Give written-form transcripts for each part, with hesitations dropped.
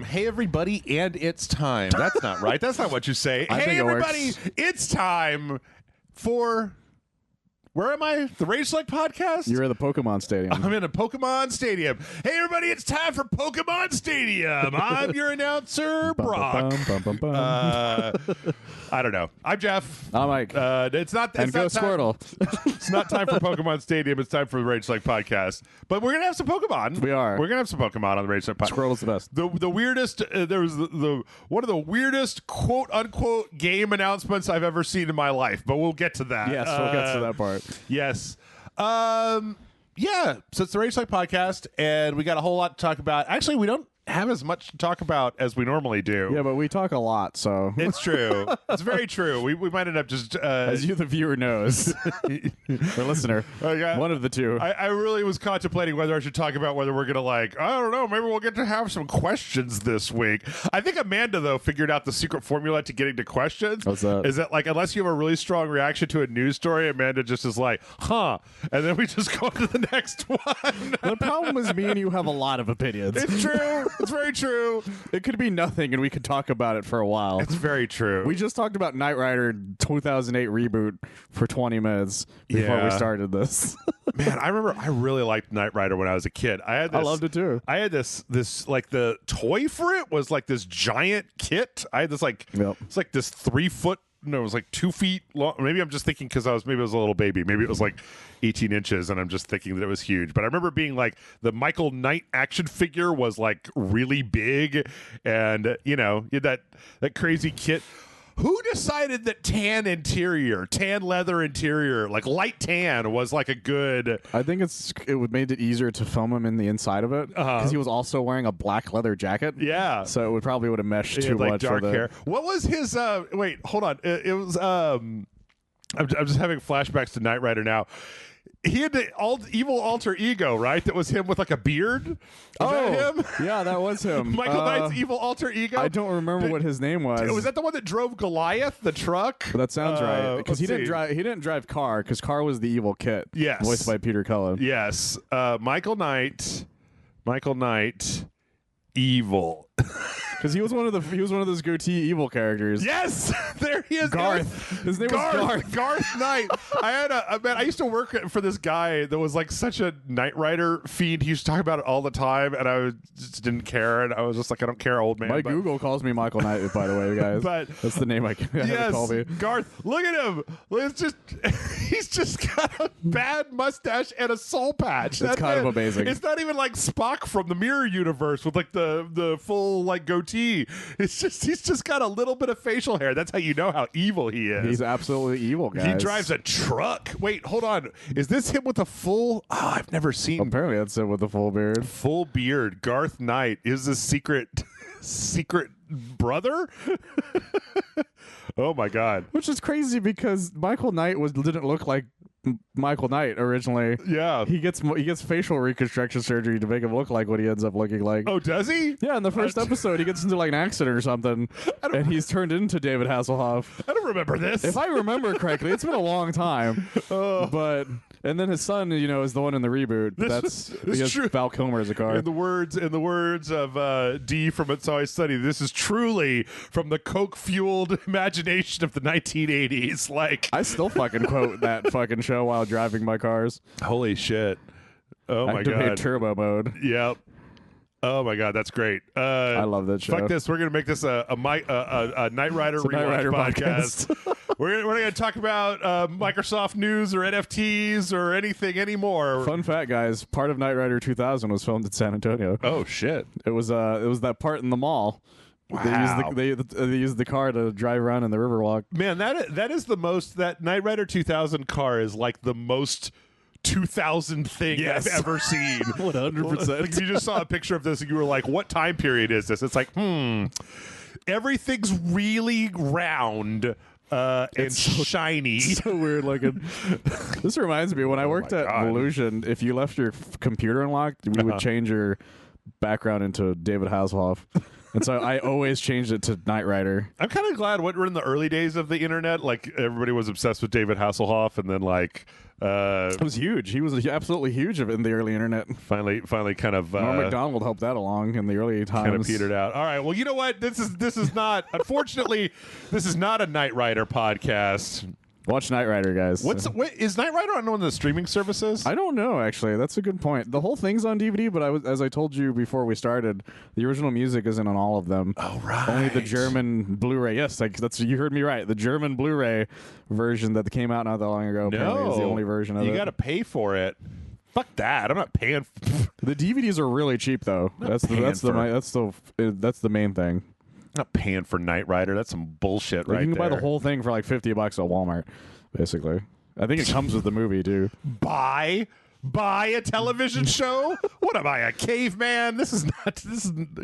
Hey, everybody, and it's time. That's not right. That's not what you say. Hey, everybody, it's time for... Where am I? The RageSelect podcast? You're at the Pokemon Stadium. I'm in a Pokemon Stadium. Hey, everybody, it's time for Pokemon Stadium. I'm your announcer, Brock. I don't know. I'm Jeff. I'm Mike. It's not. And go Squirtle. It's not time for Pokemon Stadium. It's time for the RageSelect podcast. But we're gonna have some Pokemon. We are. We're gonna have some Pokemon on the RageSelect podcast. Squirtle's the best. The weirdest. There was the one of the weirdest quote unquote game announcements I've ever seen in my life. But we'll get to that. Yes, we'll get to that part. Yes. Yeah. So it's the RageSelect podcast, and we got a whole lot to talk about. Actually, we don't have as much to talk about as we normally do. Yeah, but we talk a lot, so it's true. It's very true. We might end up just as you, the viewer, knows, or listener, one of the two. I really was contemplating whether I should talk about whether we're gonna I don't know, maybe we'll get to have some questions this week. I think Amanda though figured out the secret formula to getting to questions. What's that? Is that unless you have a really strong reaction to a news story, Amanda just is like, huh, and then we just go to the next one. The problem is me and you have a lot of opinions. It's true. It's very true. It could be nothing, and we could talk about it for a while. It's very true. We just talked about Knight Rider 2008 reboot for 20 minutes before we started this. Man, I remember I really liked Knight Rider when I was a kid. I loved it too. I had this the toy for it was like this giant kit. I had this it's like this 3 foot. No, it was like 2 feet long. Maybe I'm just thinking because maybe I was a little baby. Maybe it was like 18 inches, and I'm just thinking that it was huge. But I remember being like the Michael Knight action figure was like really big, and you had that crazy kit. Who decided that tan leather interior, like light tan, was like a good? I think it made it easier to film him in the inside of it because he was also wearing a black leather jacket. Yeah, so it probably would have meshed too much. Dark hair. What was his? Wait, hold on. It was. I'm just having flashbacks to Knight Rider now. He had the evil alter ego, right? That was him with like a beard. Was that him? Yeah, that was him. Michael Knight's evil alter ego. I don't remember what his name was. Was that the one that drove Goliath, the truck? That sounds right. Because he didn't drive. He didn't drive Carr. Because Carr was the evil Kit. Yes, voiced by Peter Cullen. Yes, Michael Knight, evil. Because he was one of those goatee evil characters. Yes, there he is. Garth. His name was Garth. Garth Knight. I had I used to work for this guy that was like such a Knight Rider fiend. He used to talk about it all the time, and I just didn't care. And I was just like, I don't care, old man. Google calls me Michael Knight, by the way, guys. But that's the name I have to call me. Garth. Look at him. He's just got a bad mustache and a soul patch. That's kind of amazing. It's not even like Spock from the Mirror Universe with like the full like goatee. He's just got a little bit of facial hair. That's how you know how evil he is. He's absolutely evil, guys. He drives a truck. Wait, hold on. Is this him with a full? Oh, I've never seen. Apparently, that's him with a full beard. Full beard. Garth Knight is the secret brother. Oh my God! Which is crazy because Michael Knight didn't look like Michael Knight originally. Yeah, he gets facial reconstruction surgery to make him look like what he ends up looking like. Oh, does he? Yeah, in the first episode, he gets into like an accident or something, and he's turned into David Hasselhoff. I don't remember this. If I remember correctly, it's been a long time. But and then his son, is the one in the reboot. That's true. Val Kilmer as a car. In the words of D from It's Always Sunny, this is truly from the coke-fueled imagination of the 1980s. Like I still fucking quote that fucking show while driving my cars. Holy shit! Oh my God! Turbo mode. Yep. Oh my God, that's great. I love that show. Fuck this. We're gonna make this a Knight Rider Rewind podcast. We're not gonna talk about Microsoft news or NFTs or anything anymore. Fun fact, guys. Part of Knight Rider 2000 was filmed in San Antonio. Oh shit! It was that part in the mall. Wow. They used the car to drive around in the Riverwalk. Man, that is the most. That Knight Rider 2000 car is like the most 2000 thing I've ever seen. 100%. Like, you just saw a picture of this and you were like, what time period is this? It's like, everything's really round and shiny. So weird looking. This reminds me, when I worked at Illusion, if you left your computer unlocked, we would change your background into David Hasselhoff. And so I always changed it to Knight Rider. I'm kind of glad when we're in the early days of the internet, like everybody was obsessed with David Hasselhoff, and then like it was huge. He was absolutely huge in the early internet. Finally kind of Norm Macdonald helped that along in the early times. Kind of petered out. All right. Well, you know what? This is not. Unfortunately, this is not a Knight Rider podcast. Watch Knight Rider, guys. What is Knight Rider on one of the streaming services? I don't know, actually. That's a good point. The whole thing's on DVD, but as I told you before we started, the original music isn't on all of them. Oh, right. Only the German Blu-ray. Yes, that's you heard me right. The German Blu-ray version that came out not that long ago apparently is the only version of it. You got to pay for it. Fuck that. I'm not paying. The DVDs are really cheap, though. That's the main thing. I'm not paying for Knight Rider. That's some bullshit right there. You can buy the whole thing for like $50 at Walmart, basically. I think it comes with the movie, too. Buy a television show? What am I, a caveman? This is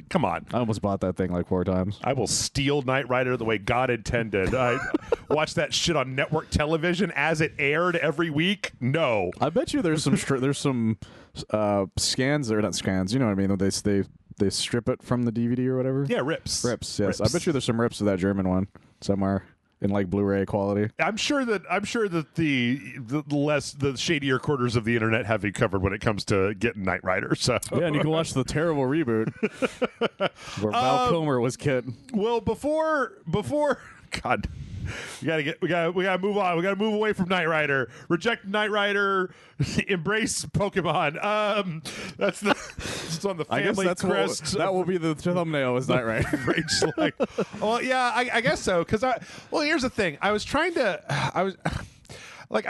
come on. I almost bought that thing like 4 times. I will steal Knight Rider the way God intended. I watch that shit on network television as it aired every week. No. I bet you there's some scans, or not scans, you know what I mean? They strip it from the DVD or whatever. Yeah, rips. Yes. Rips. I bet you there's some rips of that German one somewhere in like Blu-ray quality. I'm sure that the shadier quarters of the internet have you covered when it comes to getting Knight Rider. So yeah, and you can watch the terrible reboot where Val Kilmer was Kit. Well, before God. We gotta move on. We gotta move away from Knight Rider. Reject Knight Rider. Embrace Pokemon. That's on the family crest. That will be the thumbnail. Is Knight Rider? RageSelect. Well, yeah, I guess so. Because here's the thing. I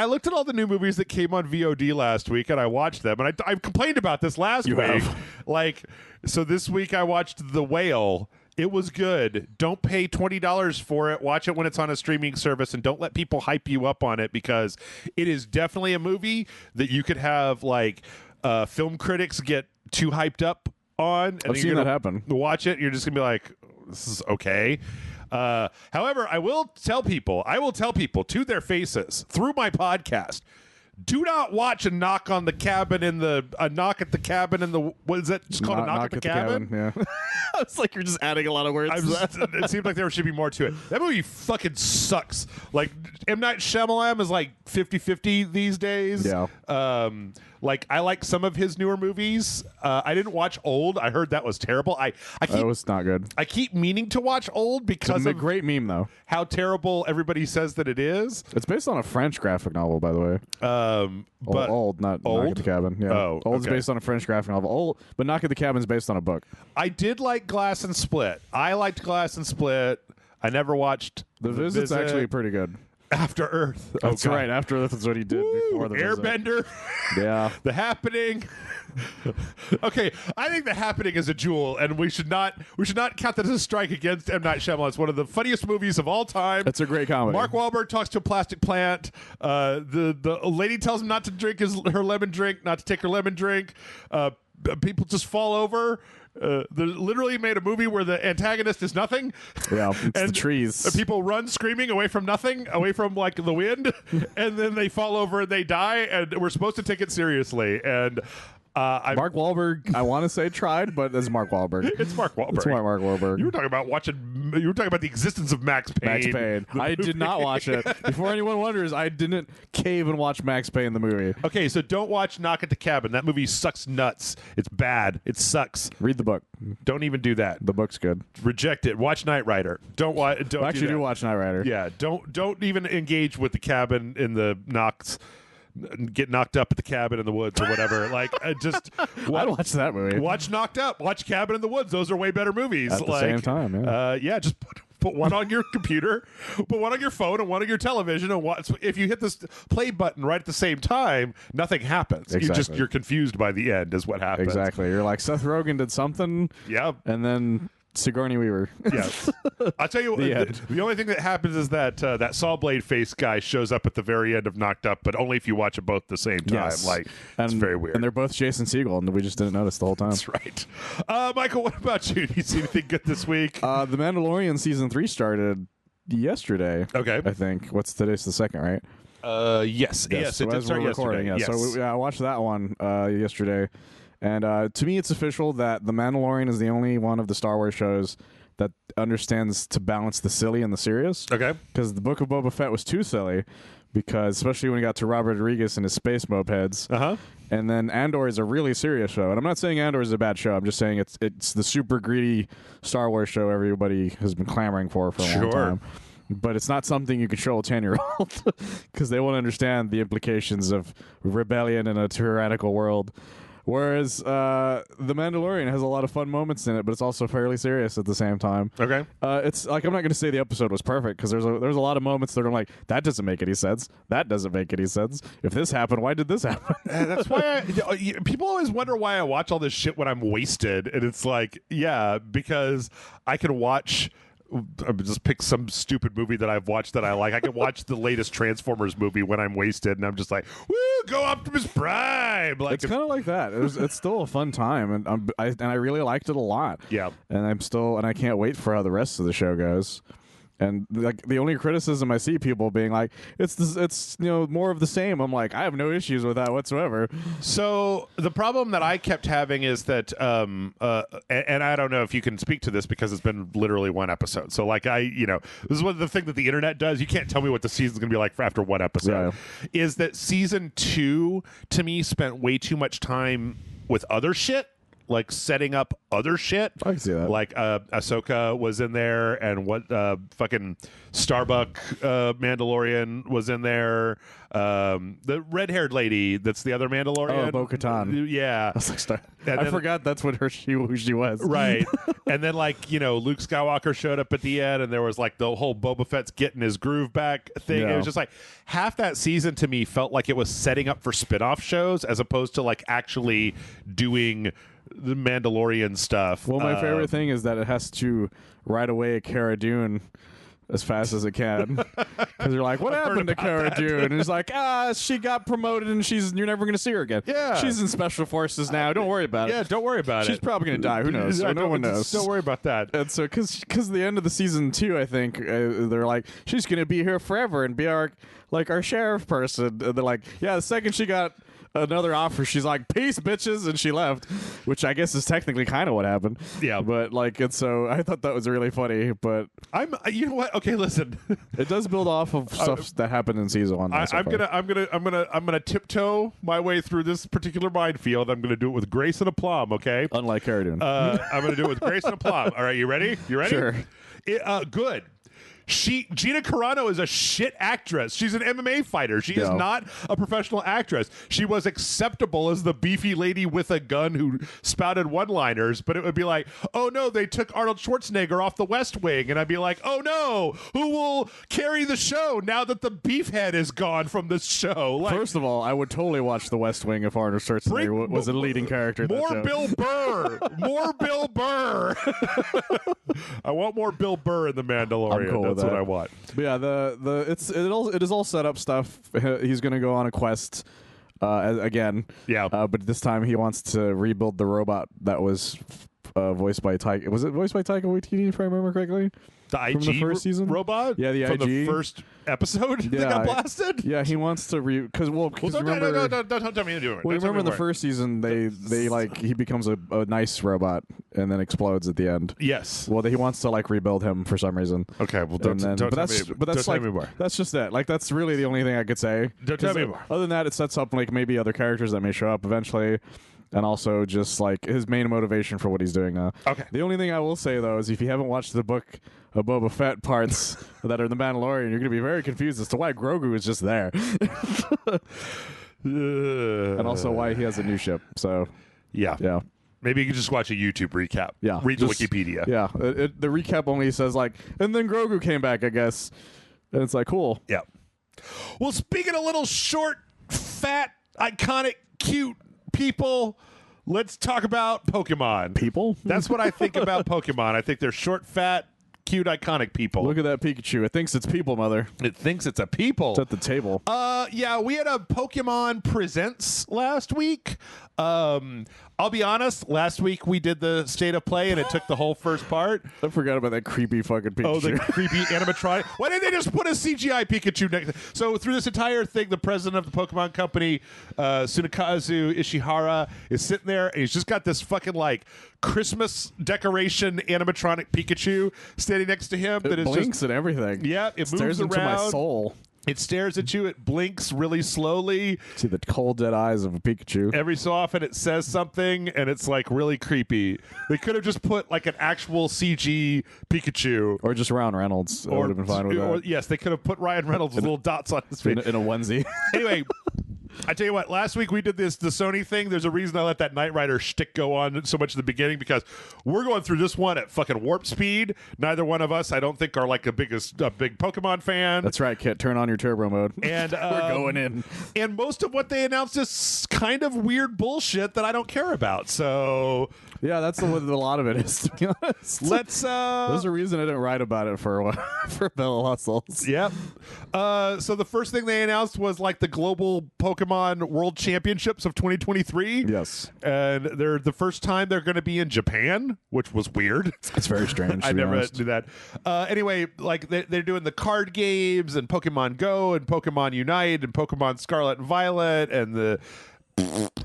looked at all the new movies that came on VOD last week, and I watched them, and I complained about this last week. So this week I watched The Whale. It was good. Don't pay $20 for it. Watch it when it's on a streaming service, and don't let people hype you up on it, because it is definitely a movie that you could have film critics get too hyped up on. And I've seen that happen. Watch it. You're just gonna be like, this is okay. However, I will tell people to their faces through my podcast, do not watch a knock at the cabin in the what is that? Just called a knock at the cabin? Yeah. It's like you're just adding a lot of words. It seems like there should be more to it. That movie fucking sucks. Like M. Night Shyamalan is like 50-50 these days. Yeah. I like some of his newer movies. I didn't watch Old. I heard that was terrible. That was not good. I keep meaning to watch Old because it's a great meme, though. How terrible everybody says that it is. It's based on a French graphic novel, by the way. Old, not Knock at the Cabin. Yeah. Oh, Old's based on a French graphic novel. But Knock at the Cabin is based on a book. I did like Glass and Split. I liked Glass and Split. I never watched The Visit's actually pretty good. After Earth. That's right. After Earth is what he did before The Airbender. Yeah. The Happening. Okay, I think The Happening is a jewel, and we should not count that as a strike against M. Night Shyamalan. It's one of the funniest movies of all time. It's a great comedy. Mark Wahlberg talks to a plastic plant. The lady tells him not to drink her lemon drink, not to take her lemon drink. People just fall over. They literally made a movie where the antagonist is nothing. Yeah, it's the trees. People run screaming away from nothing, away from like the wind, and then they fall over and they die. And we're supposed to take it seriously. And Mark Wahlberg, I want to say tried, but it's Mark Wahlberg. It's Mark Wahlberg. It's Mark Wahlberg. You were talking about the existence of Max Payne. Max Payne. I did not watch it. Before anyone wonders, I didn't cave and watch Max Payne the movie. Okay, so don't watch Knock at the Cabin. That movie sucks nuts. It's bad. It sucks. Read the book. Don't even do that. The book's good. Reject it. Watch Knight Rider. Don't do watch Knight Rider. Yeah. Don't even engage with the cabin in the knocks. Get knocked up at the cabin in the woods or whatever. I'd watch that movie. Watch Knocked Up. Watch Cabin in the Woods. Those are way better movies. At the same time, yeah. Just put one on your computer, put one on your phone, and one on your television. And if you hit this play button right at the same time, nothing happens. Exactly. You're confused by the end is what happens. Exactly. You're like, Seth Rogen did something. Yeah. And then Sigourney Weaver. Yeah. I'll tell you what, the only thing that happens is that that saw blade face guy shows up at the very end of Knocked Up, but only if you watch it both at the same time. Yes. It's very weird. And they're both Jason Segel, and we just didn't notice the whole time. That's right. Michael, what about you? Did you see anything good this week? The Mandalorian Season 3 started yesterday. Okay. I think. Today's the 2nd, right? Yes. Yes, so it did as start we're recording, yesterday. yeah. Yes. So I watched that one yesterday. And to me, it's official that The Mandalorian is the only one of the Star Wars shows that understands to balance the silly and the serious. Okay. Because the Book of Boba Fett was too silly, because especially when you got to Robert Rodriguez and his space mopeds. And then Andor is a really serious show. And I'm not saying Andor is a bad show. I'm just saying it's the super greedy Star Wars show everybody has been clamoring for a long time. But it's not something you could show a 10-year-old because they won't understand the implications of rebellion in a tyrannical world. Whereas The Mandalorian has a lot of fun moments in it, but it's also fairly serious at the same time. Okay. It's like, I'm not going to say the episode was perfect because there's a lot of moments that I'm like, that doesn't make any sense. That doesn't make any sense. If this happened, why did this happen? That's why people always wonder why I watch all this shit when I'm wasted. And it's like, yeah, because I can watch... just pick some stupid movie that I've watched that I like. I can watch the latest Transformers movie when I'm wasted, and I'm just like, "Woo, go Optimus Prime!" Like, it's kind of like that. It's still a fun time, and I really liked it a lot. Yeah, and I can't wait for how the rest of the show goes. And like the only criticism I see people being like, it's more of the same. I'm like, I have no issues with that whatsoever. So the problem that I kept having is that, and I don't know if you can speak to this because it's been literally one episode. So like this is one of the thing that the internet does. You can't tell me what the season's gonna be like after one episode. Yeah. Is that season 2 to me spent way too much time with other shit. Like setting up other shit. I can see that. Like Ahsoka was in there, and what fucking Starbuck Mandalorian was in there. The red-haired lady that's the other Mandalorian. Oh, Bo-Katan. Yeah. I was like, I forgot that's what who she was. Right. And then Luke Skywalker showed up at the end, and there was like the whole Boba Fett's getting his groove back thing. Yeah. It was just like half that season to me felt like it was setting up for spin-off shows as opposed to like actually doing the Mandalorian stuff. Well, my favorite thing is that it has to ride away Cara Dune as fast as it can, because you're like, what happened to Cara Dune? And it's like, she got promoted and you're never going to see her again. Yeah, she's in special forces now. Don't worry about it. Yeah, don't worry about it. She's probably going to die. Who knows? No one knows. Don't worry about that. And so, because the end of the season 2, I think they're like, she's going to be here forever and be our sheriff person. And they're like, yeah, the second she got another offer, she's like, peace, bitches, and she left, which I guess is technically kind of what happened. Yeah, but and so I thought that was really funny. But you know what? Okay, listen, it does build off of stuff that happened in season 1. I'm gonna tiptoe my way through this particular minefield. I'm gonna do it with grace and aplomb. Okay, unlike Cara Dune. I'm gonna do it with grace and aplomb. All right, you ready? Sure. Good. Gina Carano is a shit actress. She's an MMA fighter. She is not a professional actress. She was acceptable as the beefy lady with a gun who spouted one-liners, but it would be like, oh no, they took Arnold Schwarzenegger off the West Wing, and I'd be like, oh no, who will carry the show now that the beef head is gone from the show? Like, first of all, I would totally watch the West Wing if Arnold Schwarzenegger was a leading character. More Bill Burr. More Bill Burr. I want more Bill Burr in The Mandalorian. I'm cool with That's what I want. But yeah, it is all set up stuff. He's going to go on a quest again. Yeah. But this time he wants to rebuild the robot that was voiced by Taika. Was it voiced by Taika Waititi, if I remember correctly? The IG from the first season robot? Yeah, the from IG. From the first episode that got blasted? Yeah, he wants to because remember... Don't tell me to do it. Well, remember in the first season, he becomes a nice robot and then explodes at the end. Yes. Well, he wants to rebuild him for some reason. Okay, well, don't tell me more. That's just it. Like, that's really the only thing I could say. Don't tell me more. Other than that, it sets up maybe other characters that may show up eventually. And also just his main motivation for what he's doing now. Okay. The only thing I will say, though, is if you haven't watched the Book of Boba Fett parts that are in The Mandalorian, you're going to be very confused as to why Grogu is just there. And also why he has a new ship. So, yeah. Maybe you can just watch a YouTube recap. Yeah. Read the Wikipedia. Yeah. The recap only says, and then Grogu came back, I guess. And it's cool. Yeah. Well, speaking of little short, fat, iconic, cute people, let's talk about Pokemon. People? That's what I think about Pokemon. I think they're short, fat, cute, iconic people. Look at that Pikachu. It thinks it's people, mother. It thinks it's a people. It's at the table. Yeah, we had a Pokemon Presents last week. I'll be honest. Last week we did the state of play, and it took the whole first part. I forgot about that creepy fucking Pikachu. Oh, the creepy animatronic. Why didn't they just put a CGI Pikachu next? So through this entire thing, the president of the Pokemon Company, Tsunekazu Ishihara, is sitting there, and he's just got this fucking like Christmas decoration animatronic Pikachu standing next to him. It blinks and everything. Yeah, it stares moves into around. my soul. It stares at you. It blinks really slowly. See the cold, dead eyes of a Pikachu. Every so often, it says something, and it's like really creepy. They could have just put like an actual CG Pikachu, or just Ryan Reynolds. I would have been fine with that. Or, yes, they could have put Ryan Reynolds with little dots on his face in a onesie. Anyway. I tell you what, last week we did the Sony thing. There's a reason I let that Knight Rider shtick go on so much at the beginning, because we're going through this one at fucking warp speed. Neither one of us, I don't think, are like a big Pokemon fan. That's right, Kit. Turn on your turbo mode. And we're going in. And most of what they announced is kind of weird bullshit that I don't care about. So yeah, that's what a lot of it is, to be honest. Let's. There's a reason I didn't write about it for a while, for Bell Hustles. Yep. So the first thing they announced was like the global Pokemon World Championships of 2023. Yes. And they're the first time they're going to be in Japan, which was weird. It's very strange. I never knew that. Anyway, like they're doing the card games and Pokemon Go and Pokemon Unite and Pokemon Scarlet and Violet and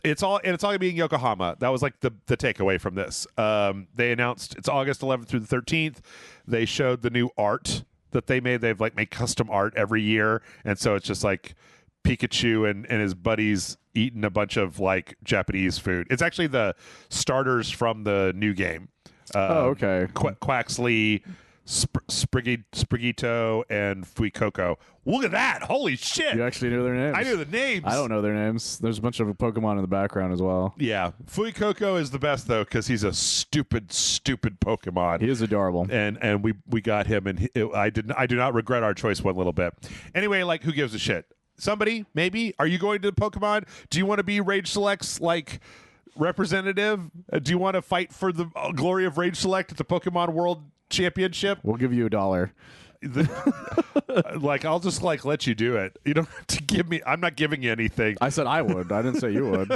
it's all going to be in Yokohama. That was like the takeaway from this. They announced it's August 11th through the 13th. They showed the new art that they made. They've like made custom art every year, and so it's just like Pikachu and his buddies eating a bunch of like Japanese food. It's actually the starters from the new game. Okay. Quaxley, Sprigito, and Fuecoco. Look at that! Holy shit! You actually knew their names. I knew the names. I don't know their names. There's a bunch of Pokemon in the background as well. Yeah, Fuecoco is the best though, because he's a stupid Pokemon. He is adorable, and we got him, and I do not regret our choice one little bit. Anyway, like, who gives a shit? Somebody, maybe. Are you going to Pokemon? Do you want to be RageSelect's like representative? Do you want to fight for the glory of RageSelect at the Pokemon World Championship? We'll give you $1. Like, I'll just like let you do it. You don't have to give me. I'm not giving you anything. I said I would. I didn't say you would.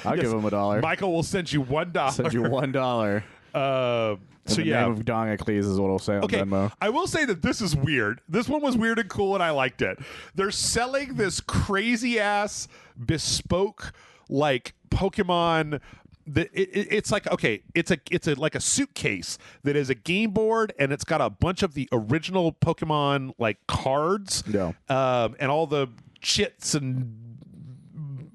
I'll give him $1. Michael will send you $1. Send you $1. So the name of Dongacles is what I'll say on Venmo. I will say that this is weird. This one was weird and cool, and I liked it. They're selling this crazy ass bespoke like Pokemon. It's like, okay, it's like a suitcase that is a game board, and it's got a bunch of the original Pokemon like cards, and all the chits and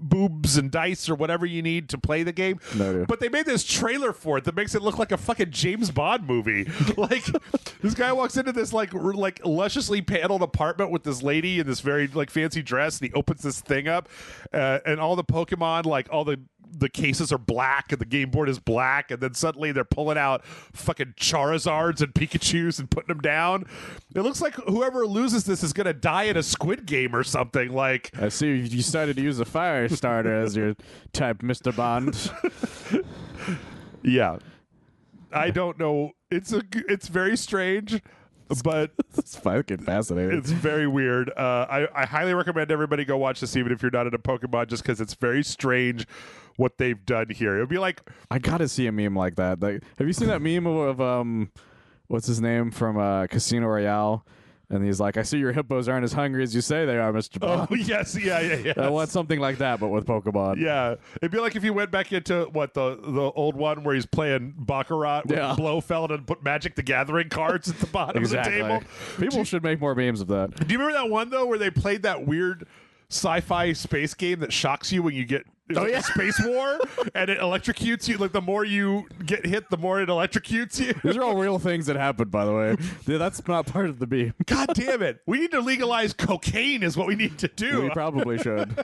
boobs and dice or whatever you need to play the game. No, but they made this trailer for it that makes it look like a fucking James Bond movie. Like, this guy walks into this like lusciously paneled apartment with this lady in this very like fancy dress, and he opens this thing up, and all the Pokemon, like all the cases are black and the game board is black, and then suddenly they're pulling out fucking Charizards and Pikachus and putting them down. It looks like whoever loses this is gonna die in a Squid Game or something. Like, I see you decided to use a fire starter as your type, Mr. Bond. Yeah, I don't know. It's very strange, but it's fucking fascinating. It's very weird. I highly recommend everybody go watch this, even if you're not into Pokemon, just because it's very strange what they've done here. It would be like, I gotta see a meme like that. Like, have you seen that meme of what's his name from Casino Royale? And he's like, I see your hippos aren't as hungry as you say they are, Mr. Bond. Oh, yes. Yeah. I want something like that, but with Pokemon. Yeah. It'd be like if you went back into, the old one where he's playing Baccarat with Blofeld and put Magic the Gathering cards at the bottom of the table. People should make more memes of that. Do you remember that one, though, where they played that weird sci-fi space game that shocks you when you get Space War, and it electrocutes you? Like, the more you get hit, the more it electrocutes you. These are all real things that happened, by the way. That's not part of the meme. God damn it. We need to legalize cocaine is what we need to do. We probably should.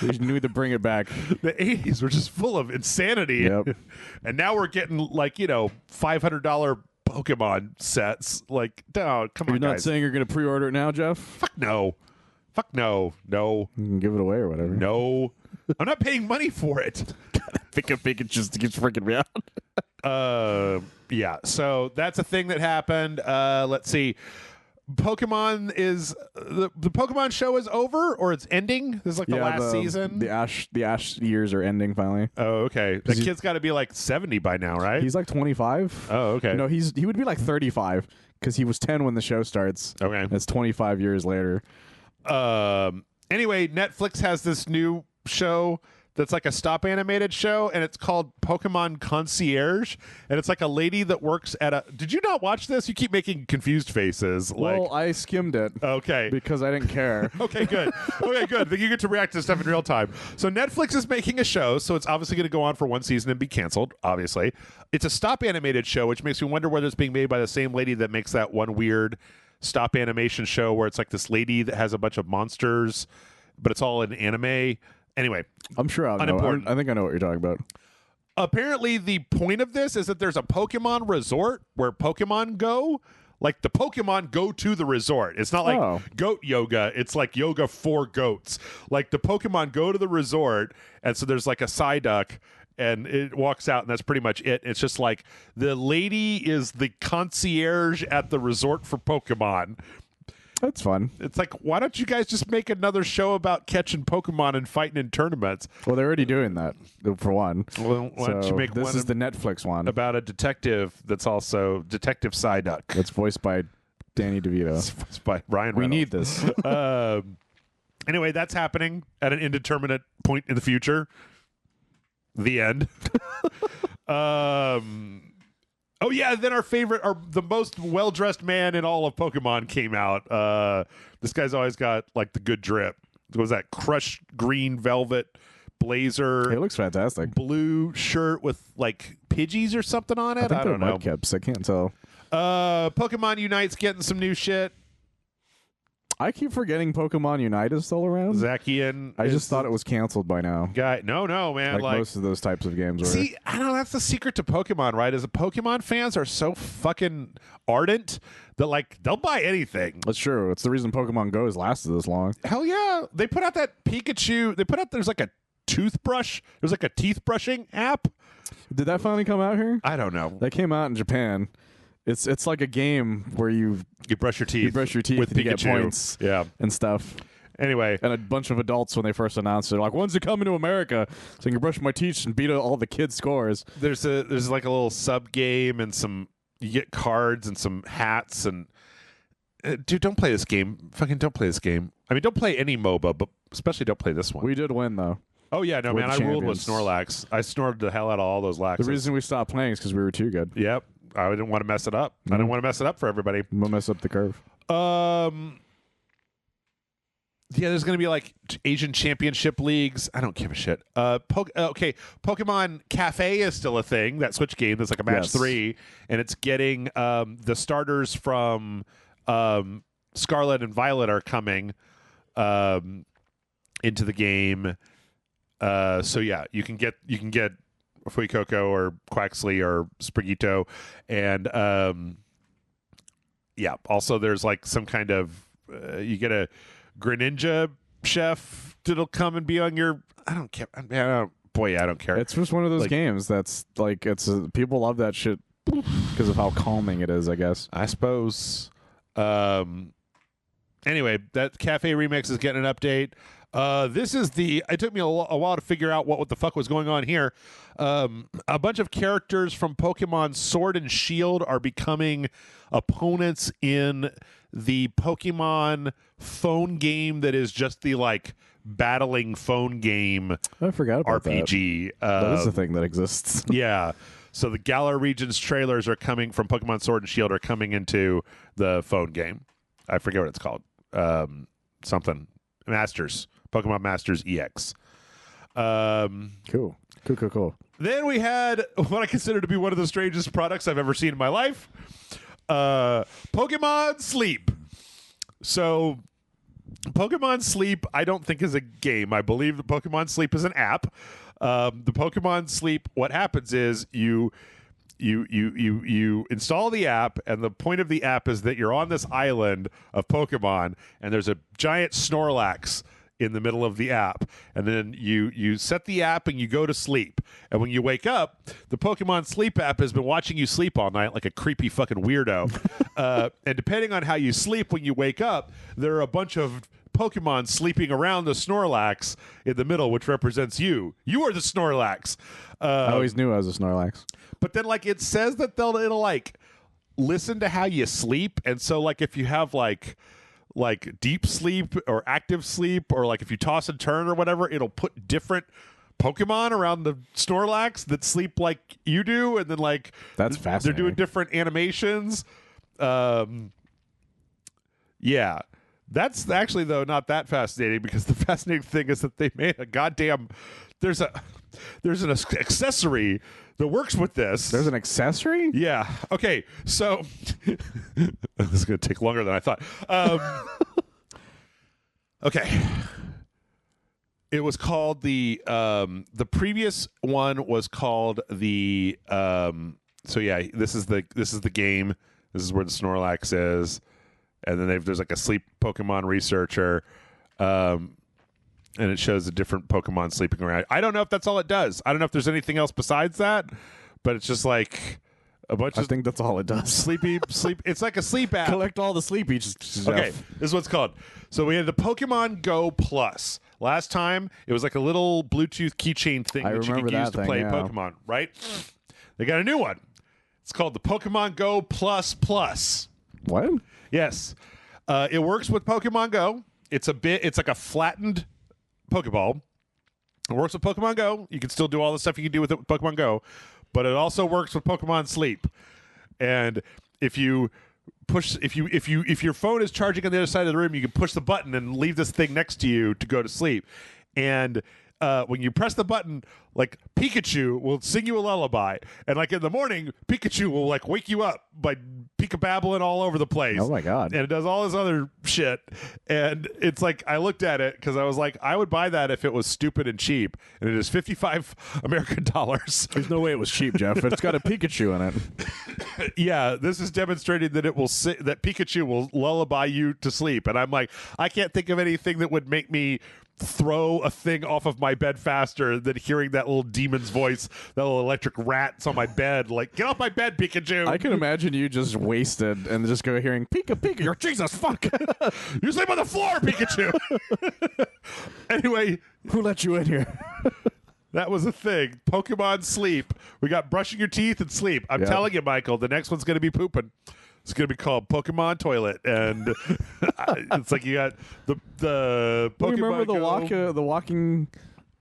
We need to bring it back. The 80s were just full of insanity. Yep. And now we're getting, like, $500 Pokemon sets. Like, no, come on, You're not guys. saying you're going to pre-order it now, Jeff? Fuck no. No. You can give it away or whatever. No. I'm not paying money for it. It just keeps freaking me out. Yeah. So that's a thing that happened. Let's see. Pokemon is the Pokemon show is over or it's ending. This is like the last season. The Ash years are ending finally. Oh, okay. The kid's got to be like 70 by now, right? He's like 25. Oh, okay. No, he would be like 35 because he was 10 when the show starts. Okay, it's 25 years later. Anyway, Netflix has this new show that's like a stop animated show, and it's called Pokemon Concierge, and it's like a lady that works at a... Did you not watch this? You keep making confused faces. Well, I skimmed it. Okay. Because I didn't care. Okay, good. Okay, good. Then you get to react to stuff in real time. So Netflix is making a show, so it's obviously going to go on for one season and be canceled, obviously. It's a stop animated show, which makes me wonder whether it's being made by the same lady that makes that one weird stop animation show where it's like this lady that has a bunch of monsters, but it's all in anime. Anyway, I'm sure I'll know. I think I know what you're talking about. Apparently, the point of this is that there's a Pokemon resort where Pokemon go. Like the Pokemon go to the resort. It's not like goat yoga. It's like yoga for goats. Like the Pokemon go to the resort, and so there's like a Psyduck, and it walks out, and that's pretty much it. It's just like the lady is the concierge at the resort for Pokemon. That's fun. It's like, why don't you guys just make another show about catching Pokemon and fighting in tournaments? Well, they're already doing that, for one. Well, why don't you make this is the Netflix one. About a detective that's also Detective Psyduck. That's voiced by Danny DeVito. It's voiced by Ryan Reynolds. We need this. Anyway, that's happening at an indeterminate point in the future. The end. Oh yeah, then the most well-dressed man in all of Pokemon came out. This guy's always got like the good drip. What was that? Crushed green velvet blazer. It looks fantastic. Blue shirt with like Pidgeys or something on it. I don't know. Mudkips. I can't tell. Pokemon Unite's getting some new shit. I keep forgetting Pokemon Unite is still around. Zacian. I just thought it was canceled by now. No, man. Like most of those types of games were. See, I don't know. That's the secret to Pokemon, right? Is the Pokemon fans are so fucking ardent that like they'll buy anything. That's true. It's the reason Pokemon Go has lasted this long. Hell yeah. They put out that Pikachu. There's like a toothbrush. There's like a teeth brushing app. Did that finally come out here? I don't know. That came out in Japan. It's like a game where you brush your teeth. You brush your teeth with and Pikachu. You get points and stuff. Anyway. And a bunch of adults, when they first announced it, are like, when's it coming to America? So I can brush my teeth and beat all the kids' scores. There's like a little sub game and you get cards and some hats and dude, don't play this game. Fucking don't play this game. I mean, don't play any MOBA, but especially don't play this one. We did win though. Oh yeah, no man, I ruled with Snorlax. I snorted the hell out of all those Laxes. The reason we stopped playing is because we were too good. Yep. I didn't want to mess it up. I didn't want to mess it up for everybody. We'll mess up the curve. Yeah, there's going to be like Asian Championship leagues. I don't give a shit. Okay, Pokemon Cafe is still a thing. That Switch game that's like a match 3, and it's getting the starters from Scarlet and Violet are coming into the game. So yeah, you can get Fuecoco or Quaxley or Sprigito, and yeah. Also, there's like some kind of you get a Greninja chef that'll come and be on your. I don't care. I don't care. It's just one of those games that's like people love that shit because of how calming it is. I guess. I suppose. Anyway, that Cafe remix is getting an update. It took me a while to figure out what the fuck was going on here. A bunch of characters from Pokemon Sword and Shield are becoming opponents in the Pokemon phone game that is just the like battling phone game. I forgot about RPG. That is a thing that exists. Yeah. So the Galar Regions trailers are coming from Pokemon Sword and Shield are coming into the phone game. I forget what it's called. Something. Masters. Pokemon Masters EX. Cool. Then we had what I consider to be one of the strangest products I've ever seen in my life. Pokemon Sleep. So Pokemon Sleep I don't think is a game. I believe the Pokemon Sleep is an app. The Pokemon Sleep, what happens is you install the app, and the point of the app is that you're on this island of Pokemon, and there's a giant Snorlax in the middle of the app, and then you set the app and you go to sleep. And when you wake up, the Pokemon Sleep app has been watching you sleep all night like a creepy fucking weirdo. And depending on how you sleep when you wake up, there are a bunch of Pokemon sleeping around the Snorlax in the middle, which represents you. You are the Snorlax. I always knew I was a Snorlax. But then, like, it says that it'll like listen to how you sleep, and so like if you have like deep sleep or active sleep, or like if you toss and turn or whatever, it'll put different Pokemon around the Snorlax that sleep like you do, and then like that's fascinating. They're doing different animations. Yeah. That's actually, though, not that fascinating, because the fascinating thing is that they made a goddamn there's an accessory that works with this. There's an accessory? Yeah. Okay. So this is going to take longer than I thought. Okay. It was called the previous one was called the so yeah, this is the game. This is where the Snorlax is. And then there's like a sleep Pokemon researcher, and it shows the different Pokemon sleeping around. I don't know if that's all it does. I don't know if there's anything else besides that, but it's just like a bunch of... I think that's all it does. Sleep. It's like a sleep app. Collect all the sleepies. Okay, this is what it's called. So we had the Pokemon Go Plus. Last time, it was like a little Bluetooth keychain thing that you could use to play Pokemon, right? They got a new one. It's called the Pokemon Go Plus Plus. What? Yes. It works with Pokemon Go. It's like a flattened Pokeball. It works with Pokemon Go. You can still do all the stuff you can do with it with Pokemon Go, but it also works with Pokemon Sleep. And if your phone is charging on the other side of the room, you can push the button and leave this thing next to you to go to sleep. And when you press the button, like Pikachu will sing you a lullaby, and like in the morning, Pikachu will like wake you up by Pika-babbling all over the place. Oh my god! And it does all this other shit, and it's like I looked at it because I was like, I would buy that if it was stupid and cheap, and it is $55 American. There's no way it was cheap, Jeff. It's got a Pikachu in it. Yeah, this is demonstrating that that Pikachu will lullaby you to sleep, and I'm like, I can't think of anything that would make me throw a thing off of my bed faster than hearing that little demon's voice, that little electric rat's on my bed. Like, get off my bed, Pikachu. I can imagine you just wasted and just go hearing Pika Pika. You're Jesus fuck. You sleep on the floor, Pikachu. Anyway, who let you in here? That was a thing. Pokemon Sleep. We got brushing your teeth and sleep. I'm telling you, Michael, the next one's going to be pooping. It's going to be called Pokemon Toilet, and it's like you got the Pokemon. Remember the walking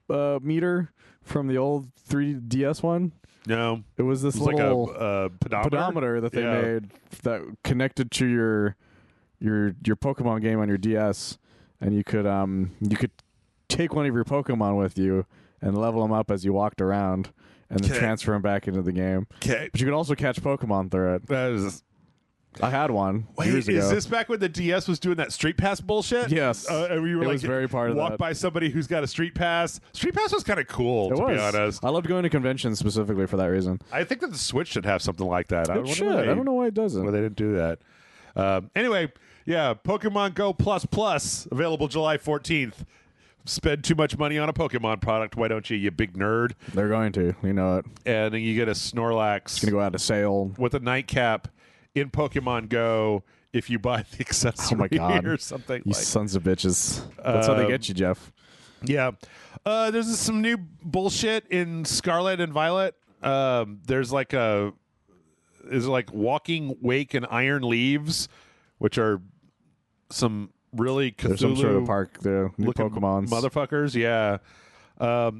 meter from the old 3DS one? No, it was this little like a pedometer that they made that connected to your Pokemon game on your DS, and you could take one of your Pokemon with you and level them up as you walked around, and then transfer them back into the game. Okay, but you could also catch Pokemon through it. That is. I had one years ago. Is this back when the DS was doing that Street Pass bullshit? Yes. And we were it was very part of that. Walk by somebody who's got a Street Pass. Street Pass was kind of cool, to be honest. I loved going to conventions specifically for that reason. I think that the Switch should have something like that. It should. I don't know why it doesn't. Well, they didn't do that. Anyway, yeah, Pokemon Go Plus Plus, available July 14th. Spend too much money on a Pokemon product, why don't you big nerd? They're going to. You know it. And then you get a Snorlax. It's going to go out of sale. With a nightcap in Pokemon Go if you buy the accessory. Oh my god. Or something. You sons of bitches. That's how they get you, Jeff. Yeah. There's some new bullshit in Scarlet and Violet. There's like Walking Wake and Iron Leaves, which are some really Cthulhu There's some sort of park there. New Pokemons. Motherfuckers, yeah.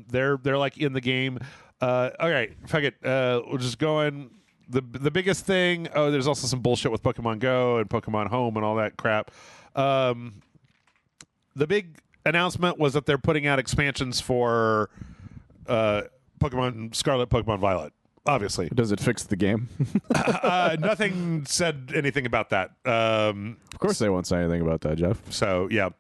They're like in the game. All right, fuck it. We'll just go in. The biggest thing. Oh, there's also some bullshit with Pokemon Go and Pokemon Home and all that crap. The big announcement was that they're putting out expansions for Pokemon Scarlet, Pokemon Violet. Obviously, does it fix the game? Nothing said anything about that. Of course, they won't say anything about that, Jeff. So yeah,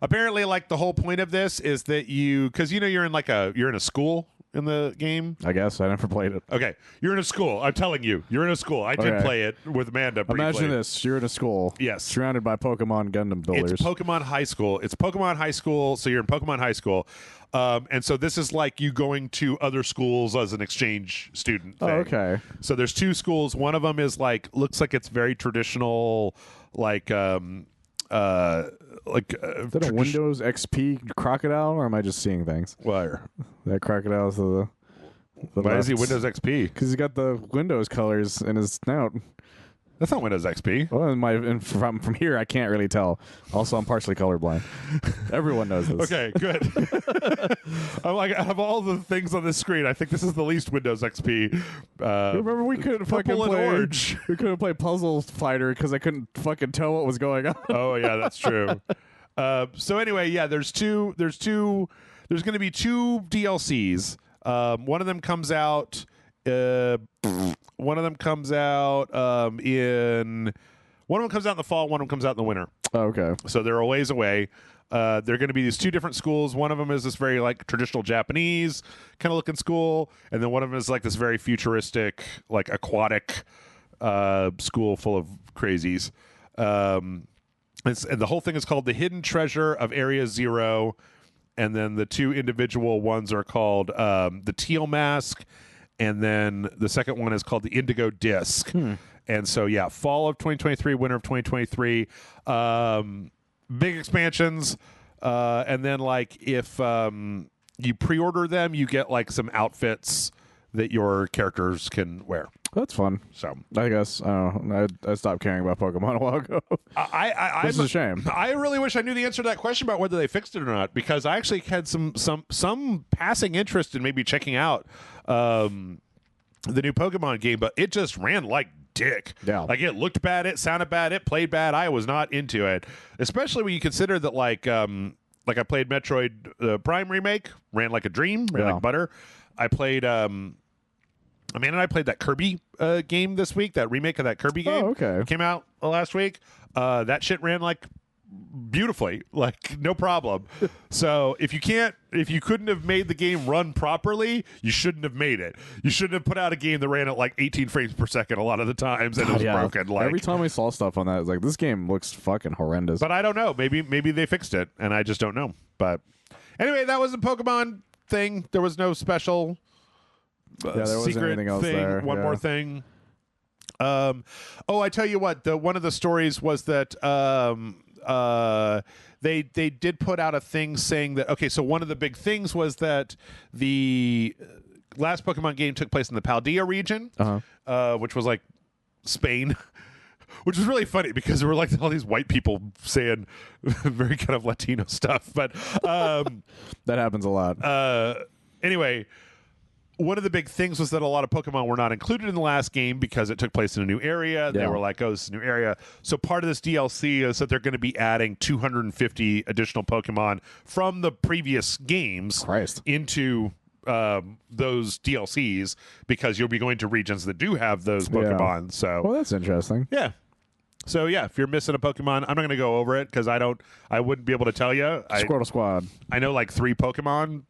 apparently, like the whole point of this is that because you're in a school, in the game? I guess I never played it. Okay, you're in a school. I'm telling you, you're in a school. I did play it with Amanda briefly. Imagine this: you're in a school, yes, surrounded by Pokemon Gundam builders. It's Pokemon High School. It's Pokemon High School. So you're in Pokemon High School, and so this is like you going to other schools as an exchange student thing. Oh, okay. So there's 2 schools. One of them is like looks like it's very traditional, like. Is that a Windows XP crocodile, or am I just seeing things? Where? That crocodile's the Why is he Windows XP? Because he's got the Windows colors in his snout. That's not Windows XP. Well, from here, I can't really tell. Also, I'm partially colorblind. Everyone knows this. Okay, good. I'm like, out of all the things on this screen, I think this is the least Windows XP. Remember, we couldn't fucking play orange. We couldn't play Puzzle Fighter because I couldn't fucking tell what was going on. Oh yeah, that's true. So anyway, yeah, there's going to be 2 DLCs. One of them comes out. One of them comes out in the fall. One of them comes out in the winter. Oh, okay. So they're a ways away. They're going to be these 2 different schools. One of them is this very like traditional Japanese kind of looking school, and then one of them is like this very futuristic, like aquatic school full of crazies. And the whole thing is called The Hidden Treasure of Area Zero, and then the 2 individual ones are called the Teal Mask, and then the second one is called the Indigo Disc. And so, yeah, fall of 2023, winter of 2023, big expansions. And then, like, if you pre-order them, you get, like, some outfits that your characters can wear. That's fun. So I guess I stopped caring about Pokemon a while ago. This is a shame. I really wish I knew the answer to that question about whether they fixed it or not, because I actually had some passing interest in maybe checking out the new Pokemon game, but it just ran like dick. Yeah. Like it looked bad, it sounded bad, it played bad. I was not into it, especially when you consider that like I played Metroid Prime Remake, ran like a dream, ran like butter. I played Amanda and I played that Kirby game this week, that remake of that Kirby game. Oh, okay. Came out last week. That shit ran like beautifully, like no problem. So if you couldn't have made the game run properly, you shouldn't have made it. You shouldn't have put out a game that ran at like 18 frames per second a lot of the times, and it was broken. Like every time we saw stuff on that, it's like, this game looks fucking horrendous. But I don't know. Maybe they fixed it, and I just don't know. But anyway, that was a Pokemon thing. There was no special. There wasn't anything else thing. there. One more thing. I tell you what. One of the stories was that they did put out a thing saying that, okay, so one of the big things was that the last Pokemon game took place in the Paldea region, which was like Spain. Which was really funny because there were like all these white people saying very kind of Latino stuff, but that happens a lot. Anyway, one of the big things was that a lot of Pokemon were not included in the last game because it took place in a new area. They were like, oh, this is a new area. So part of this DLC is that they're going to be adding 250 additional Pokemon from the previous games into those DLCs, because you'll be going to regions that do have those Pokemon. Yeah. So, well, that's interesting. Yeah. So yeah, if you're missing a Pokemon, I'm not going to go over it because I wouldn't be able to tell you. Squirtle Squad. I know like 3 Pokemon,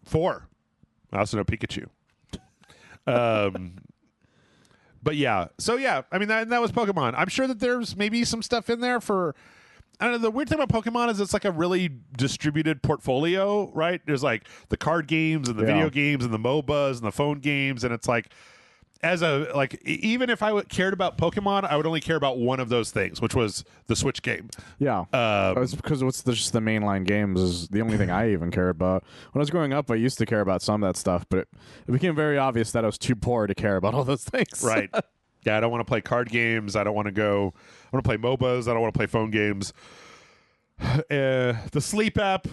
4. I also know Pikachu. But yeah, so yeah, I mean that was Pokemon. I'm sure that there's maybe some stuff in there for. I don't know. The weird thing about Pokemon is it's like a really distributed portfolio, right? There's like the card games and the video games and the MOBAs and the phone games, and it's like, even if I cared about Pokemon, I would only care about one of those things, which was the Switch game. Yeah, it's because just the mainline games is the only thing I even care about. When I was growing up, I used to care about some of that stuff, but it became very obvious that I was too poor to care about all those things. Right. Yeah, I don't want to play card games. I want to play MOBAs. I don't want to play phone games. The sleep app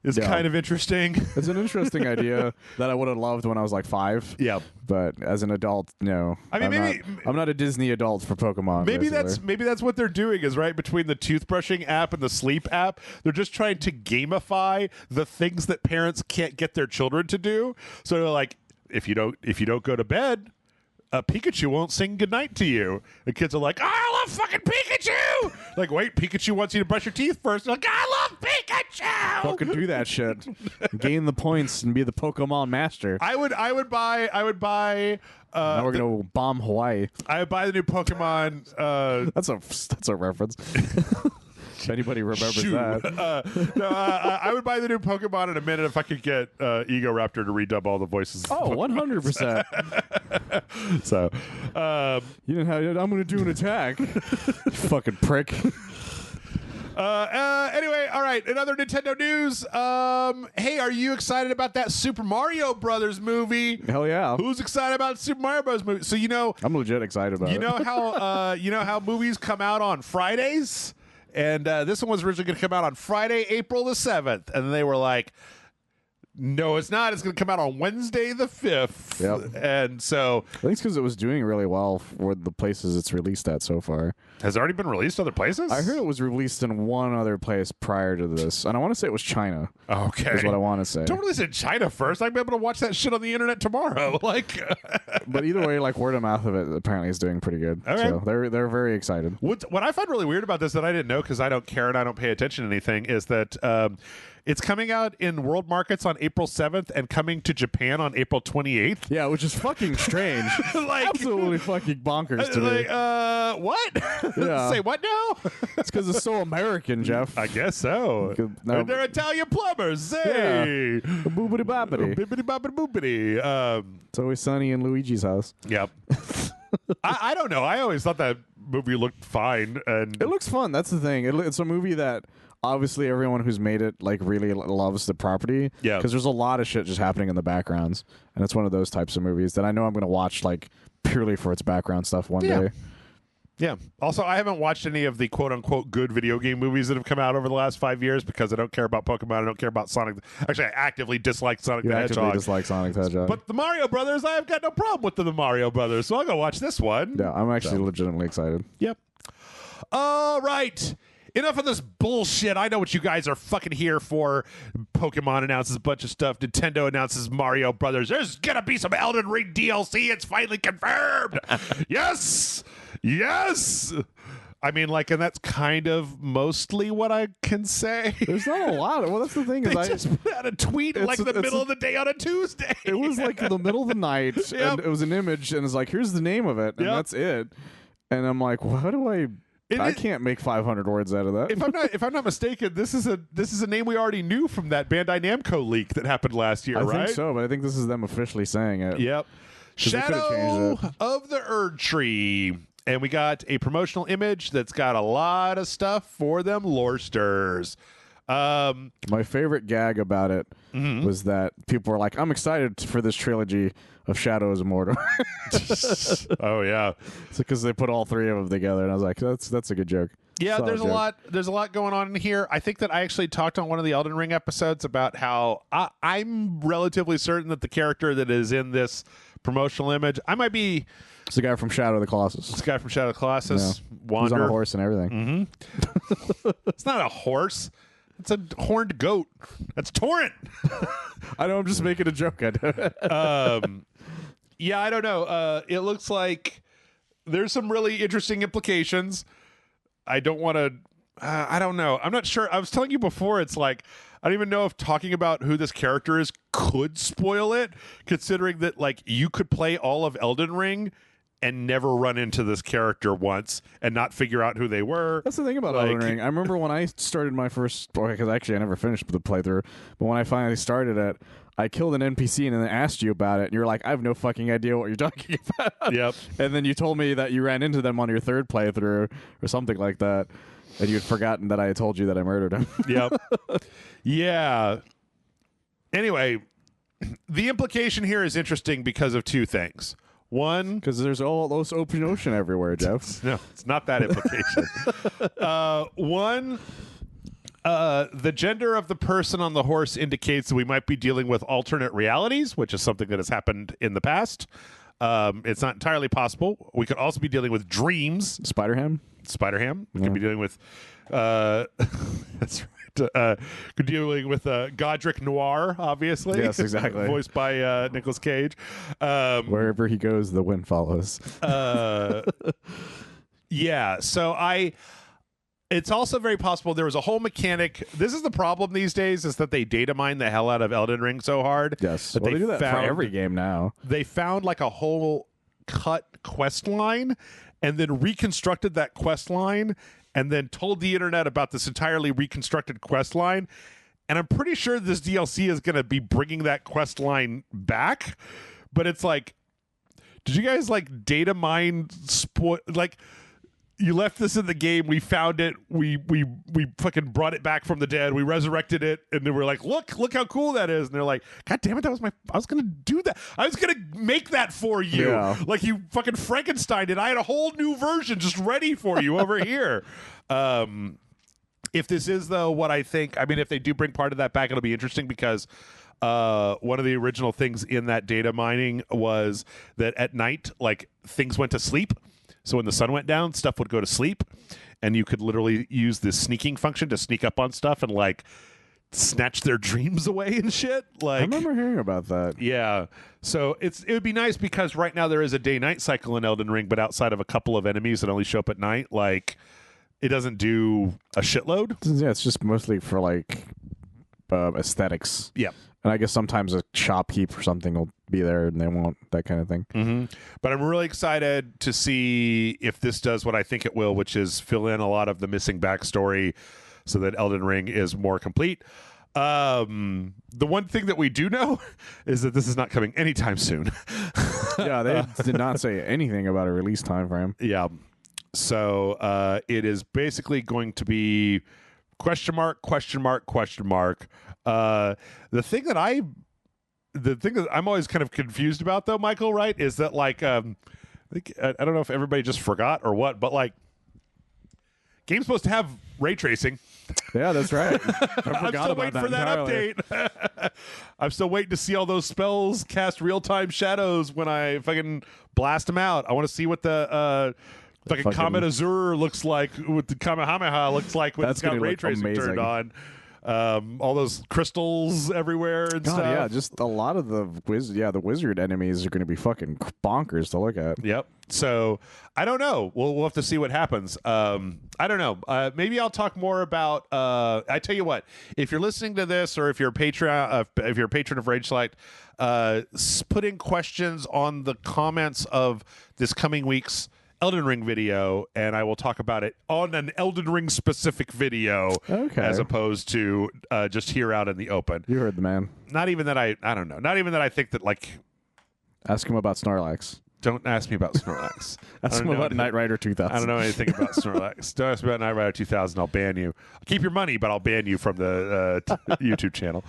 is kind of interesting. It's an interesting idea that I would have loved when I was like 5. Yeah, but as an adult, no. I mean, I'm not a Disney adult for Pokemon. Maybe that's what they're doing is right between the toothbrushing app and the sleep app. They're just trying to gamify the things that parents can't get their children to do. So they're like, if you don't go to bed, Pikachu won't sing goodnight to you. The kids are like, oh, I love fucking Pikachu. Like, wait, Pikachu wants you to brush your teeth first. Like, I love Pikachu. Fucking do that shit. Gain the points and be the Pokemon master. I would buy. Now we're gonna bomb Hawaii. I would buy the new Pokemon. That's a reference. If anybody remembers that. No, I would buy the new Pokemon in a minute if I could get Ego Raptor to redub all the voices. Oh, 100%. So, you didn't have. I'm going to do an attack. You fucking prick. Anyway, all right. In other Nintendo news, hey, are you excited about that Super Mario Brothers movie? Hell yeah. Who's excited about Super Mario Brothers movie? So I'm legit excited about it. You know how movies come out on Fridays. And this one was originally going to come out on Friday, April the 7th. And they were like, no, it's not. It's going to come out on Wednesday the 5th. Yep. And so I think it's because it was doing really well for the places it's released at so far. Has it already been released other places? I heard it was released in one other place prior to this. And I want to say it was China. Okay. Is what I want to say. Don't release it in China first. I'd be able to watch that shit on the internet tomorrow. Like, but either way, like word of mouth of it apparently is doing pretty good. Okay. So they're very excited. What I find really weird about this that I didn't know because I don't care and I don't pay attention to anything is that it's coming out in world markets on April 7th and coming to Japan on April 28th. Yeah, which is fucking strange. Like, absolutely fucking bonkers to me. Like, what? Yeah. Say what now? It's because it's so American, Jeff. I guess so. No. They're Italian plumbers. Hey. Yeah. Boopity boppity. Bippity boppity boopity. It's always sunny in Luigi's house. Yep. I don't know. I always thought that movie looked fine. And it looks fun. That's the thing. It's a movie that obviously everyone who's made it like really loves the property. Yeah. Because there's a lot of shit just happening in the backgrounds. And it's one of those types of movies that I know I'm going to watch like purely for its background stuff one day. Yeah. Also, I haven't watched any of the quote-unquote good video game movies that have come out over the last 5 years because I don't care about Pokemon. I don't care about Sonic. Actually, I actively dislike Sonic the Hedgehog. Actively dislike Sonic the Hedgehog. But the Mario Brothers, I've got no problem with the Mario Brothers, so I'll go watch this one. Yeah, I'm actually legitimately excited. Yep. All right. Enough of this bullshit. I know what you guys are fucking here for. Pokemon announces a bunch of stuff. Nintendo announces Mario Brothers. There's gonna be some Elden Ring DLC. It's finally confirmed. Yes. Yes. I mean, like, and that's kind of mostly what I can say. There's not a lot. Well, that's the thing. They just put out a tweet like the middle of the day on a Tuesday. It was like the middle of the night, and it was an image, and it's like, here's the name of it, and that's it. And I'm like, well, how do I can't make 500 words out of that. If I'm not mistaken, this is a name we already knew from that Bandai Namco leak that happened last year, right? I think so, but I think this is them officially saying it. Yep. Shadow of the Erd Tree. And we got a promotional image that's got a lot of stuff for them lorsters. My favorite gag about it was that people were like, I'm excited for this trilogy of Shadows of Mordor. Oh, yeah. It's because they put all three of them together, and I was like, that's a good joke. Yeah, there's a lot going on in here. I think that I actually talked on one of the Elden Ring episodes about how I'm relatively certain that the character that is in this promotional image, I might be... It's the guy from Shadow of the Colossus. It's the guy from Shadow of the Colossus. Yeah. Wander. He's on a horse and everything. It's not a horse. It's a horned goat. That's Torrent. I know, I'm just making a joke. Yeah, I don't know. It looks like there's some really interesting implications. I don't want to... I don't know. I'm not sure. I was telling you before, it's like, I don't even know if talking about who this character is could spoil it, considering that, like, you could play all of Elden Ring and never run into this character once and not figure out who they were. That's the thing about Elden Ring. I remember when I started my first... Because actually I never finished the playthrough, but when I finally started it, I killed an NPC and then asked you about it, and you're like, I have no fucking idea what you're talking about. Yep. And then you told me that you ran into them on your third playthrough or something like that, and you had forgotten that I had told you that I murdered him. Yep. Yeah. Anyway, the implication here is interesting because of two things. One, because there's all those open ocean everywhere, Jeff. No, it's not that implication. One, the gender of the person on the horse indicates that we might be dealing with alternate realities, which is something that has happened in the past. It's not entirely possible. We could also be dealing with dreams. Spider-Ham. We could be dealing with... that's right. Could be dealing with Godric Noir, obviously. Yes, exactly. Voiced by Nicolas Cage. Wherever he goes, the wind follows. Yeah, so It's also very possible there was a whole mechanic. This is the problem these days, is that they data mine the hell out of Elden Ring so hard. Yes. That Well, they do that for every game now. They found like a whole cut quest line and then reconstructed that quest line and then told the internet about this entirely reconstructed quest line. And I'm pretty sure this DLC is going to be bringing that quest line back. But it's like, did you guys like data mine like, you left this in the game. We found it. We fucking brought it back from the dead. We resurrected it, and then we're like, look how cool that is. And they're like, God damn it, I was gonna do that. I was gonna make that for you. Yeah. Like you fucking Frankenstein it. I had a whole new version just ready for you over here. If this is though what I think, I mean, if they do bring part of that back, it'll be interesting because one of the original things in that data mining was that at night, like things went to sleep. So when the sun went down, stuff would go to sleep, and you could literally use this sneaking function to sneak up on stuff and like snatch their dreams away and shit. Like, I remember hearing about that. Yeah. So it would be nice because right now there is a day-night cycle in Elden Ring, but outside of a couple of enemies that only show up at night, like it doesn't do a shitload. Yeah, it's just mostly for like aesthetics. Yeah. And I guess sometimes a shopkeep or something will be there and they won't, that kind of thing. Mm-hmm. But I'm really excited to see if this does what I think it will, which is fill in a lot of the missing backstory so that Elden Ring is more complete. The one thing that we do know is that this is not coming anytime soon. Yeah, they did not say anything about a release time frame. Yeah. So it is basically going to be question mark. The thing that I'm always kind of confused about, though, Michael, right, is that like I don't know if everybody just forgot or what, but like game's supposed to have ray tracing. Yeah, that's right. I'm still waiting for that update. I'm still waiting to see all those spells cast real-time shadows when I fucking blast them out. I want to see what the fucking Comet Azure looks like, what the Kamehameha looks like when it's got ray tracing turned on. All those crystals everywhere and stuff. Yeah, just a lot of the wizard enemies are going to be fucking bonkers to look at. Yep. So I don't know. We'll have to see what happens. I don't know. Maybe I'll talk more about. I tell you what. If you're listening to this, or if you're a patron of RageSelect, put in questions on the comments of this coming week's Elden Ring video, and I will talk about it on an Elden Ring specific video, as opposed to just here out in the open. You heard the man. Not even that I don't know. Not even that I think that like. Ask him about Snorlax. Don't ask me about Snorlax. Ask him about Knight Rider 2000. I don't know anything about Snorlax. Don't ask me about Knight Rider 2000. I'll ban you. I'll keep your money, but I'll ban you from the YouTube channel.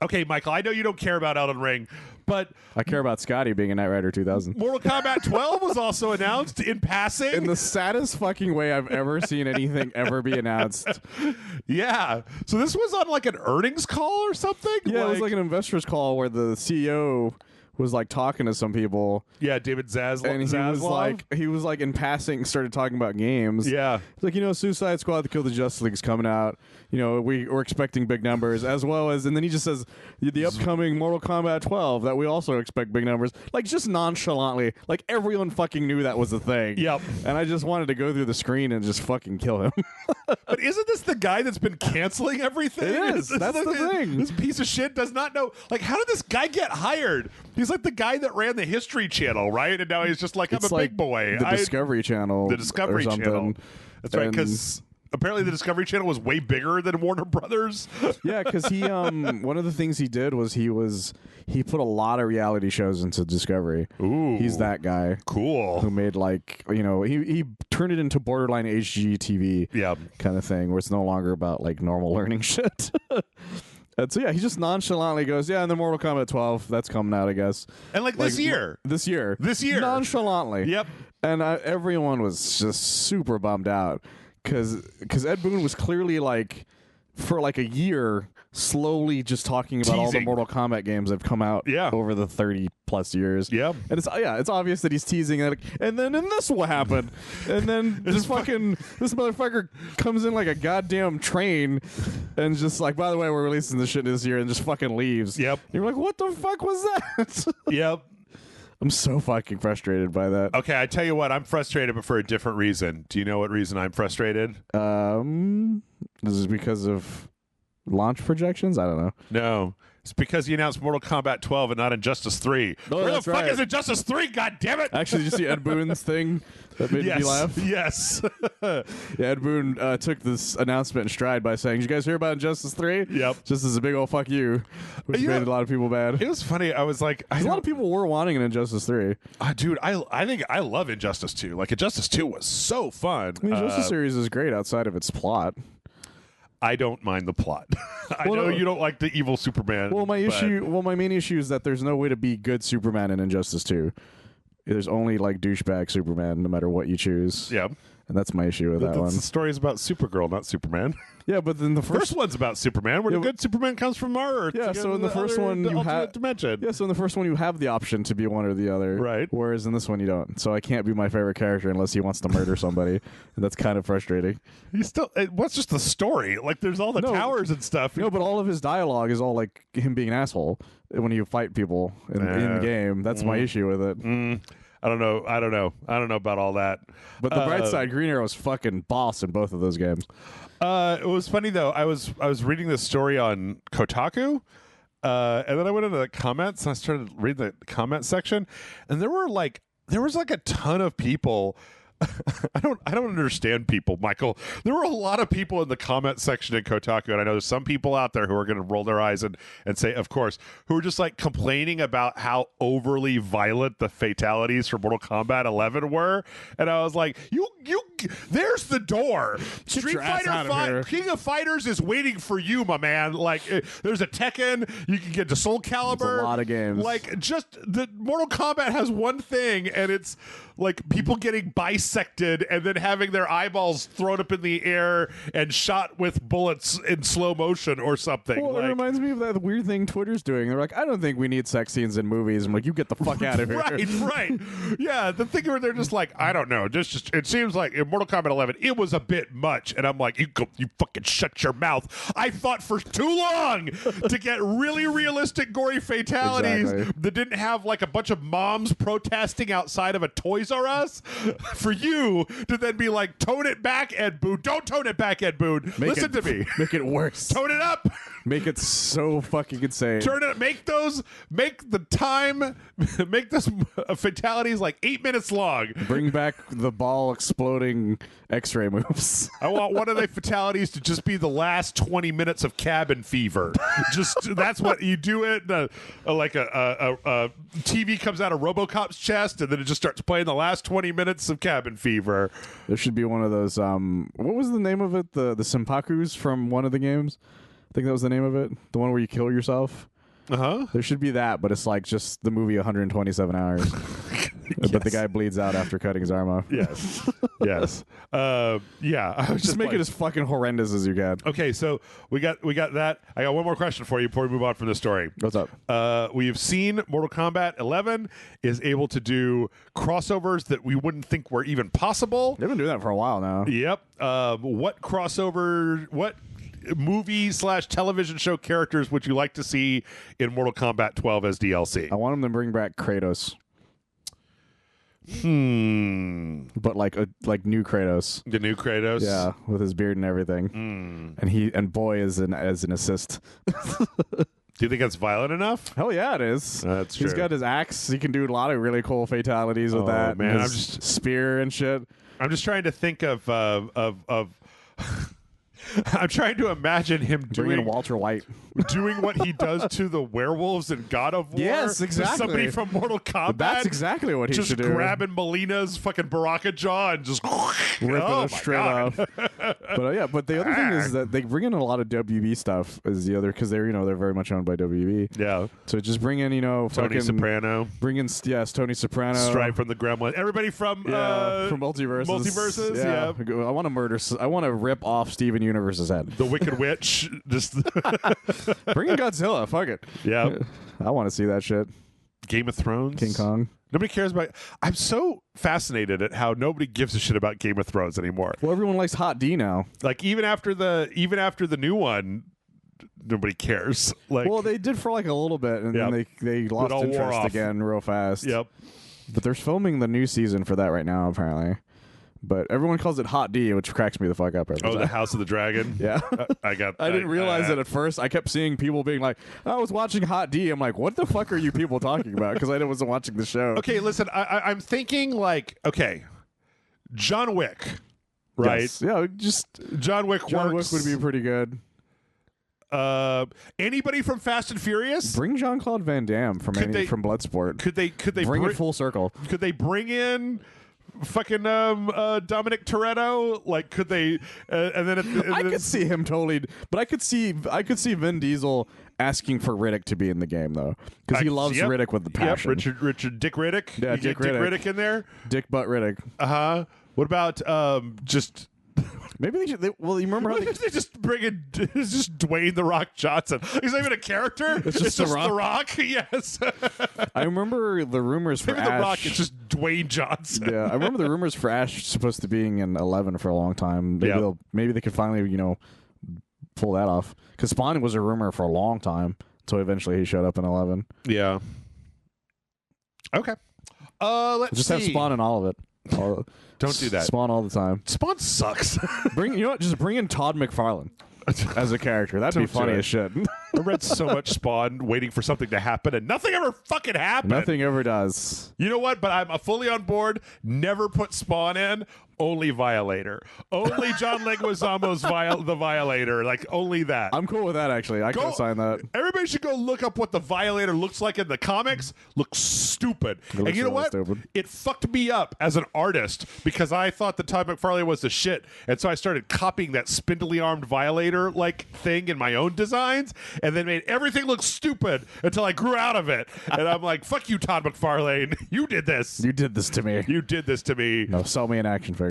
Okay, Michael, I know you don't care about Elden Ring, but I care about Scotty being a Knight Rider 2000. Mortal Kombat 12 was also announced in passing. In the saddest fucking way I've ever seen anything ever be announced. Yeah. So this was on like an earnings call or something? Yeah, it was like an investors call where the CEO was like talking to some people. Yeah, David Zaslav. And he was like in passing started talking about games. Yeah. It's like, Suicide Squad to Kill the Justice League is coming out. We're expecting big numbers, as well as, and then he just says the upcoming Mortal Kombat 12 that we also expect big numbers, like just nonchalantly, like everyone fucking knew that was a thing. Yep. And I just wanted to go through the screen and just fucking kill him. But isn't this the guy that's been canceling everything? It is. That's the thing. This piece of shit does not know. Like, how did this guy get hired? He's like the guy that ran the History Channel, right? And now he's just like, I'm a big boy. The Discovery Channel. The Discovery Channel. That's right, because apparently the Discovery Channel was way bigger than Warner Brothers. Yeah, because he one of the things he did was he put a lot of reality shows into Discovery. Ooh, he's that guy. Cool. Who made he turned it into borderline HGTV kind of thing, where it's no longer about like normal learning shit. And so yeah, he just nonchalantly goes, and then Mortal Kombat 12, that's coming out, I guess. And like this year, nonchalantly. Yep. And everyone was just super bummed out because Ed Boon was clearly like, for like a year, slowly just talking about all the Mortal Kombat games that have come out over the 30 plus years. Yeah. And it's obvious that he's teasing that, and then this will happen. And then this motherfucker comes in like a goddamn train and just like, by the way, we're releasing this shit this year, and just fucking leaves. Yep. And you're like, what the fuck was that? Yep. I'm so fucking frustrated by that. Okay, I tell you what, I'm frustrated, but for a different reason. Do you know what reason I'm frustrated? This is because of launch projections? I don't know. No. It's because he announced Mortal Kombat 12 and not Injustice 3. Oh, Where the that's fuck right. is Injustice 3? God damn it! Actually, did you see Ed Boon's thing that made me laugh? Yes. Yeah, Ed Boon took this announcement in stride by saying, "Did you guys hear about Injustice 3? Yep. Just as a big old fuck you," which made a lot of people mad. It was funny. I was like, A lot of people were wanting an Injustice 3. Dude, I think I love Injustice 2. Like, Injustice 2 was so fun. I mean, Injustice series is great outside of its plot. I don't mind the plot. I know you don't like the evil Superman. Well, my main issue is that there's no way to be good Superman in Injustice 2. There's only like douchebag Superman, no matter what you choose. Yeah. And that's my issue with that one. The story is about Supergirl, not Superman. Yeah, but then the first one's about Superman, where the good Superman comes from our Earth. Yeah, so in the first one you have dimension. Yeah, so in the first one you have the option to be one or the other. Right. Whereas in this one you don't. So I can't be my favorite character unless he wants to murder somebody. And that's kind of frustrating. What's just the story? Like, there's all the towers and stuff. No, but all of his dialogue is all like him being an asshole when you fight people in the game. That's my issue with it. I don't know about all that. But the bright side, Green Arrow's fucking boss in both of those games. It was funny though. I was reading this story on Kotaku, and then I went into the comments and I started reading the comment section, and there was like a ton of people. I don't understand people, Michael. There were a lot of people in the comment section in Kotaku, and I know there's some people out there who are going to roll their eyes and say, of course, who are just like complaining about how overly violent the fatalities for Mortal Kombat 11 were. And I was like, there's the door. Street Fighter 5 King of Fighters is waiting for you, my man. Like, there's a Tekken, you can get to Soul Calibur. There's a lot of games. Like, just the Mortal Kombat has one thing, and it's like people getting bisected and then having their eyeballs thrown up in the air and shot with bullets in slow motion or something. Well, it reminds me of that weird thing Twitter's doing. They're like, I don't think we need sex scenes in movies. I'm like, you get the fuck out of here. Right. Yeah, the thing where they're just like, I don't know. Just it seems like in Mortal Kombat 11, it was a bit much. And I'm like, you fucking shut your mouth. I fought for too long to get really realistic, gory fatalities that didn't have like a bunch of moms protesting outside of a Toys R Us for you to then be like, tone it back, Ed Boon. Don't tone it back, Ed Boon. Listen to me. Make it worse. Tone it up. Make it so fucking insane. Turn it. Make those fatalities like 8 minutes long. Bring back the ball exploding X-ray moves. I want one of the fatalities to just be the last 20 minutes of cabin fever. Just that's what you do it. Like a TV comes out of RoboCop's chest, and then it just starts playing the last 20 minutes of cabin fever. There should be one of those. What was the name of it? The Senpakus from one of the games. I think that was the name of it. The one where you kill yourself. There should be that, but it's like just the movie 127 hours. Yes. But the guy bleeds out after cutting his arm off. Yes. Yes. Yeah. I was just make it as fucking horrendous as you can. Okay, so we got that. I got one more question for you before we move on from the story. What's up? We've seen Mortal Kombat 11 is able to do crossovers that we wouldn't think were even possible. They've been doing that for a while now. Yep. What movie/television show characters would you like to see in Mortal Kombat 12 as DLC? I want them to bring back Kratos. But like new Kratos. The new Kratos? Yeah, with his beard and everything. And boy is as an assist. Do you think that's violent enough? Hell yeah, it is. That's true. He's got his axe. He can do a lot of really cool fatalities with that. Man, I'm just spear and shit. I'm just trying to think of I'm trying to imagine him doing Walter White, doing what he does to the werewolves in God of War. Yes, exactly. Somebody from Mortal Kombat. But that's exactly what he should do. Just grabbing Melina's fucking Baraka jaw and just ripping it straight off. But the other thing is that they bring in a lot of WB stuff as the other because they're very much owned by WB. Yeah. So just bring in Tony Soprano. Bring in Tony Soprano. Stripe from the Gremlin. Everybody from Multiverses. Multiverses. Yeah. I want to murder. I want to rip off Steven Universe's head. The Wicked Witch. Just bring in Godzilla. Fuck it. Yeah. I want to see that shit. Game of Thrones. King Kong. Nobody cares about. I'm so fascinated at how nobody gives a shit about Game of Thrones anymore. Well, everyone likes Hot D now. Like even after the new one, nobody cares. Like, well, they did for like a little bit, and then they lost interest again real fast. Yep. But they're filming the new season for that right now, apparently. But everyone calls it Hot D, which cracks me the fuck up every time. The House of the Dragon? Yeah. I didn't realize it at first. I kept seeing people being like, I was watching Hot D. I'm like, what the fuck are you people talking about? Because I wasn't watching the show. Okay, listen, I'm thinking like, okay, John Wick, right? Yes. Yeah, just John Wick works. would be pretty good. Anybody from Fast and Furious? Bring Jean-Claude Van Damme from Bloodsport. Could they bring it full circle? Could they bring in fucking Dominic Toretto? Like, could they? And then I could see him totally, but I could see Vin Diesel asking for Riddick to be in the game though, because he loves Riddick with the passion. Richard Dick Riddick. Yeah, Dick Riddick in there. Dick butt Riddick. What about just? Maybe they should. Well, you remember how they just bring in just Dwayne the Rock Johnson? He's not even a character. It's just the Rock. Yes. I remember the rumors for Ash. The Rock. It's just Dwayne Johnson. Yeah, I remember the rumors for Ash supposed to being in 11 for a long time. Maybe they could finally pull that off, because Spawn was a rumor for a long time until eventually he showed up in 11. Yeah. Okay. Let's just see. have Spawn in all of it. Don't do that. Spawn all the time. Spawn sucks. Just bring in Todd McFarlane as a character. That'd be funny as shit. I read so much Spawn waiting for something to happen, and nothing ever fucking happened. Nothing ever does. You know what? But I'm fully on board. Never put Spawn in. Only Violator. Only John Leguizamo's the Violator. Like, only that. I'm cool with that, actually. I can sign that. Everybody should go look up what the Violator looks like in the comics. Looks stupid. And you know what? Stupid. It fucked me up as an artist, because I thought that Todd McFarlane was the shit. And so I started copying that spindly armed Violator-like thing in my own designs, and then made everything look stupid until I grew out of it. And I'm like, fuck you, Todd McFarlane. You did this. You did this to me. You did this to me. No, sell me an action figure.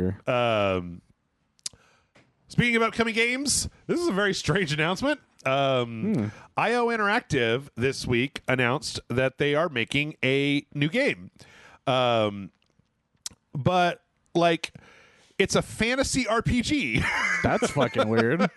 Speaking of upcoming games, this is a very strange announcement. IO Interactive this week announced that they are making a new game. But, like, it's a fantasy RPG. That's fucking weird.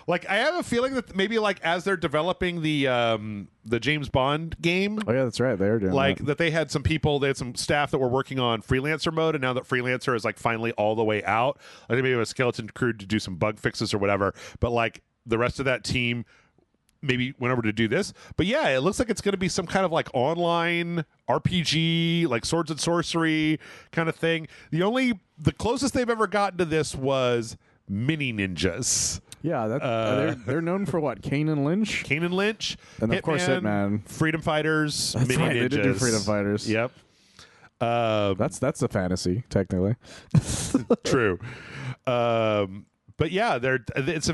Like, I have a feeling that maybe, like, as they're developing the James Bond game. Oh yeah, that's right. They are doing that they had some people, they had some staff that were working on freelancer mode, and now that freelancer is like finally all the way out, I think maybe a skeleton crew to do some bug fixes or whatever. But like the rest of that team maybe went over to do this. But yeah, it looks like it's going to be some kind of like online RPG, like swords and sorcery kind of thing. The closest they've ever gotten to this was Mini Ninjas. Yeah, they're known for what? Kane and Lynch? Kane and Lynch. And of course Hitman. Freedom Fighters. That's Mini right, Ninjas. They did do Freedom Fighters. Yep. That's a fantasy, technically. True. But yeah, it's a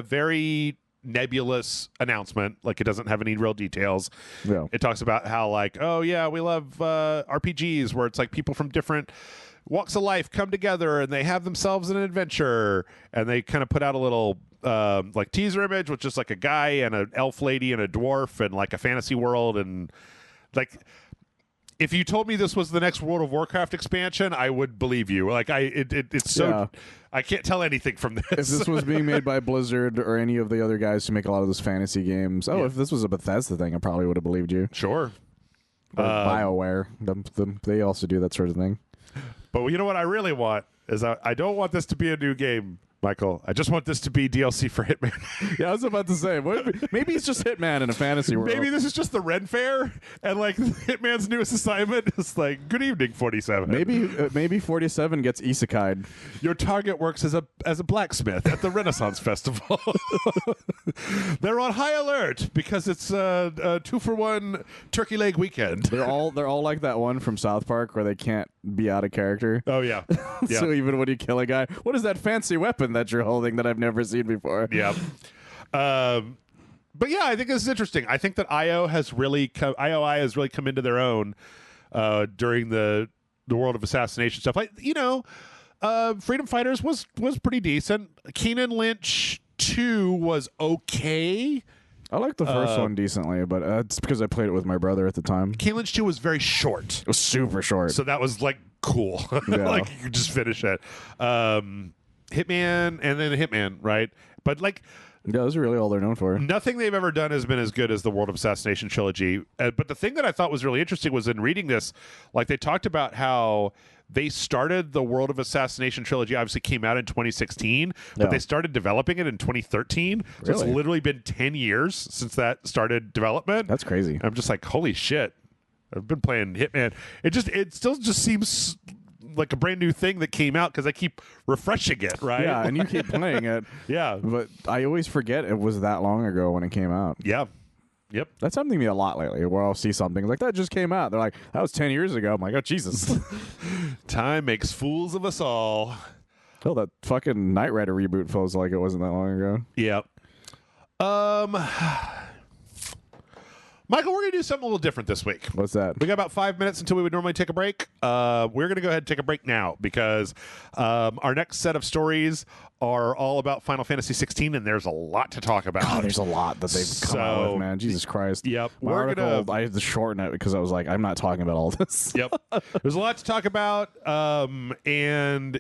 very nebulous announcement. Like, it doesn't have any real details. Yeah. It talks about how, like, oh yeah, we love RPGs where it's like people from different walks of life come together and they have themselves an adventure, and they kind of put out a little like teaser image with just like a guy and an elf lady and a dwarf and like a fantasy world. And like, if you told me this was the next World of Warcraft expansion, I would believe you. Like, it's so Yeah. I can't tell anything from this. If this was being made by Blizzard or any of the other guys who make a lot of those fantasy games, if this was a Bethesda thing, I probably would have believed you. Sure. Or BioWare, they also do that sort of thing. But you know what I really want is I don't want this to be a new game, Michael. I just want this to be DLC for Hitman. Yeah, I was about to say, maybe it's just Hitman in a fantasy world. Maybe this is just the Ren Fair, and like Hitman's newest assignment is like, good evening, 47. Maybe 47 gets isekai'd. Your target works as a blacksmith at the Renaissance Festival. They're on high alert because it's a 2-for-1 turkey leg weekend. They're all like that one from South Park where they can't be out of character. Oh yeah. So even when you kill a guy, what is that fancy weapon that you're holding that I've never seen before? Yeah. But yeah, I think this is interesting. I think that IOI has really come into their own during the world of assassination stuff. Like, Freedom Fighters was pretty decent. Keenan Lynch 2 was okay. I liked the first one decently, but it's because I played it with my brother at the time. Keenan Lynch 2 was very short. It was super short. So that was like cool. Yeah. Like, you could just finish it. Hitman, and then Hitman, right? But like, yeah, those are really all they're known for. nothing they've ever done has been as good as the World of Assassination trilogy. But the thing that I thought was really interesting was in reading this, like they talked about how they started the World of Assassination trilogy, obviously came out in 2016, but they started developing it in 2013. So it's literally been 10 years since that started development. That's crazy. I'm just like, holy shit. I've been playing Hitman. It still just seems like a brand new thing that came out because I keep refreshing it, right? Yeah, and you keep playing it. Yeah. But I always forget it was that long ago when it came out. Yeah. Yep. That's happened to me a lot lately where I'll see something like that just came out. They're like, that was 10 years ago. I'm like, oh, Jesus. Time makes fools of us all. Oh, that fucking Knight Rider reboot feels like it wasn't that long ago. Yep. Michael, we're going to do something a little different this week. What's that? We got about 5 minutes until we would normally take a break. We're going to go ahead and take a break now because our next set of stories are all about Final Fantasy 16, and there's a lot to talk about. God, there's a lot that they've come out with, man. Jesus Christ. Yep. I had to shorten it because I was like, I'm not talking about all this. Yep. There's a lot to talk about, and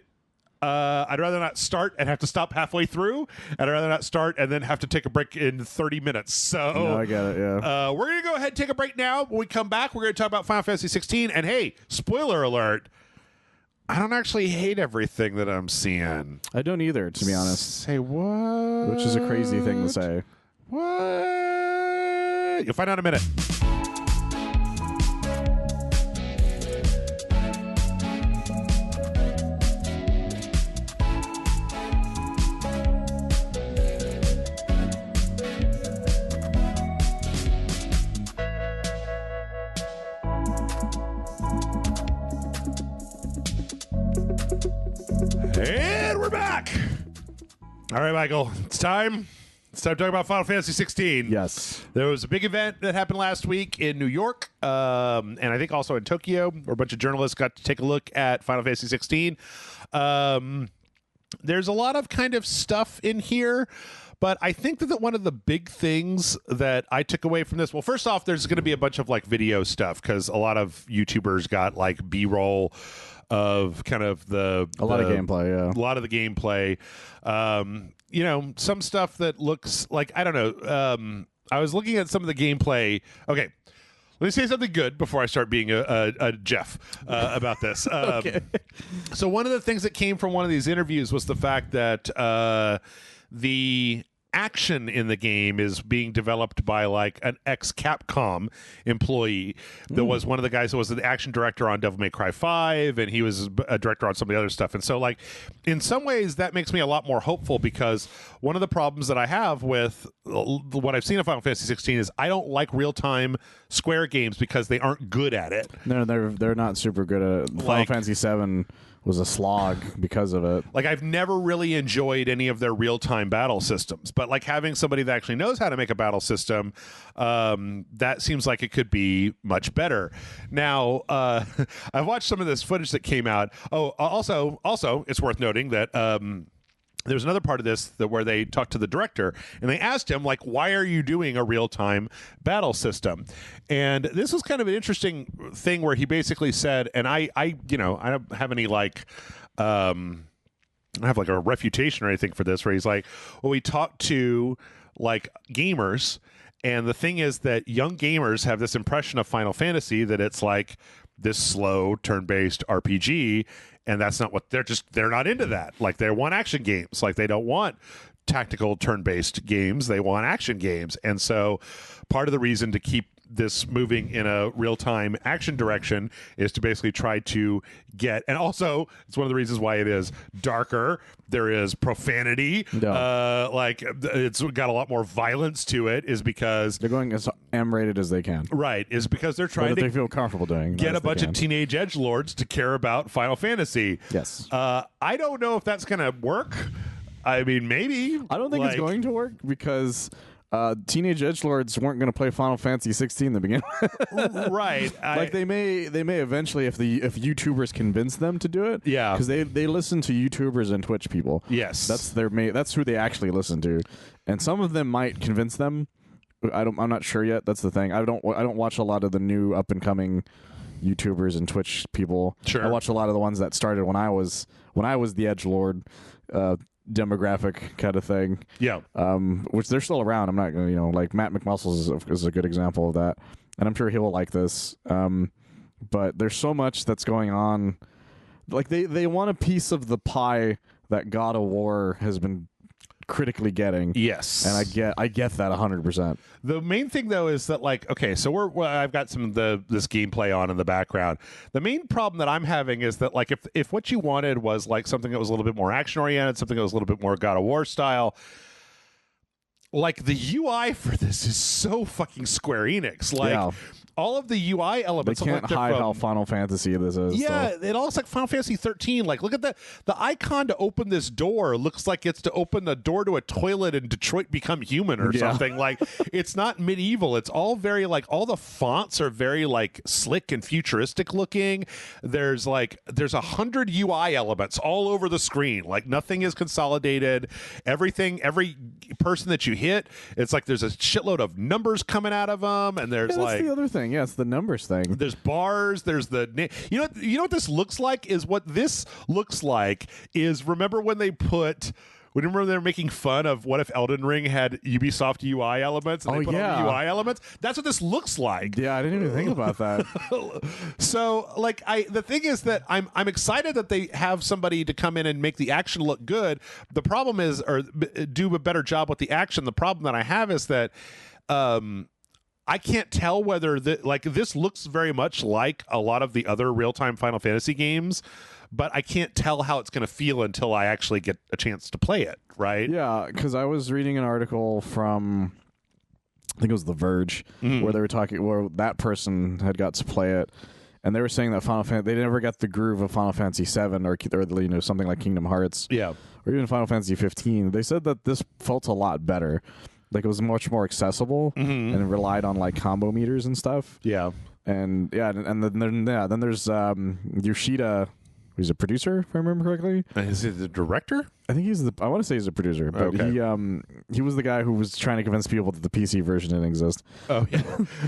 I'd rather not start and have to stop halfway through, and I'd rather not start and then have to take a break in 30 minutes. So No, I get it, yeah. we're going to go ahead and take a break now. When we come back, we're going to talk about Final Fantasy 16. And hey, spoiler alert, I don't actually hate everything that I'm seeing. I don't either, to be honest. Say what? Which is a crazy thing to say. What? You'll find out in a minute. And we're back. All right, Michael, it's time. It's time to talk about Final Fantasy 16. Yes. There was a big event that happened last week in New York, and I think also in Tokyo, where a bunch of journalists got to take a look at Final Fantasy 16. There's a lot of kind of stuff in here, but I think that one of the big things that I took away from this, well, first off, there's going to be a bunch of like video stuff because a lot of YouTubers got like B-roll of kind of a lot of gameplay, yeah. A lot of the gameplay. You know, some stuff that looks like, I don't know. I was looking at some of the gameplay. Okay. Let me say something good before I start being a Jeff about this. Okay. So one of the things that came from one of these interviews was the fact that the action in the game is being developed by like an ex-Capcom employee that was one of the guys that was the action director on Devil May Cry 5, and he was a director on some of the other stuff. And so like in some ways that makes me a lot more hopeful, because one of the problems that I have with what I've seen of Final Fantasy 16 is I don't like real-time Square games because they aren't good at it. No, they're not super good at it. Final Fantasy 7 was a slog because of it. Like, I've never really enjoyed any of their real-time battle systems, but like having somebody that actually knows how to make a battle system, that seems like it could be much better. Now, I've watched some of this footage that came out. Oh, also, it's worth noting that there's another part of this where they talked to the director and they asked him, like, why are you doing a real-time battle system? And this was kind of an interesting thing where he basically said, and I don't have any like, I don't have like a refutation or anything for this, where he's like, well, we talked to like gamers, and the thing is that young gamers have this impression of Final Fantasy that it's like this slow turn-based RPG, and that's not what they're not into that. Like, they want action games. Like, they don't want tactical turn-based games. They want action games. And so part of the reason to keep this moving in a real-time action direction is to basically try to get, and also it's one of the reasons why it is darker. There is profanity. Like, it's got a lot more violence to it, is because they're going as M-rated as they can. Right, is because they're trying to they feel comfortable doing. Get a bunch of teenage edgelords to care about Final Fantasy. Yes. I don't know if that's going to work. I mean, maybe. I don't think it's going to work because teenage edgelords weren't going to play Final Fantasy 16 to begin with. Right. Like, they may eventually, if YouTubers convince them to do it. Yeah. Because they listen to YouTubers and Twitch people. Yes. That's who they actually listen to, and some of them might convince them. I'm not sure yet. That's the thing. I don't watch a lot of the new up and coming YouTubers and Twitch people. Sure. I watch a lot of the ones that started when I was the edgelord. demographic kind of thing. Yeah. Which they're still around. I'm not going to, like Matt McMuscles is a good example of that. And I'm sure he will like this. But there's so much that's going on. Like they want a piece of the pie that God of War has been critically getting. Yes. And I get that 100%. The main thing though is that, like, okay, so I've got some of this gameplay on in the background. The main problem that I'm having is that, like, if what you wanted was like something that was a little bit more action oriented, something that was a little bit more God of War style, like the UI for this is so fucking Square Enix. Like all of the UI elements. They can't hide how Final Fantasy this is. Yeah, it all looks like Final Fantasy 13. Like, look at that. The icon to open this door looks like it's to open the door to a toilet in Detroit Become Human or something. Like, it's not medieval. It's all very, like, all the fonts are very, like, slick and futuristic looking. There's 100 UI elements all over the screen. Like, nothing is consolidated. Everything, every person that you hit, it's like there's a shitload of numbers coming out of them, and there's that's the other thing. Yeah, it's the numbers thing. There's bars. There's you know what this looks like is what this looks like is. Remember when they put. Remember they were making fun of what if Elden Ring had Ubisoft UI elements and they put all the UI elements? That's what this looks like. Yeah, I didn't even think about that. So, like, the thing is that I'm excited that they have somebody to come in and make the action look good. The problem is, or do a better job with the action. The problem that I have is that I can't tell whether this looks very much like a lot of the other real-time Final Fantasy games, but I can't tell how it's going to feel until I actually get a chance to play it, right? Yeah, because I was reading an article from, I think it was The Verge, where they were talking, where that person had got to play it, and they were saying that they never got the groove of Final Fantasy 7 or something like Kingdom Hearts, or even Final Fantasy 15. They said that this felt a lot better. Like, it was much more accessible and relied on, like, combo meters and stuff. Yeah. And then there's Yoshida, who's a producer, if I remember correctly. Is he the director? I think I want to say he's a producer, but he was the guy who was trying to convince people that the PC version didn't exist. Oh yeah,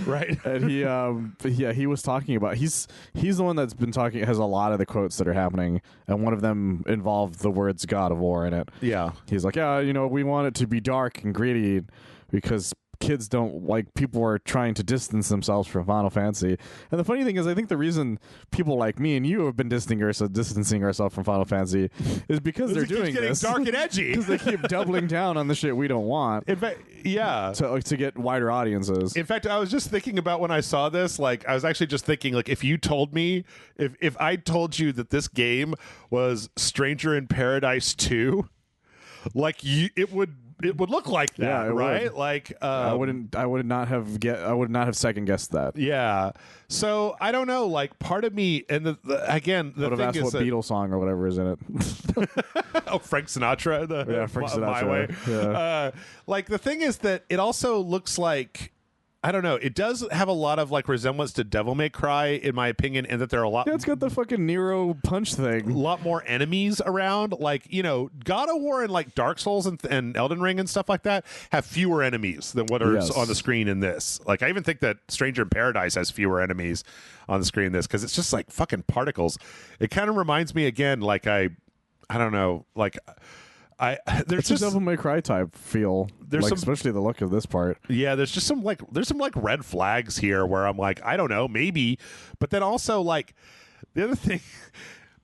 right. And he was talking about he's the one that's been talking, has a lot of the quotes that are happening, and one of them involved the words God of War in it. Yeah, he's like, we want it to be dark and gritty because kids don't like, people are trying to distance themselves from Final Fantasy. And the funny thing is, I think the reason people like me and you have been distancing ourselves from Final Fantasy is because they're doing getting this dark and edgy. Because they keep doubling down on the shit we don't want. In fact, to get wider audiences. In fact, I was just thinking about when I saw this, like, I was actually just thinking, like, if you told me, if I told you that this game was Stranger in Paradise 2, like, it would look like that, right? Would. Like, I would not have second guessed that. Yeah. So I don't know. Like, part of me, and the thing would have asked is what Beatles song or whatever is in it. Oh, Frank Sinatra. Frank Sinatra. My Way. Yeah. Like, the thing is that it also looks like, I don't know. It does have a lot of, like, resemblance to Devil May Cry, in my opinion, and that there are a lot. Yeah, it's got the fucking Nero punch thing. A lot more enemies around. Like, God of War and, like, Dark Souls and Elden Ring and stuff like that have fewer enemies than what are on the screen in this. Like, I even think that Stranger in Paradise has fewer enemies on the screen in this, because it's just like fucking particles. It kind of reminds me again, like, I don't know, like. There's just a Devil May Cry type feel. There's especially the look of this part. Yeah, there's some red flags here where I'm like, I don't know, maybe. But then also, like, the other thing,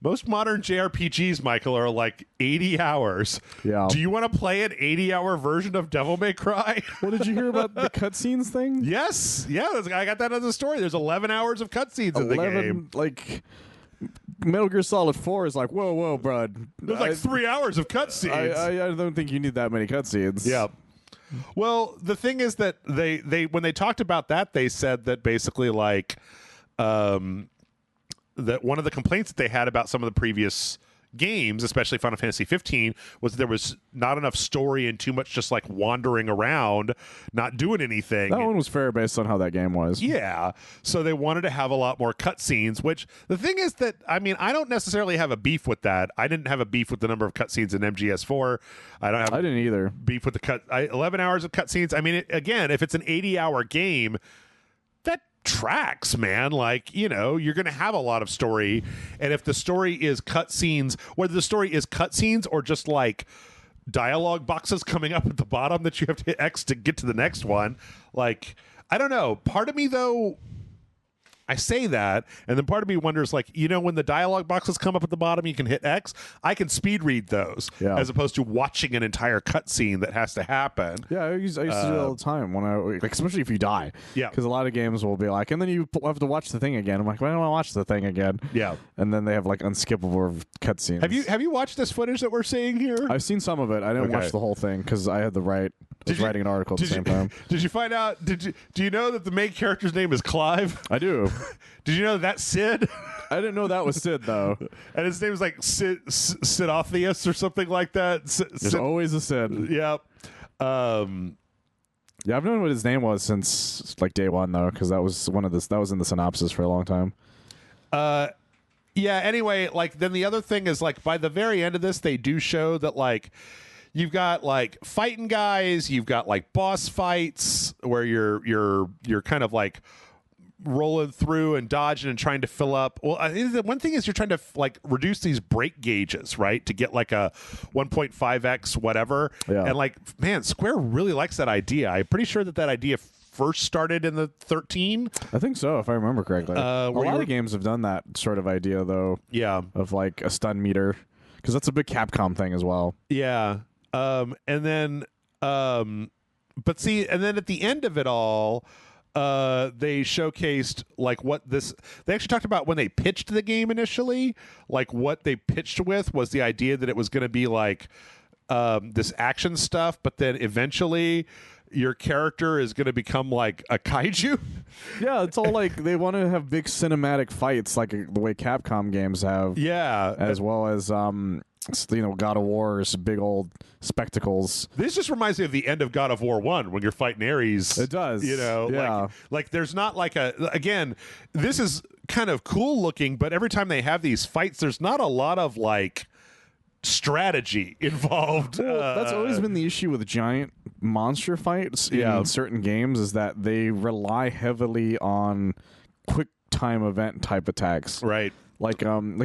most modern JRPGs, Michael, are like 80 hours. Yeah. Do you want to play an 80-hour version of Devil May Cry? Well, did you hear about the cutscenes thing? Yes. Yeah, I got that as a story. There's 11 hours of cutscenes in the game. Like, Metal Gear Solid 4 is like, whoa, bud. There's like 3 hours of cutscenes. I don't think you need that many cutscenes. Yeah. Well, the thing is that they when they talked about that, they said that basically, like, that one of the complaints that they had about some of the previous games, especially Final Fantasy 15, was there was not enough story and too much just like wandering around, not doing anything. That one was fair based on how that game was. Yeah. So they wanted to have a lot more cutscenes, which the thing is that, I mean, I don't necessarily have a beef with that. I didn't have a beef with the number of cutscenes in MGS4. I didn't either. Beef with the 11 hours of cutscenes. I mean, again, if it's an 80-hour game, tracks, man. Like, you know, you're going to have a lot of story, and if the story is cutscenes, whether the story is cutscenes or just like dialogue boxes coming up at the bottom that you have to hit X to get to the next one, like, I don't know. Part of me, though, I say that, and then part of me wonders, like, you know, when the dialogue boxes come up at the bottom, you can hit X. I can speed read those as opposed to watching an entire cutscene that has to happen. Yeah, I used to do it all the time when like, especially if you die. Yeah, because a lot of games will be like, and then you have to watch the thing again. I'm like, why don't I watch the thing again? Yeah, and then they have like unskippable cutscenes. Have you watched this footage that we're seeing here? I've seen some of it. I didn't watch the whole thing because I had the right. I was writing an article at the same time. Did you find out? Do you know that the main character's name is Clive? I do. Did you know that's Sid? I didn't know that was Sid though. And his name is like Sidotheus or something like that. There's always a Sid. Yep. Yeah, I've known what his name was since like day one though, because that was that was in the synopsis for a long time. Yeah. Anyway, like then the other thing is like by the very end of this, they do show that like you've got like fighting guys, you've got like boss fights where you're kind of like rolling through and dodging and trying to fill up. Well, the one thing is you're trying to like reduce these brake gauges, right, to get like a 1.5x whatever. Yeah. And like, man, Square really likes that idea. I'm pretty sure that idea first started in the 13. I think so, if I remember correctly. A lot of games have done that sort of idea though. Yeah. Of like a stun meter, because that's a big Capcom thing as well. Yeah. And then but see, and then at the end of it all, they showcased like they actually talked about when they pitched the game initially, like what they pitched with was the idea that it was going to be like this action stuff, but then eventually your character is going to become like a kaiju. Yeah, it's all like they want to have big cinematic fights like the way Capcom games have. Yeah. As well as you know, God of War's big old spectacles. This just reminds me of the end of God of War 1 when you're fighting Ares. It does. You know, yeah. Like there's not like again, this is kind of cool looking, but every time they have these fights, there's not a lot of like strategy involved. Well, that's always been the issue with giant monster fights in certain games, is that they rely heavily on quick time event type attacks. Right. Like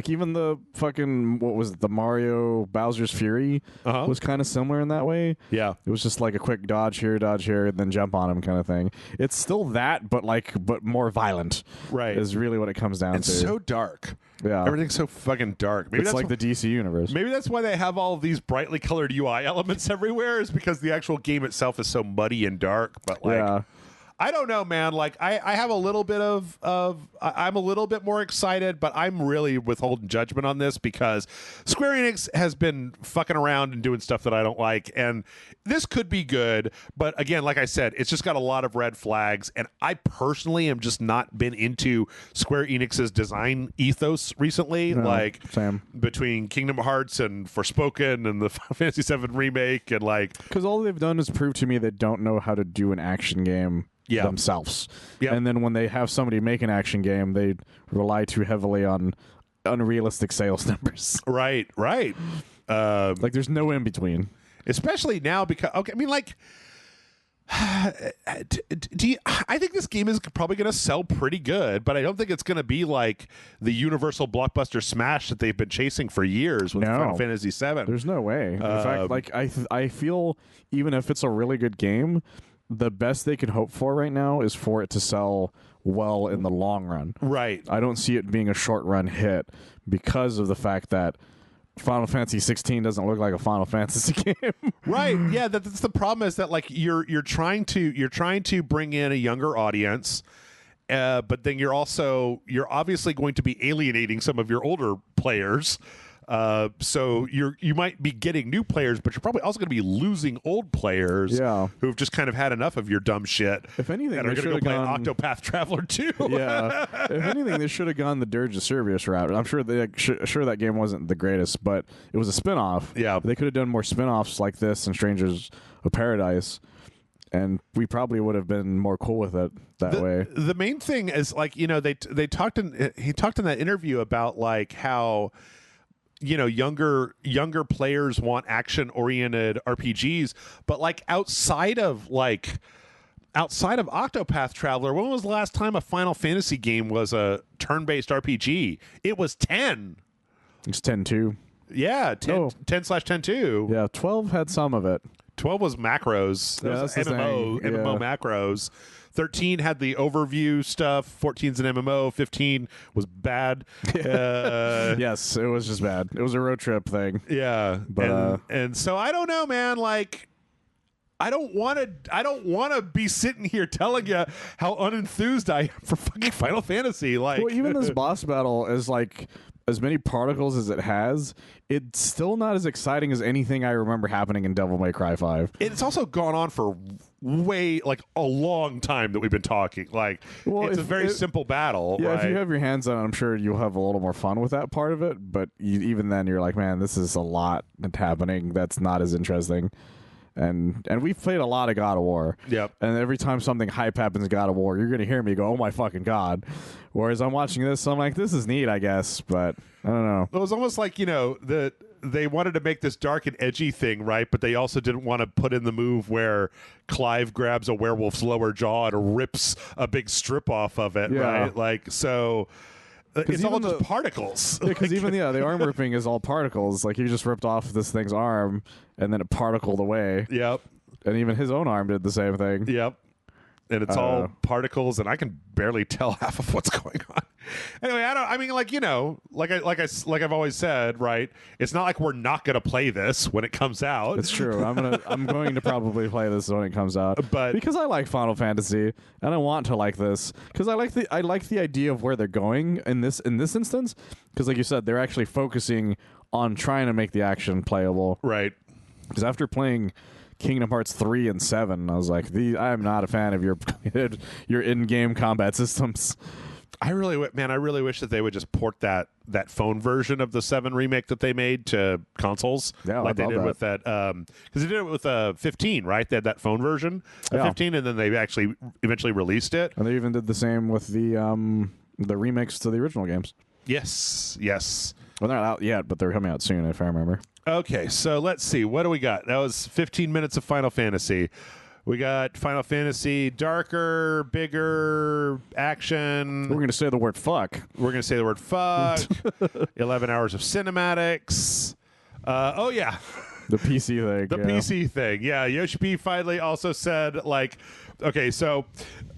even the fucking, what was it, the Mario Bowser's Fury was kind of similar in that way. Yeah. It was just like a quick dodge here, then jump on him kind of thing. It's still that, but more violent. Right. Is really what it comes down to. It's so dark. Yeah. Everything's so fucking dark. Maybe it's like the DC universe. Maybe that's why they have all of these brightly colored UI elements everywhere, is because the actual game itself is so muddy and dark. But like, I don't know, man. Like, I have a little bit I'm a little bit more excited, but I'm really withholding judgment on this because Square Enix has been fucking around and doing stuff that I don't like, and this could be good, but again, like I said, it's just got a lot of red flags, and I personally am just not been into Square Enix's design ethos recently, same. Between Kingdom Hearts and Forspoken and the Final Fantasy VII Remake, and like... Because all they've done is prove to me they don't know how to do an action game themselves. And then when they have somebody make an action game, they rely too heavily on unrealistic sales numbers. Right. Like there's no in between. Especially now because, okay, I mean, like, I think this game is probably going to sell pretty good, but I don't think it's going to be like the universal blockbuster smash that they've been chasing for years with Final Fantasy VII. There's no way. In fact, like I feel even if it's a really good game, the best they can hope for right now is for it to sell well in the long run. Right. I don't see it being a short run hit because of the fact that Final Fantasy 16 doesn't look like a Final Fantasy game. Right. Yeah, that's the problem, is that like you're trying to bring in a younger audience, but then you're obviously going to be alienating some of your older players. So you might be getting new players, but you're probably also going to be losing old players who've just kind of had enough of your dumb shit. If anything, and are going to go play Octopath Traveler 2. Yeah. If anything, they should have gone the Dirge of Cerberus route. I'm sure sure that game wasn't the greatest, but it was a spinoff. Yeah. They could have done more spinoffs like this and Strangers of Paradise, and we probably would have been more cool with it that way. The main thing is, like, you know, he talked in that interview about like how, you know, younger players want action-oriented RPGs, but like outside of outside of Octopath Traveler, when was the last time a Final Fantasy game was a turn-based RPG? It was 10. It's 10-2. Yeah, 10/10/2. Yeah, 12 had some of it. 12 was macros. That was MMO macros. 13 had the overview stuff. 14's an MMO. 15 was bad. Yes, it was just bad. It was a road trip thing. Yeah, but and so I don't know, man. Like, I don't want to be sitting here telling you how unenthused I am for fucking Final Fantasy. Like, well, even this boss battle is like as many particles as it has. It's still not as exciting as anything I remember happening in Devil May Cry 5. It's also gone on for like a long time that we've been talking. Like, well, it's a very simple battle. Yeah, right? if you have your hands on it, I'm sure you'll have a little more fun with that part of it. But even then, you're like, man, this is a lot that's happening. That's not as interesting. And we've played a lot of God of War. Yep. And every time something hype happens in God of War, you're going to hear me go, oh my fucking God. Whereas I'm watching this, I'm like, this is neat, I guess. But I don't know. It was almost like, that they wanted to make this dark and edgy thing, right? But they also didn't want to put in the move where Clive grabs a werewolf's lower jaw and rips a big strip off of it, right? Like, so... It's all just particles. Because even the arm ripping is all particles. Like, he just ripped off this thing's arm, and then it particled away. Yep. And even his own arm did the same thing. Yep. And it's all particles, and I can barely tell half of what's going on. Anyway, like I've always said, right? It's not like we're not going to play this when it comes out. It's true. I'm going to probably play this when it comes out, but because I like Final Fantasy and I want to like this because I like the idea of where they're going in this instance. Because, like you said, they're actually focusing on trying to make the action playable, right? Because after playing Kingdom Hearts 3 and 7, I was like, I'm not a fan of your in-game combat systems. I really wish that they would just port that phone version of the 7 remake that they made to consoles. Yeah, like they did with that. Because they did it with 15, right? They had that phone version of 15, and then they actually eventually released it. And they even did the same with the remakes to the original games. Yes. Well, they're not out yet, but they're coming out soon, if I remember. Okay, so let's see. What do we got? That was 15 minutes of Final Fantasy. We got Final Fantasy, darker, bigger, action. We're going to say the word fuck. 11 hours of cinematics. Oh, yeah. The PC thing. PC thing. Yeah, Yoshi P finally also said, like, okay, so...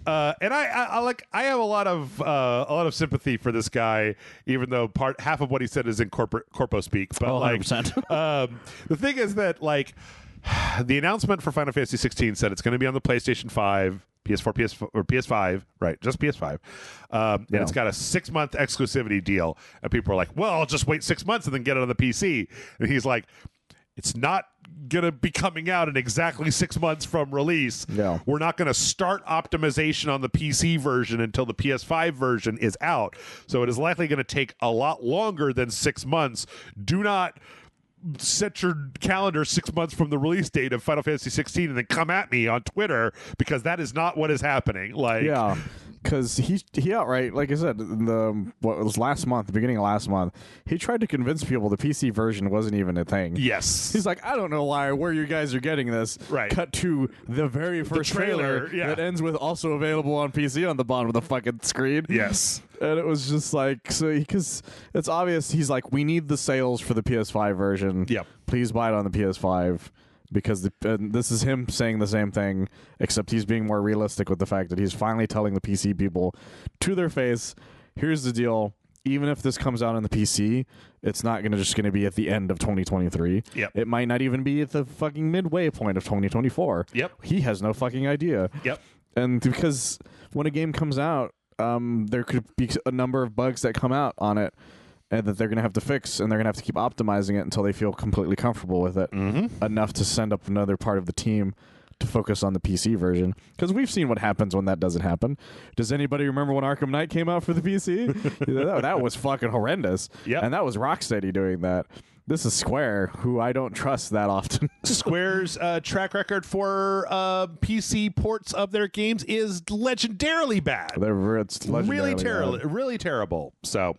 and I have a lot of sympathy for this guy, even though half of what he said is in corpo speak. But 100%. The thing is that, like, the announcement for Final Fantasy 16 said it's going to be on the PlayStation 5, PS4, or PS5, right? Just PS5. And it's got a 6-month exclusivity deal. And people are like, well, I'll just wait 6 months and then get it on the PC. And he's like, it's not going to be coming out in exactly 6 months from release. Yeah. We're not going to start optimization on the PC version until the PS5 version is out. So it is likely going to take a lot longer than 6 months. Do not set your calendar 6 months from the release date of Final Fantasy 16 and then come at me on Twitter, because that is not what is happening. Like, yeah. Because he outright, like I said, what was last month, the beginning of last month, he tried to convince people the PC version wasn't even a thing. Yes. He's like, I don't know where you guys are getting this. Right. Cut to the very first trailer that ends with also available on PC on the bottom of the fucking screen. Yes. And it was just like, because it's obvious he's like, we need the sales for the PS5 version. Yep. Please buy it on the PS5. Because this is him saying the same thing, except he's being more realistic with the fact that he's finally telling the PC people to their face, here's the deal. Even if this comes out on the PC, it's not just going to be at the end of 2023. Yep. It might not even be at the fucking midway point of 2024. Yep. He has no fucking idea. Yep. And because when a game comes out, there could be a number of bugs that come out on it, and that they're going to have to fix, and they're going to have to keep optimizing it until they feel completely comfortable with it, enough to send up another part of the team to focus on the PC version. Because we've seen what happens when that doesn't happen. Does anybody remember when Arkham Knight came out for the PC? that was fucking horrendous. Yep. And that was Rocksteady doing that. This is Square, who I don't trust that often. Square's track record for PC ports of their games is legendarily bad. It's legendarily really terrible. So...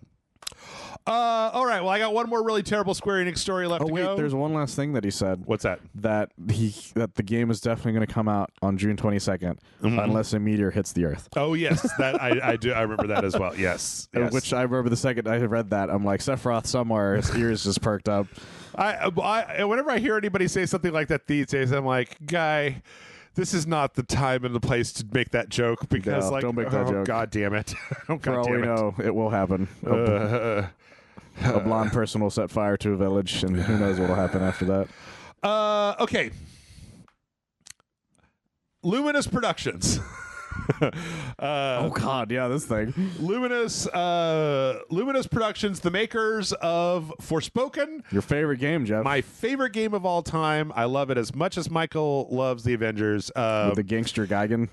All right. Well, I got one more really terrible Square Enix story left to go. There's one last thing that he said. What's that? That the game is definitely going to come out on June 22nd, unless a meteor hits the Earth. Oh yes, that I do. I remember that as well. Yes. Which I remember the second I read that, I'm like, Sephiroth somewhere, his ears just perked up. Whenever I hear anybody say something like that these days, I'm like, guy, this is not the time and the place to make that joke because, don't make that joke. God damn it! For all we know, it will happen. A blonde person will set fire to a village, and who knows what will happen after that. Okay. Luminous Productions. Oh God, yeah, this thing. Luminous Productions, the makers of Forspoken. Your favorite game, Jeff? My favorite game of all time. I love it as much as Michael loves the Avengers. With the gangster Geigen.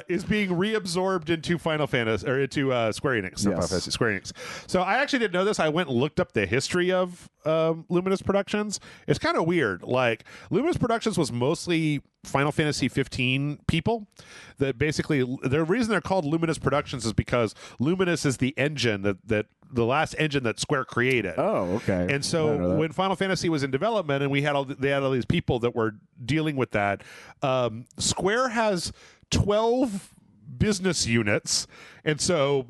Is being reabsorbed into Final Fantasy or into Square Enix. Yes. Square Enix. So I actually didn't know this. I went and looked up the history of Luminous Productions. It's kind of weird. Like Luminous Productions was mostly Final Fantasy 15 people. That basically the reason they're called Luminous Productions is because Luminous is the engine that the last engine that Square created. Oh, okay. And so when Final Fantasy was in development and they had all these people that were dealing with that, Square has 12 business units, and so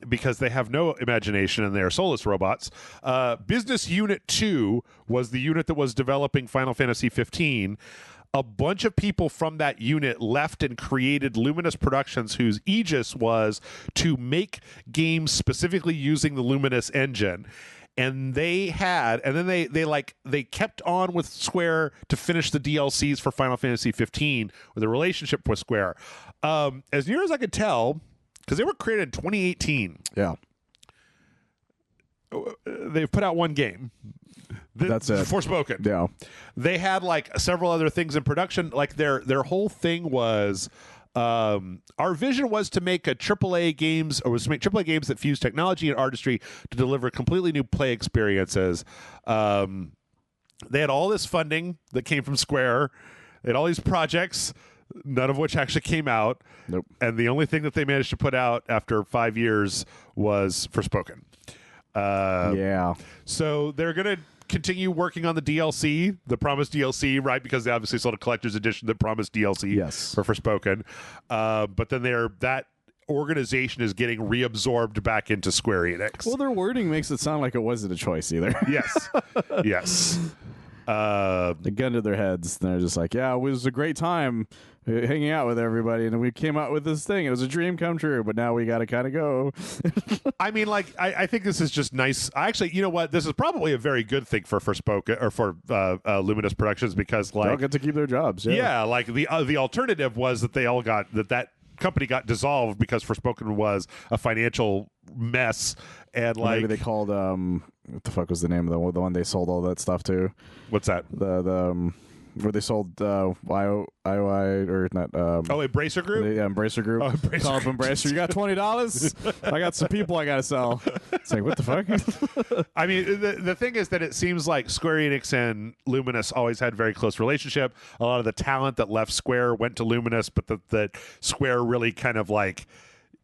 because they have no imagination and they are soulless robots, Business Unit 2 was the unit that was developing Final Fantasy 15. A bunch of people from that unit left and created Luminous Productions, whose aegis was to make games specifically using the Luminous engine. And they kept on with Square to finish the DLCs for Final Fantasy 15 with a relationship with Square. As near as I could tell, because they were created in 2018. Yeah. They've put out one game. That's it. Forspoken. Yeah. They had like several other things in production. Like their whole thing was our vision was to make AAA games that fuse technology and artistry to deliver completely new play experiences. They had all this funding that came from Square. They had all these projects, none of which actually came out. Nope. And the only thing that they managed to put out after 5 years was Forspoken. Yeah. So they're going to continue working on the DLC, the promised DLC, right? Because they obviously sold a collector's edition that promised DLC for Forspoken. But then that organization is getting reabsorbed back into Square Enix. Well, their wording makes it sound like it wasn't a choice either. Yes. Yes. The gun to their heads. They're just like, yeah, it was a great time hanging out with everybody, and we came out with this thing. It was a dream come true, but now we got to kind of go. I mean, like, I think this is just nice. Actually, you know what? This is probably a very good thing for Forspoken or for Luminous Productions because, like, they'll get to keep their jobs. Yeah, like the alternative was that they all got that company got dissolved because Forspoken was a financial mess, and like maybe they called what the fuck was the name of the one they sold all that stuff to? What's that? The where they sold IOI or not? Embracer Group. Embracer Group. Call up Embracer. You got $20? I got some people I gotta sell. It's like, what the fuck? I mean, the thing is that it seems like Square Enix and Luminous always had a very close relationship. A lot of the talent that left Square went to Luminous, but that Square really kind of like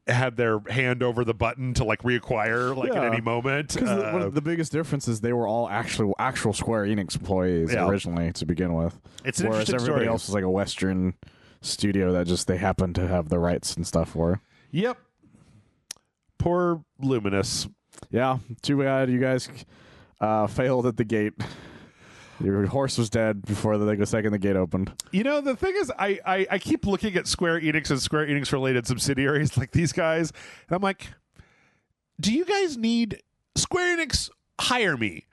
had their hand over the button to like reacquire like at any moment. Because the biggest difference is they were all actual Square Enix employees originally to begin with. It's an whereas everybody story. else was like a Western studio that just they happened to have the rights and stuff for. Yep. Poor Luminous. Yeah. Too bad you guys failed at the gate. Your horse was dead before the second the gate opened. You know, the thing is, I keep looking at Square Enix and Square Enix related subsidiaries like these guys, and I'm like, do you guys need Square Enix? Hire me.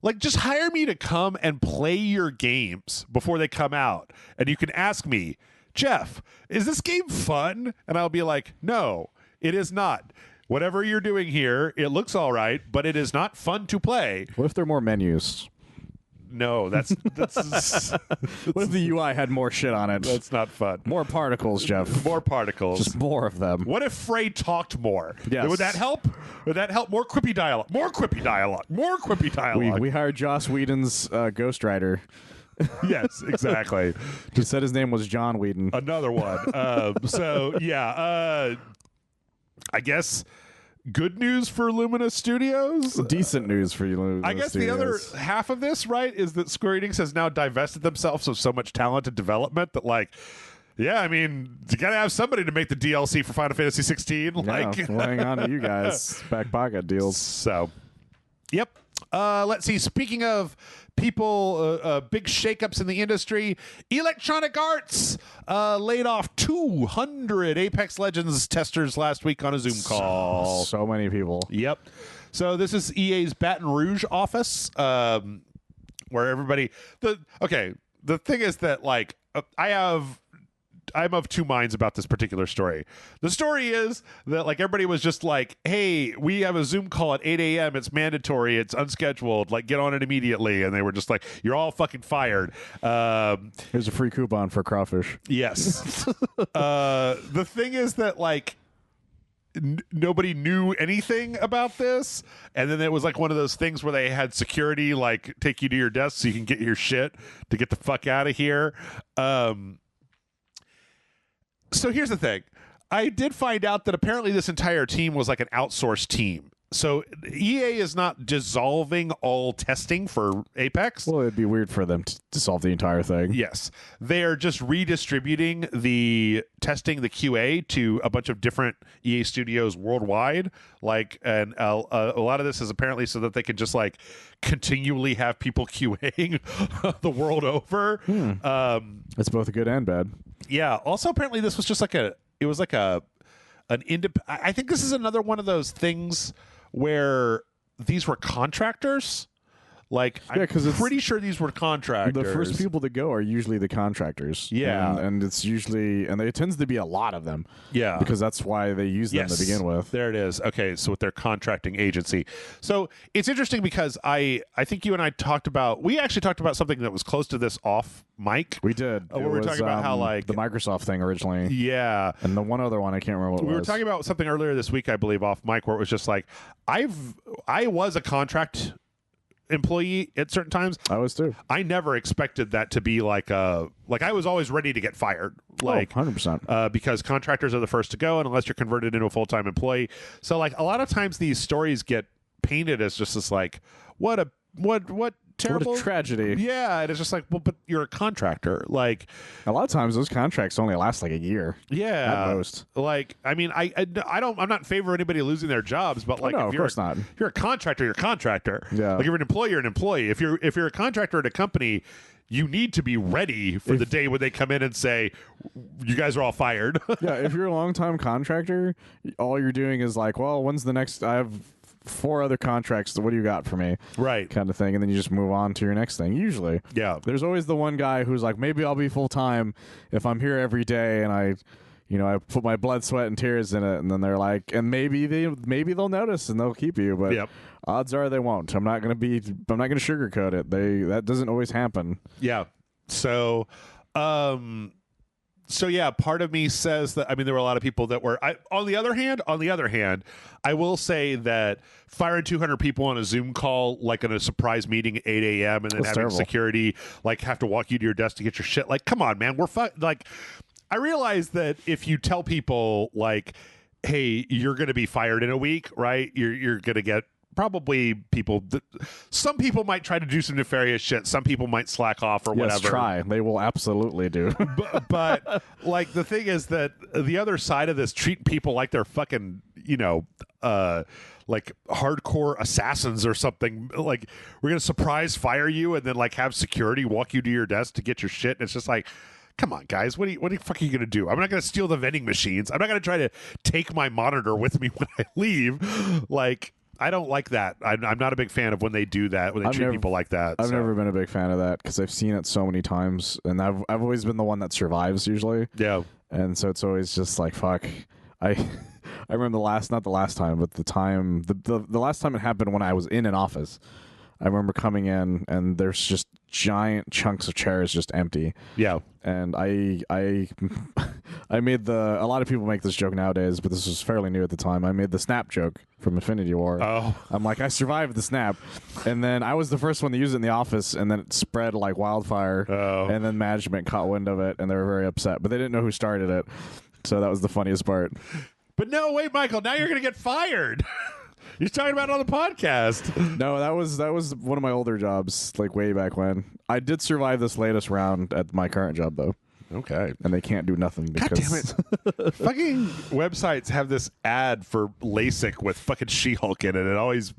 Like, just hire me to come and play your games before they come out. And you can ask me, Jeff, is this game fun? And I'll be like, no, it is not. Whatever you're doing here, it looks all right, but it is not fun to play. What if there are more menus? No, that's what if the UI had more shit on it? That's not fun. More particles, Jeff. More particles. Just more of them. What if Frey talked more? Yes. Would that help? Would that help? More quippy dialogue. More quippy dialogue. More quippy dialogue. We hired Joss Whedon's Ghost Rider. Yes, exactly. He said his name was John Whedon. Another one. So, yeah. I guess good news for Lumina Studios. Decent news for you, Lumina I guess Studios. the other half of this, right, is that Square Enix has now divested themselves of so much talented development that, like, yeah, I mean, you gotta have somebody to make the DLC for Final Fantasy 16. Like, we'll hang on to you guys. Back pocket deals. So, yep. Let's see. Speaking of people, big shakeups in the industry, Electronic Arts laid off 200 Apex Legends testers last week on a Zoom call. So many people. Yep. So this is EA's Baton Rouge office, where everybody. The thing is that, like, I'm of two minds about this particular story. The story is that, like, everybody was just like, hey, we have a Zoom call at 8 a.m. It's mandatory. It's unscheduled. Like, get on it immediately. And they were just like, you're all fucking fired. Here's a free coupon for crawfish. Yes. The thing is that, like, nobody knew anything about this. And then it was like one of those things where they had security, like, take you to your desk so you can get your shit to get the fuck out of here. So here's the thing. I did find out that apparently this entire team was like an outsourced team. So EA is not dissolving all testing for Apex. Well, it'd be weird for them to dissolve the entire thing. Yes. They are just redistributing the testing, the QA, to a bunch of different EA studios worldwide. Like, and a lot of this is apparently so that they can just, like, continually have people QAing the world over. It's both good and bad. Yeah. Also, apparently, this was just like an I think this is another one of those things where these were contractors. Like, Yeah, I'm 'cause it's- pretty sure these were contractors. The first people to go are usually the contractors. Yeah. And it's usually, and there tends to be a lot of them. Yeah. Because that's why they use them to begin with. There it is. Okay, so with their contracting agency. So it's interesting because I think you and I we actually talked about something that was close to this off mic. We did. We were talking about how, like, the Microsoft thing originally. Yeah. And the one other one, I can't remember what it was. We were talking about something earlier this week, I believe, off mic, where it was just like, I was a contract employee at certain times. I was too. I never expected that to be like I was always ready to get fired. Like, 100%. Because contractors are the first to go, and unless you're converted into a full-time employee. So, like, a lot of times these stories get painted as just this, like, what terrible, What a tragedy. Yeah, and it's just like, well, but you're a contractor. Like, A lot of times those contracts only last like a year. yeah, At most. Like, I mean, I'm not in favor of anybody losing their jobs, but, like, no, if of course not. If you're a contractor, you're a contractor. Yeah. Like, if you're an employee, you're an employee. If you're a contractor at a company, you need to be ready for the day when they come in and say, you guys are all fired. Yeah, if you're a long-time contractor, all you're doing is like, well, when's the next? I have 4 other contracts. What do you got for me? Right. Kind of thing. And then you just move on to your next thing, usually. Yeah. There's always the one guy who's like, maybe I'll be full-time if I'm here every day and I put my blood, sweat, and tears in it. And then they're like, and maybe they'll notice and they'll keep you. But Yep. odds are they won't. I'm not going to sugarcoat it. That doesn't always happen. Yeah. So, yeah, part of me says that, I mean, there were a lot of people that were, on the other hand, I will say that firing 200 people on a Zoom call, like in a surprise meeting at 8 a.m. and then That's having terrible. security, like, have to walk you to your desk to get your shit. Like, come on, man. Like, I realize that if you tell people, like, hey, you're going to be fired in a week, right? You're going to get probably some people might try to do some nefarious shit. Some people might slack off or Yes, whatever. try. They will absolutely do. but like, the thing is that the other side of this, treating people like they're fucking, like hardcore assassins or something. Like, we're going to surprise fire you and then, like, have security walk you to your desk to get your shit. And it's just like, come on, guys. What the fuck are you going to do? I'm not going to steal the vending machines. I'm not going to try to take my monitor with me when I leave. Like, I don't like that. I'm not a big fan of when they do that, when they treat people like that. I've never been a big fan of that because I've seen it so many times, and I've always been the one that survives usually. Yeah. And so it's always just like, fuck. I remember the last time the last time it happened when I was in an office. I remember coming in and there's just giant chunks of chairs just empty. Yeah. And I made a lot of people make this joke nowadays, but this was fairly new at the time. I made the snap joke from Infinity War. Oh. I'm like, I survived the snap. And then I was the first one to use it in the office, and then it spread like wildfire. Oh. And then management caught wind of it, and they were very upset. But they didn't know who started it. So that was the funniest part. But no, wait, Michael, now you're going to get fired. You're talking about it on the podcast. No, that was one of my older jobs, like way back when. I did survive this latest round at my current job, though. Okay. And they can't do nothing because... God damn it. Fucking websites have this ad for LASIK with fucking She-Hulk in it. It always...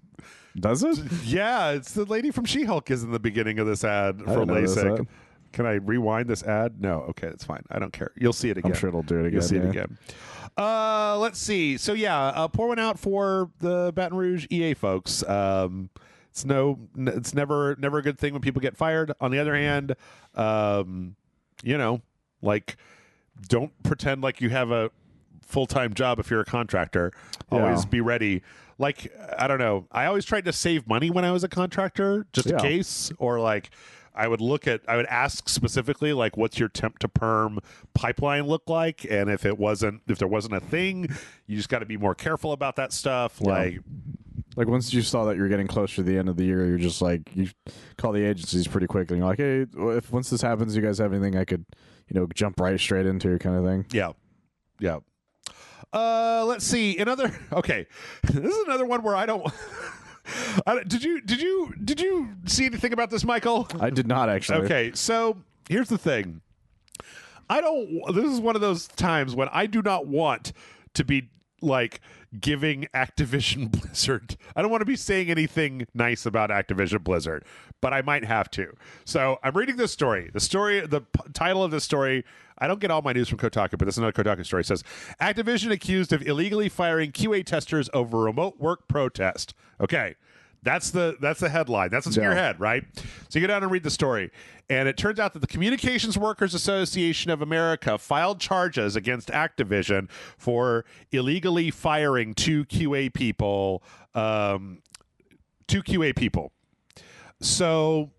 Does it? Yeah, it's the lady from She-Hulk is in the beginning of this ad for LASIK. Can I rewind this ad? No. Okay, that's fine. I don't care. You'll see it again. I'm sure it'll do it again. You'll see it again. Let's see. So yeah, pour one out for the Baton Rouge EA folks. It's never a good thing when people get fired. On the other hand, like, don't pretend like you have a full-time job if you're a contractor. Always be ready. Like, I don't know. I always tried to save money when I was a contractor, just in case, or like. I would ask specifically, like, what's your temp to perm pipeline look like? And if there wasn't a thing, you just got to be more careful about that stuff. Yeah. Like once you saw that you're getting closer to the end of the year, you're just like, you call the agencies pretty quickly. And you're like, hey, if once this happens, you guys have anything I could, jump right straight into kind of thing. Yeah. Yeah. Let's see. Okay. This is another one where I don't... Did you see anything about this, Michael? I did not, actually. Okay, so here's the thing. This is one of those times when I do not want to be like giving Activision Blizzard. I don't want to be saying anything nice about Activision Blizzard, but I might have to. So I'm reading this story. The title of this story, I don't get all my news from Kotaku, but this is another Kotaku story. It says, Activision accused of illegally firing QA testers over remote work protest. Okay. That's the headline. That's what's in your head, right? So you go down and read the story. And it turns out that the Communications Workers Association of America filed charges against Activision for illegally firing two QA people. So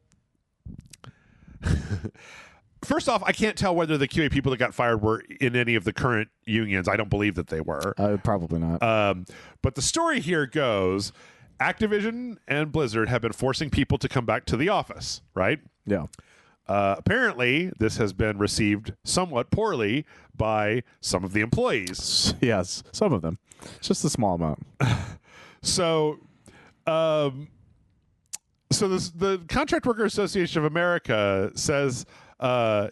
first off, I can't tell whether the QA people that got fired were in any of the current unions. I don't believe that they were. Probably not. But the story here goes... Activision and Blizzard have been forcing people to come back to the office, right? Yeah. Apparently, this has been received somewhat poorly by some of the employees. Yes, some of them. Just a small amount. So the Contract Worker Association of America says...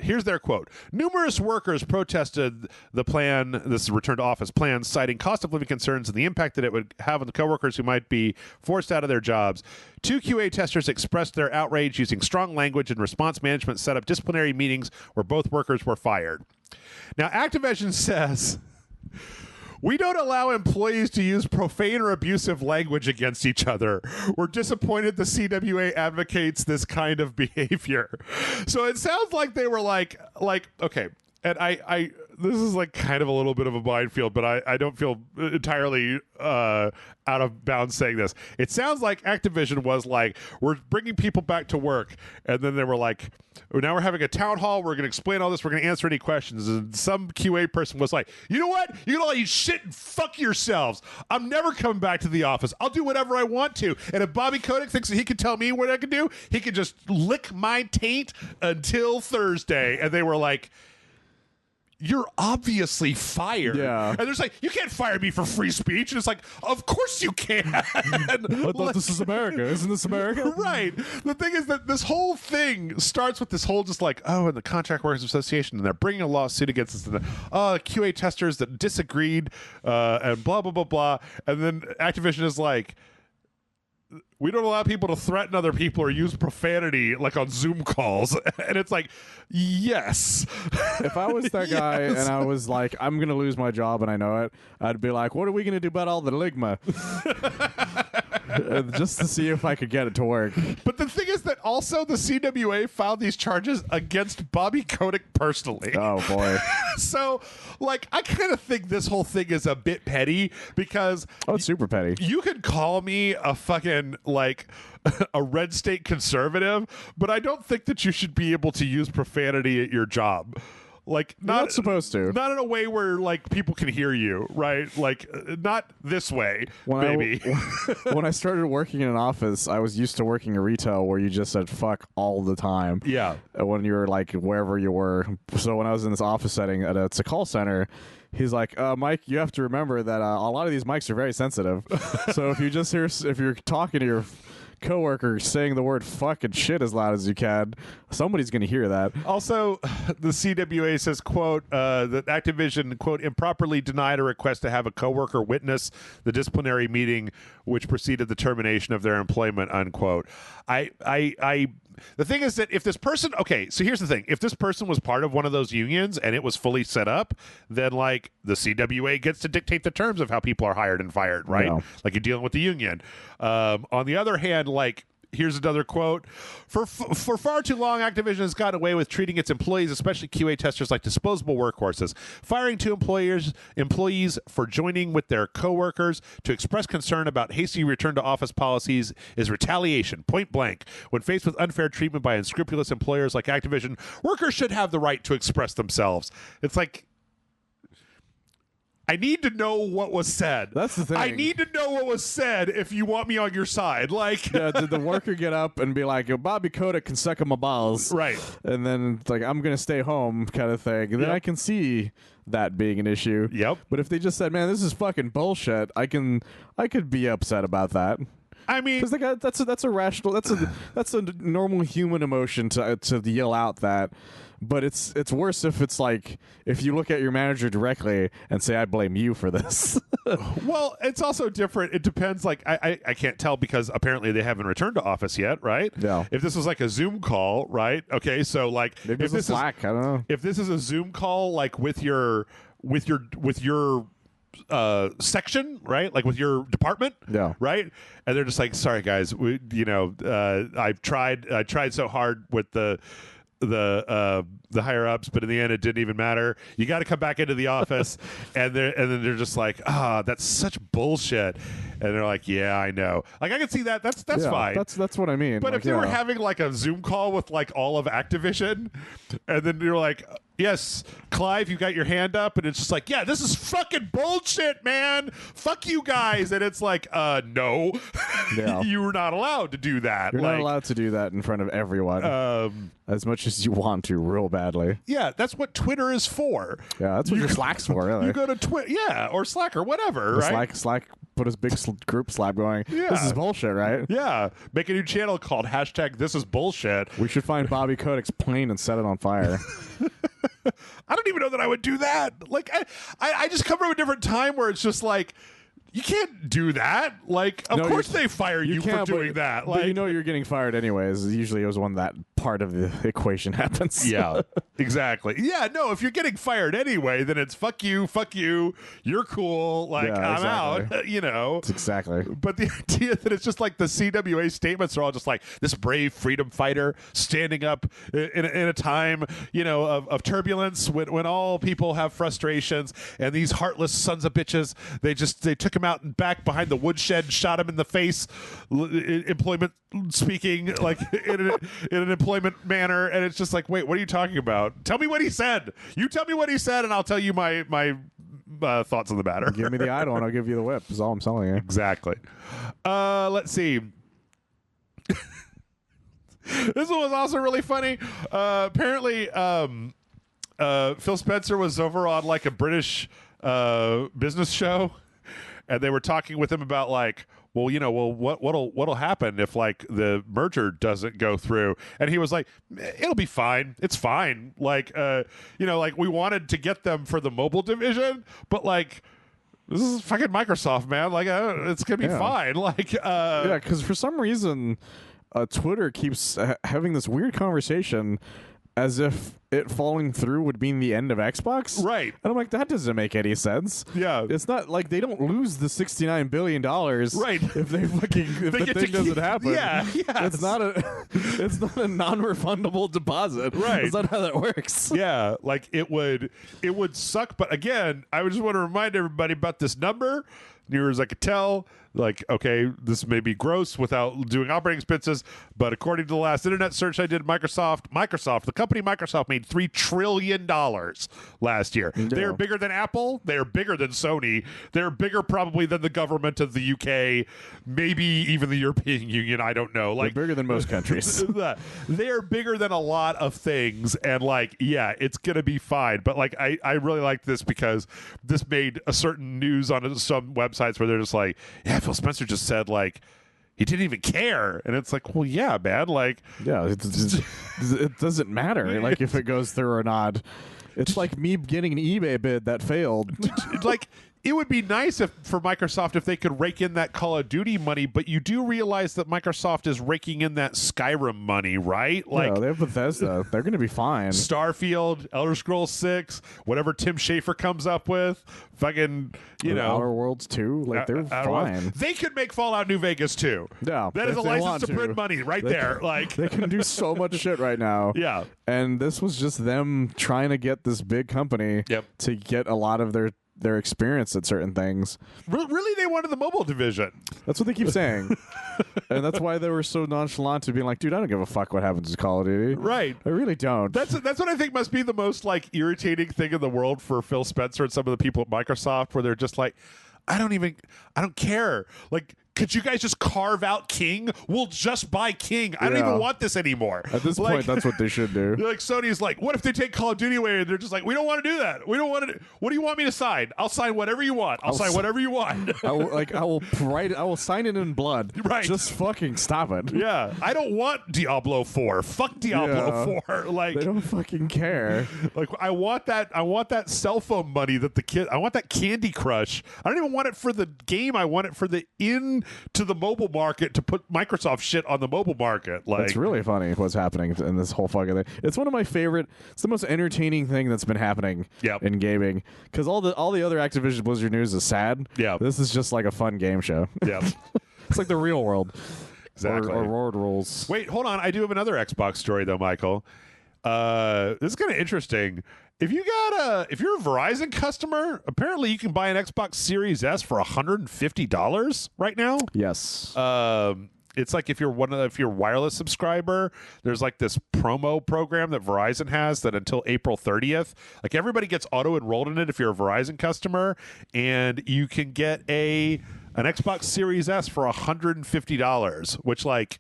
here's their quote. Numerous workers protested the plan, this return to office plan, citing cost of living concerns and the impact that it would have on the coworkers who might be forced out of their jobs. Two QA testers expressed their outrage using strong language, and response management set up disciplinary meetings where both workers were fired. Now, Activision says... We don't allow employees to use profane or abusive language against each other. We're disappointed the CWA advocates this kind of behavior. So it sounds like they were like, okay, and I this is like kind of a little bit of a minefield, but I don't feel entirely out of bounds saying this. It sounds like Activision was like, we're bringing people back to work, and then they were like, now we're having a town hall, we're going to explain all this, we're going to answer any questions, and some QA person was like, you know what? You can all eat shit and fuck yourselves. I'm never coming back to the office. I'll do whatever I want to. And if Bobby Kotick thinks that he can tell me what I can do, he can just lick my taint until Thursday. And they were like, you're obviously fired. Yeah. And there's like, you can't fire me for free speech. And it's like, of course you can. I thought this is America. Isn't this America? Right. The thing is that this whole thing starts with this whole just like, oh, and the Contract Workers Association, and they're bringing a lawsuit against us. And QA testers that disagreed and blah, blah, blah, blah. And then Activision is like, we don't allow people to threaten other people or use profanity like on Zoom calls. And it's like, yes. If I was that guy and I was like, I'm going to lose my job and I know it, I'd be like, what are we going to do about all the ligma? Just to see if I could get it to work. But the thing is that also the CWA filed these charges against Bobby Kotick personally. Oh, boy. So, like, I kind of think this whole thing is a bit petty because... Oh, it's super petty. You could call me a fucking, like, a red state conservative, but I don't think that you should be able to use profanity at your job. Like You're not supposed to. Not in a way where like people can hear you, right? Like not this way, maybe. When I started working in an office, I was used to working in retail where you just said fuck all the time. Yeah. When you were like wherever you were. So when I was in this office setting it's a call center, he's like, Mike, you have to remember that a lot of these mics are very sensitive. So if you're talking to your coworker saying the word fuck and shit as loud as you can, somebody's going to hear that. Also, the CWA says, quote, that Activision, quote, improperly denied a request to have a coworker witness the disciplinary meeting which preceded the termination of their employment, unquote. The thing is that if this person, okay, so here's the thing. If this person was part of one of those unions and it was fully set up, then like the CWA gets to dictate the terms of how people are hired and fired, right? Yeah. Like you're dealing with the union. On the other hand, like, here's another quote. For far too long, Activision has gotten away with treating its employees, especially QA testers, like disposable workhorses. Firing two employees for joining with their coworkers to express concern about hasty return to office policies is retaliation, point blank. When faced with unfair treatment by unscrupulous employers like Activision, workers should have the right to express themselves. It's like, I need to know what was said. That's the thing. I need to know what was said if you want me on your side. Like, yeah, did the worker get up and be like, Bobby Kotick can suck on my balls? Right. And then it's like, I'm going to stay home kind of thing. And then I can see that being an issue. Yep. But if they just said, man, this is fucking bullshit, I could be upset about that. I mean, because that's a rational, that's a normal human emotion to yell out that. But it's worse if it's like if you look at your manager directly and say, I blame you for this. Well, it's also different. It depends. Like I can't tell because apparently they haven't returned to office yet, right? Yeah. If this was like a Zoom call, right? Okay, so like maybe if this is Slack, I don't know. If this is a Zoom call, like with your section, right? Like with your department, yeah, right? And they're just like, sorry guys, I tried so hard with the higher ups, but in the end it didn't even matter. You got to come back into the office. and then they're just like, that's such bullshit. And they're like, yeah, I know. Like I can see that. That's fine. That's what I mean. But like, if they were having like a Zoom call with like all of Activision, and then you're like, yes, Clive, you got your hand up, and it's just like, yeah, this is fucking bullshit, man. Fuck you guys. And it's like, no, yeah. You're not allowed to do that. You're not allowed to do that in front of everyone. As much as you want to, real badly. Yeah, that's what Twitter is for. Yeah, that's what your Slack's for, really. You go to Twitter, yeah, or Slack or whatever, right? Slack put his big group slap going, this is bullshit, right? Yeah, make a new channel called #ThisIsBullshit. We should find Bobby Kotick's plane and set it on fire. I don't even know that I would do that. Like, I just come from a different time where it's just like, you can't do that. Like, of course they fire you for doing that. Like, but you know you're getting fired anyways. Usually it was when that part of the equation happens. Yeah, exactly. Yeah, no, if you're getting fired anyway, then it's fuck you, you're cool, like, yeah, I'm out, you know. Exactly. But the idea that it's just like the CWA statements are all just like this brave freedom fighter standing up in a time, you know, of turbulence when all people have frustrations, and these heartless sons of bitches, they took him out and back behind the woodshed, shot him in the face, employment speaking, like in an employment manner, and it's just like, wait, what are you talking about? Tell me what he said. You tell me what he said, and I'll tell you my thoughts on the matter. Give me the idol, and I'll give you the whip. Is all I'm telling you. Exactly. Let's see. This one was also really funny. Apparently, Phil Spencer was over on like a British business show, and they were talking with him about like, what'll happen if like the merger doesn't go through? And he was like, it'll be fine. It's fine. Like, like we wanted to get them for the mobile division, but like, this is fucking Microsoft, man. Like, it's gonna be fine. Like, yeah, because for some reason, Twitter keeps having this weird conversation as if it falling through would mean the end of Xbox. Right. And I'm like, that doesn't make any sense. Yeah. It's not like they don't lose the $69 billion. Right. If the thing doesn't happen. Yeah. Yes. It's not a non-refundable deposit. Right. That's not how that works. Yeah. Like it would suck. But again, I just want to remind everybody about this number. near as I could tell. Like, okay, this may be gross without doing operating expenses, but according to the last internet search I did, the company Microsoft made $3 trillion last year. Yeah. They're bigger than Apple. They're bigger than Sony. They're bigger probably than the government of the UK, maybe even the European Union. I don't know. Like, they're bigger than most countries. They're bigger than a lot of things, and like, yeah, it's gonna be fine. But like, I really like this because this made a certain news on some websites where they're just like, yeah, Phil Spencer just said like he didn't even care, and it's like, well, yeah, man, like, yeah, it doesn't matter like if it goes through or not. It's like me getting an eBay bid that failed. Like, it would be nice for Microsoft if they could rake in that Call of Duty money, but you do realize that Microsoft is raking in that Skyrim money, right? Like, they have Bethesda. They're going to be fine. Starfield, Elder Scrolls 6, whatever Tim Schafer comes up with, fucking, Outer Worlds 2, like, they're fine. They could make Fallout New Vegas too. Yeah, that is a license to print money right there. Like, they can do so much shit right now. Yeah, and this was just them trying to get this big company to get a lot of their experience at certain things. Really, they wanted the mobile division. That's what they keep saying. And that's why they were so nonchalant to being like, dude, I don't give a fuck what happens to Call of Duty. Right. I really don't. That's what I think must be the most like irritating thing in the world for Phil Spencer and some of the people at Microsoft, where they're just like, I don't care. Like, could you guys just carve out King? We'll just buy King. I don't even want this anymore. At this point, that's what they should do. Like, Sony's like, what if they take Call of Duty away? And they're just like, we don't want to do that. We don't want to. What do you want me to sign? I'll sign whatever you want. I'll sign whatever you want. I will sign it in blood. Right. Just fucking stop it. Yeah. I don't want Diablo 4. Fuck Diablo 4. Like, they don't fucking care. Like, I want that cell phone money that the kid. I want that Candy Crush. I don't even want it for the game. I want it for the to the mobile market, to put Microsoft shit on the mobile market. Like, it's really funny what's happening in this whole fucking thing. It's one of my favorite. It's the most entertaining thing that's been happening in gaming, because all the other Activision Blizzard news is sad. Yeah, this is just like a fun game show. Yeah, it's like the real world. Exactly. Or World Rules. Wait, hold on. I do have another Xbox story though, Michael. This is kind of interesting. If you're a Verizon customer, apparently you can buy an Xbox Series S for $150 right now. Yes. It's like if you're a wireless subscriber, there's like this promo program that Verizon has that until April 30th, like everybody gets auto enrolled in it if you're a Verizon customer, and you can get an Xbox Series S for $150, which, like,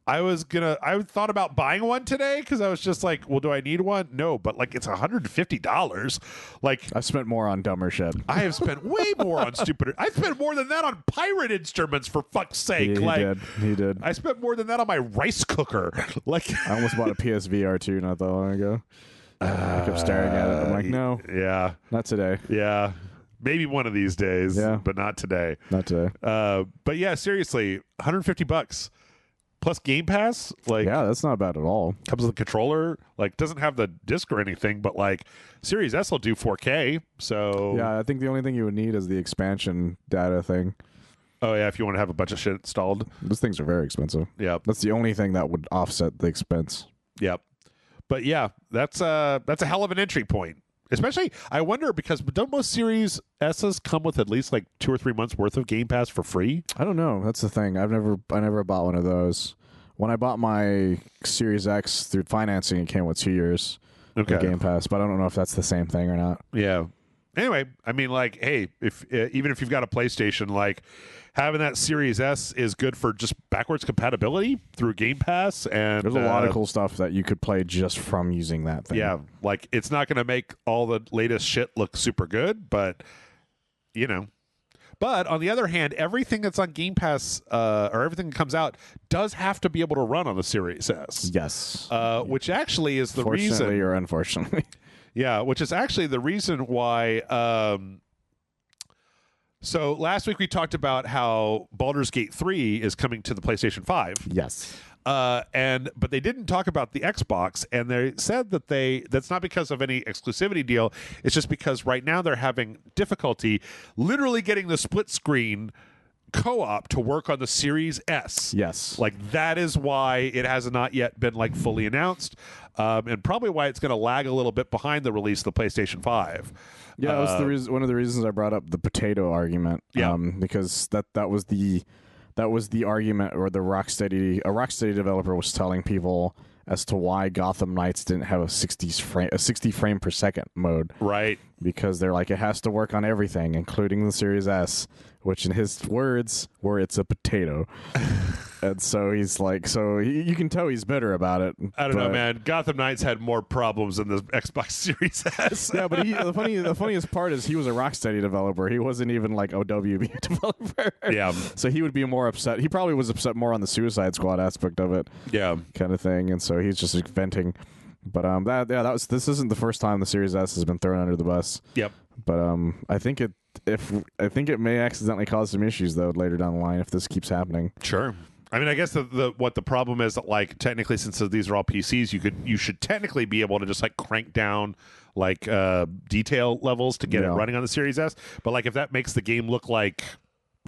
I thought about buying one today because I was just like, well, do I need one? No, but like, it's $150. Like, I've spent more on dumber shit. I have spent way more on stupider. I spent more than that on pirate instruments, for fuck's sake. He did. I spent more than that on my rice cooker. Like, I almost bought a PSVR 2 not that long ago. I kept staring at it. I'm like, no. Yeah. Not today. Yeah. Maybe one of these days. Yeah. But not today. Not today. But yeah, seriously, $150. Plus Game Pass, like, yeah, that's not bad at all. Comes with a controller, like, doesn't have the disc or anything, but like Series S will do 4K. So yeah, I think the only thing you would need is the expansion data thing. Oh yeah, if you want to have a bunch of shit installed. Those things are very expensive. Yeah, that's the only thing that would offset the expense. Yep. But yeah, that's a hell of an entry point. Especially, I wonder, because don't most Series S's come with at least like 2 or 3 months worth of Game Pass for free? I don't know. That's the thing. I never bought one of those. When I bought my Series X through financing, it came with 2 years of Game Pass, but I don't know if that's the same thing or not. Yeah. Anyway, I mean, like, hey, even if you've got a PlayStation, like, having that Series S is good for just backwards compatibility through Game Pass, and there's a lot of cool stuff that you could play just from using that thing. Yeah, like, it's not going to make all the latest shit look super good, but you know. But on the other hand, everything that's on Game Pass or everything that comes out does have to be able to run on the Series S. Yes, which actually is the reason. Fortunately or unfortunately. Yeah, which is actually the reason why. So last week we talked about how Baldur's Gate 3 is coming to the PlayStation 5. Yes. But they didn't talk about the Xbox, and they said that that's not because of any exclusivity deal. It's just because right now they're having difficulty literally getting the split screen co-op to work on the Series S. Yes. Like, that is why it has not yet been like fully announced. and probably why it's going to lag a little bit behind the release of the PlayStation 5. Yeah, that was the reason. One of the reasons I brought up the potato argument. Yeah, because that was the argument, or a Rocksteady developer was telling people as to why Gotham Knights didn't have a 60 frame per second mode. Right. Because they're like, it has to work on everything, including the Series S, which in his words were, it's a potato. And so he's like, you can tell he's bitter about it. I don't know, man. Gotham Knights had more problems than the Xbox Series S. Yeah, but the funniest part is he was a Rocksteady developer. He wasn't even like a WB developer. Yeah. So he would be more upset. He probably was upset more on the Suicide Squad aspect of it. Yeah. Kind of thing. And so he's just like venting. But this isn't the first time the Series S has been thrown under the bus. Yep. But I think it may accidentally cause some issues though later down the line if this keeps happening. Sure. I mean, I guess what the problem is that, like, technically, since these are all PCs, you should technically be able to just like crank down like detail levels to get it running on the Series S. But like, if that makes the game look like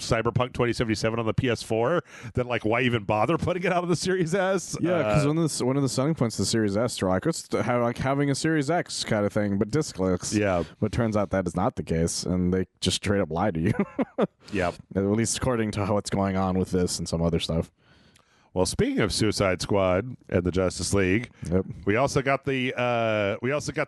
Cyberpunk 2077 on the PS4, then like, why even bother putting it out on the Series S? Yeah, because one of the selling points of the Series S, they're like, it's like having a Series X kind of thing, but discless. Yeah. But it turns out that is not the case, and they just straight up lie to you. Yeah. At least according to what's going on with this and some other stuff. Well, speaking of Suicide Squad and the Justice League, we also got the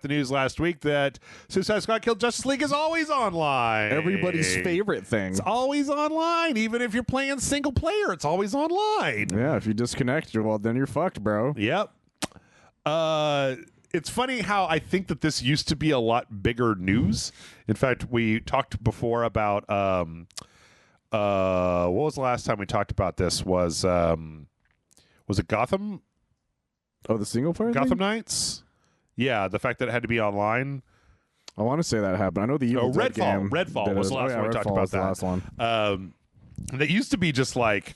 news last week that Suicide Squad Killed Justice League is always online. Everybody's favorite thing. It's always online, even if you're playing single player. It's always online. Yeah, if you disconnect, well, then you're fucked, bro. Yep. It's funny how I think that this used to be a lot bigger news. In fact, we talked before about what was the last time we talked about this? Was it Gotham? Oh, the single player Gotham thing? Knights? Yeah, the fact that it had to be online. I want to say that happened. I know the Evil Dead game. Redfall was the last one we talked about. The last one. That used to be just like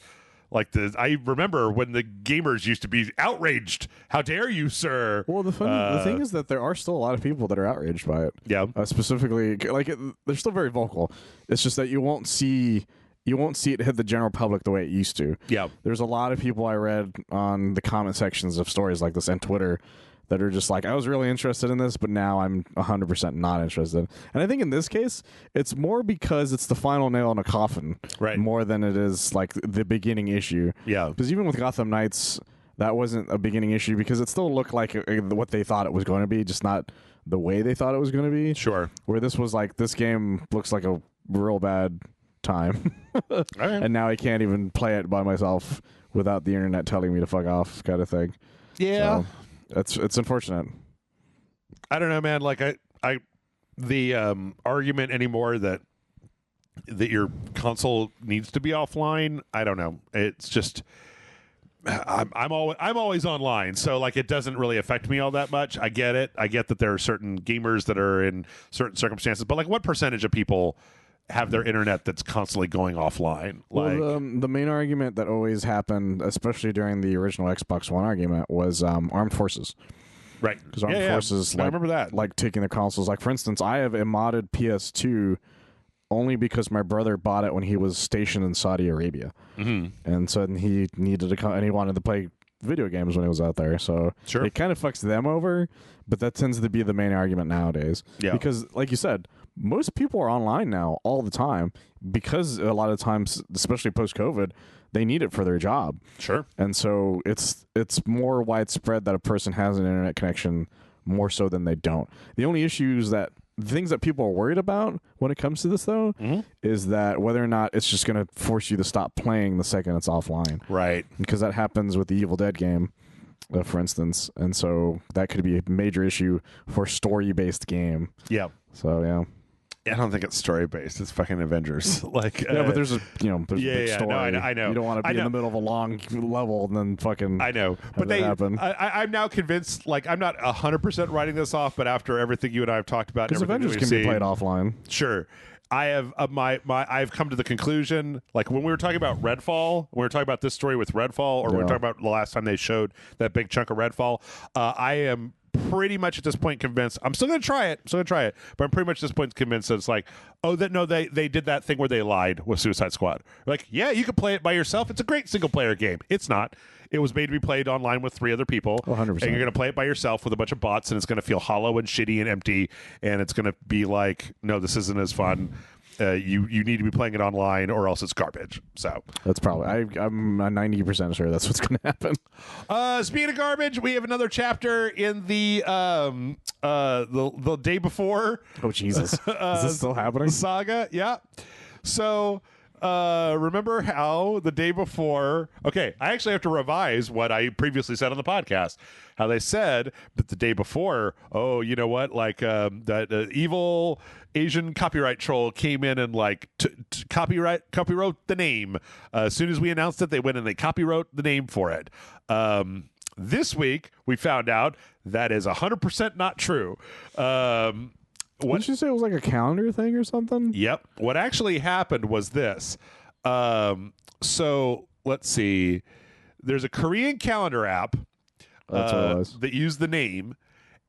I remember when the gamers used to be outraged. How dare you, sir? Well, the thing is that there are still a lot of people that are outraged by it. Yeah. Specifically, they're still very vocal. It's just that you won't see it hit the general public the way it used to. Yeah. There's a lot of people I read on the comment sections of stories like this and Twitter that are just like, I was really interested in this, but now I'm 100% not interested. And I think in this case, it's more because it's the final nail in a coffin, right? More than it is like the beginning issue. Yeah. Because even with Gotham Knights, that wasn't a beginning issue because it still looked like what they thought it was going to be, just not the way they thought it was going to be. Sure. Where this was like, this game looks like a real bad time. Right. And now I can't even play it by myself without the internet telling me to fuck off, kind of thing. Yeah. So it's unfortunate. I don't know, man. Like the argument anymore that your console needs to be offline, I don't know. It's just I'm always online, so like it doesn't really affect me all that much. I get it. I get that there are certain gamers that are in certain circumstances, but like what percentage of people have their internet that's constantly going offline? Like, well, the main argument that always happened, especially during the original Xbox One argument, was armed forces. Right. Because armed forces, I remember that. Like taking the consoles. Like, for instance, I have a modded PS2 only because my brother bought it when he was stationed in Saudi Arabia. Mm-hmm. And so he needed to come, and he wanted to play video games when he was out there. So sure. It kind of fucks them over, but that tends to be the main argument nowadays. Yeah. Because, like you said, most people are online now all the time because a lot of times, especially post-COVID, they need it for their job. Sure. And so it's more widespread that a person has an internet connection more so than they don't. The only issues the things that people are worried about when it comes to this, though, is that whether or not it's just going to force you to stop playing the second it's offline. Right. Because that happens with the Evil Dead game, for instance. And so that could be a major issue for a story-based game. Yeah. So, yeah. I don't think it's story based. It's fucking Avengers. Like, yeah, but there's a big story. No, I know. You don't want to be in the middle of a long level and then fucking. I know, but I'm now convinced. Like, I'm not 100% writing this off, but after everything you and I have talked about, because Avengers can be played offline. Sure. I have I've come to the conclusion, like when we were talking about Redfall, when we were talking about this story with Redfall, or we were talking about the last time they showed that big chunk of Redfall, I am pretty much at this point convinced. I'm still going to try it. But I'm pretty much at this point convinced that it's like, oh, that no, they did that thing where they lied with Suicide Squad. Like, yeah, you can play it by yourself. It's a great single player game. It's not. It was made to be played online with 3 other people. 100%. And you're going to play it by yourself with a bunch of bots, and it's going to feel hollow and shitty and empty. And it's going to be like, no, this isn't as fun. You need to be playing it online, or else it's garbage. So that's probably I'm 90% sure that's what's going to happen. Speaking of garbage, we have another chapter in the day before. Oh Jesus, is this still happening? Saga, yeah. So. Remember how the day before? Okay, I actually have to revise what I previously said on the podcast. How they said that the day before, oh, you know what? Like that evil Asian copyright troll came in and like copywrote the name. As soon as we announced it, they went and they copywrote the name for it. This week we found out that is 100% not true. What did you say? It was like a calendar thing or something? Yep. What actually happened was this. So let's see. There's a Korean calendar app that used the name,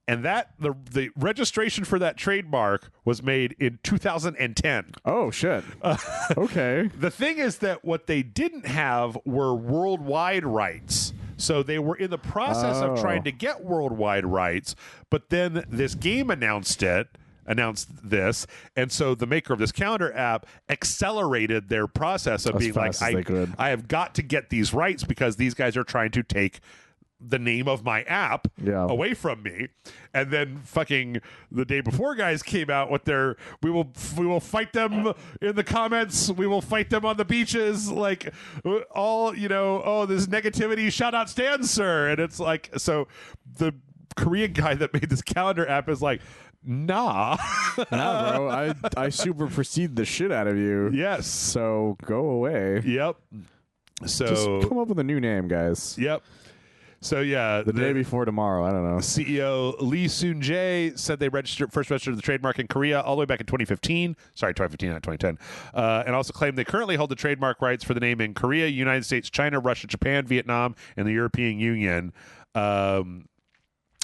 and that the registration for that trademark was made in 2010. Oh shit. Okay. The thing is that what they didn't have were worldwide rights. So they were in the process of trying to get worldwide rights, but then this game announced this, and so the maker of this calendar app accelerated their process of being like, I have got to get these rights because these guys are trying to take the name of my app away from me. And then fucking the day before guys came out with their we will fight them in the comments, we will fight them on the beaches, like all, oh, this negativity shout out stands, sir. And it's like, so the Korean guy that made this calendar app is like, nah, bro. I super proceed the shit out of you. Yes. So go away. Yep. So just come up with a new name, guys. Yep. So yeah, the day before tomorrow. I don't know. CEO Lee Soon-jae said they first registered the trademark in Korea all the way back in 2015. Sorry, 2015, not 2010. And also claimed they currently hold the trademark rights for the name in Korea, United States, China, Russia, Japan, Vietnam, and the European Union.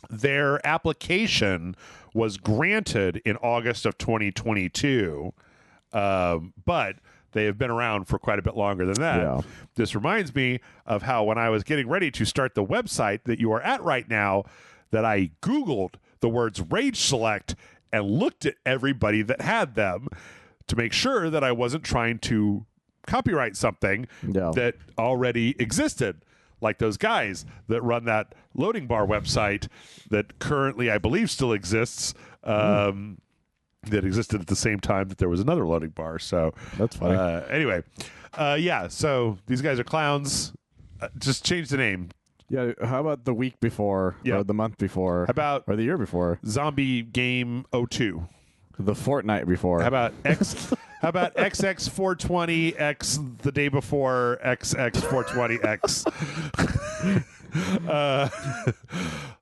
Their application was granted in August of 2022, but they have been around for quite a bit longer than that. Yeah. This reminds me of how when I was getting ready to start the website that you are at right now, that I Googled the words RageSelect and looked at everybody that had them to make sure that I wasn't trying to copyright something that already existed. Like those guys that run that loading bar website that currently, I believe, still exists, that existed at the same time that there was another loading bar. So that's funny. Anyway, yeah, so these guys are clowns. Just change the name. Yeah, how about the week before or the month before? How about or the year before? Zombie Game 02. The fortnight before. How about How about XX420X the day before XX420X?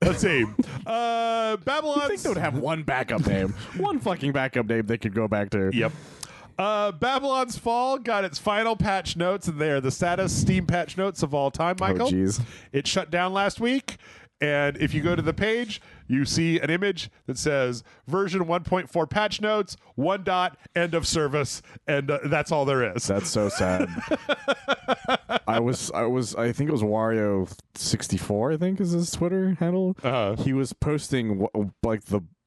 Let's see. Babylon's... I think they would have one backup name. One fucking backup name they could go back to. Yep. Babylon's Fall got its final patch notes, and they are the saddest Steam patch notes of all time, Michael. Oh, jeez. It shut down last week, and if you go to the page, you see an image that says version 1.4 patch notes, end of service, and that's all there is. That's so sad. I think it was Wario64, I think is his Twitter handle. He was posting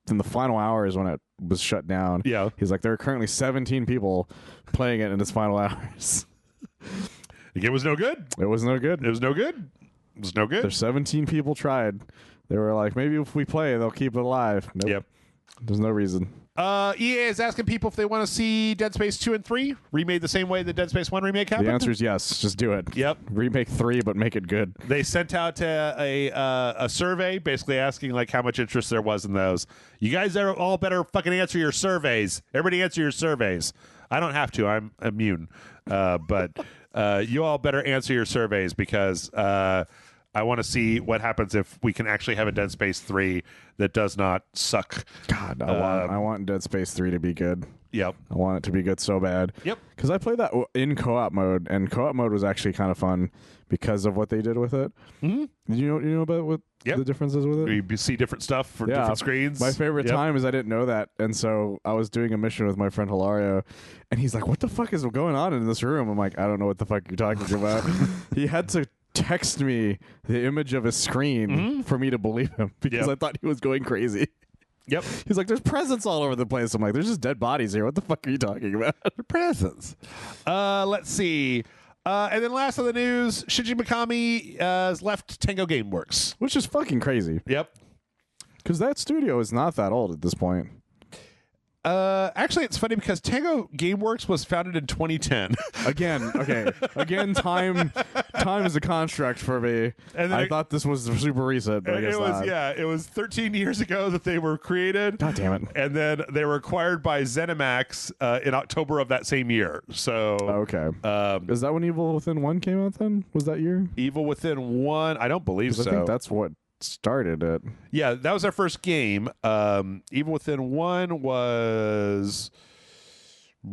in the final hours when it was shut down. Yeah. He's like, there are currently 17 people playing it in its final hours. The game was no good. It was no good. It was no good. It was no good. There's 17 people tried. They were like, maybe if we play, they'll keep it alive. Nope. Yep. There's no reason. EA is asking people if they want to see Dead Space 2 and 3 remade the same way the Dead Space 1 remake happened. The answer is yes. Just do it. Yep. Remake 3, but make it good. They sent out a survey basically asking like how much interest there was in those. You guys are all better fucking answer your surveys. Everybody answer your surveys. I don't have to. I'm immune. But you all better answer your surveys because I want to see what happens if we can actually have a Dead Space 3 that does not suck. God, I want Dead Space 3 to be good. Yep. I want it to be good so bad. Yep. Because I played that in co-op mode, and co-op mode was actually kind of fun because of what they did with it. Mm-hmm. Did you know about what the differences with it? You see different stuff for different screens. My favorite time is I didn't know that, and so I was doing a mission with my friend Hilario, and he's like, "What the fuck is going on in this room?" I'm like, "I don't know what the fuck you're talking about." He had to text me the image of his screen for me to believe him because I thought he was going crazy. Yep. He's like, "There's presents all over the place." I'm like, "There's just dead bodies here. What the fuck are you talking about?" Presents. Let's see. And then last on the news, Shinji Mikami has left Tango Gameworks. Which is fucking crazy. Yep. Because that studio is not that old at this point. Actually, it's funny because Tango Gameworks was founded in 2010. Again, time is a construct for me. And I thought this was super recent, but I guess not. It was 13 years ago that they were created. God damn it. And then they were acquired by ZeniMax in October of that same year. So okay. Is that when Evil Within 1 came out then? Was that year? Evil Within 1? I don't believe so. I think that's what started it. Yeah, that was our first game. Evil Within 1 was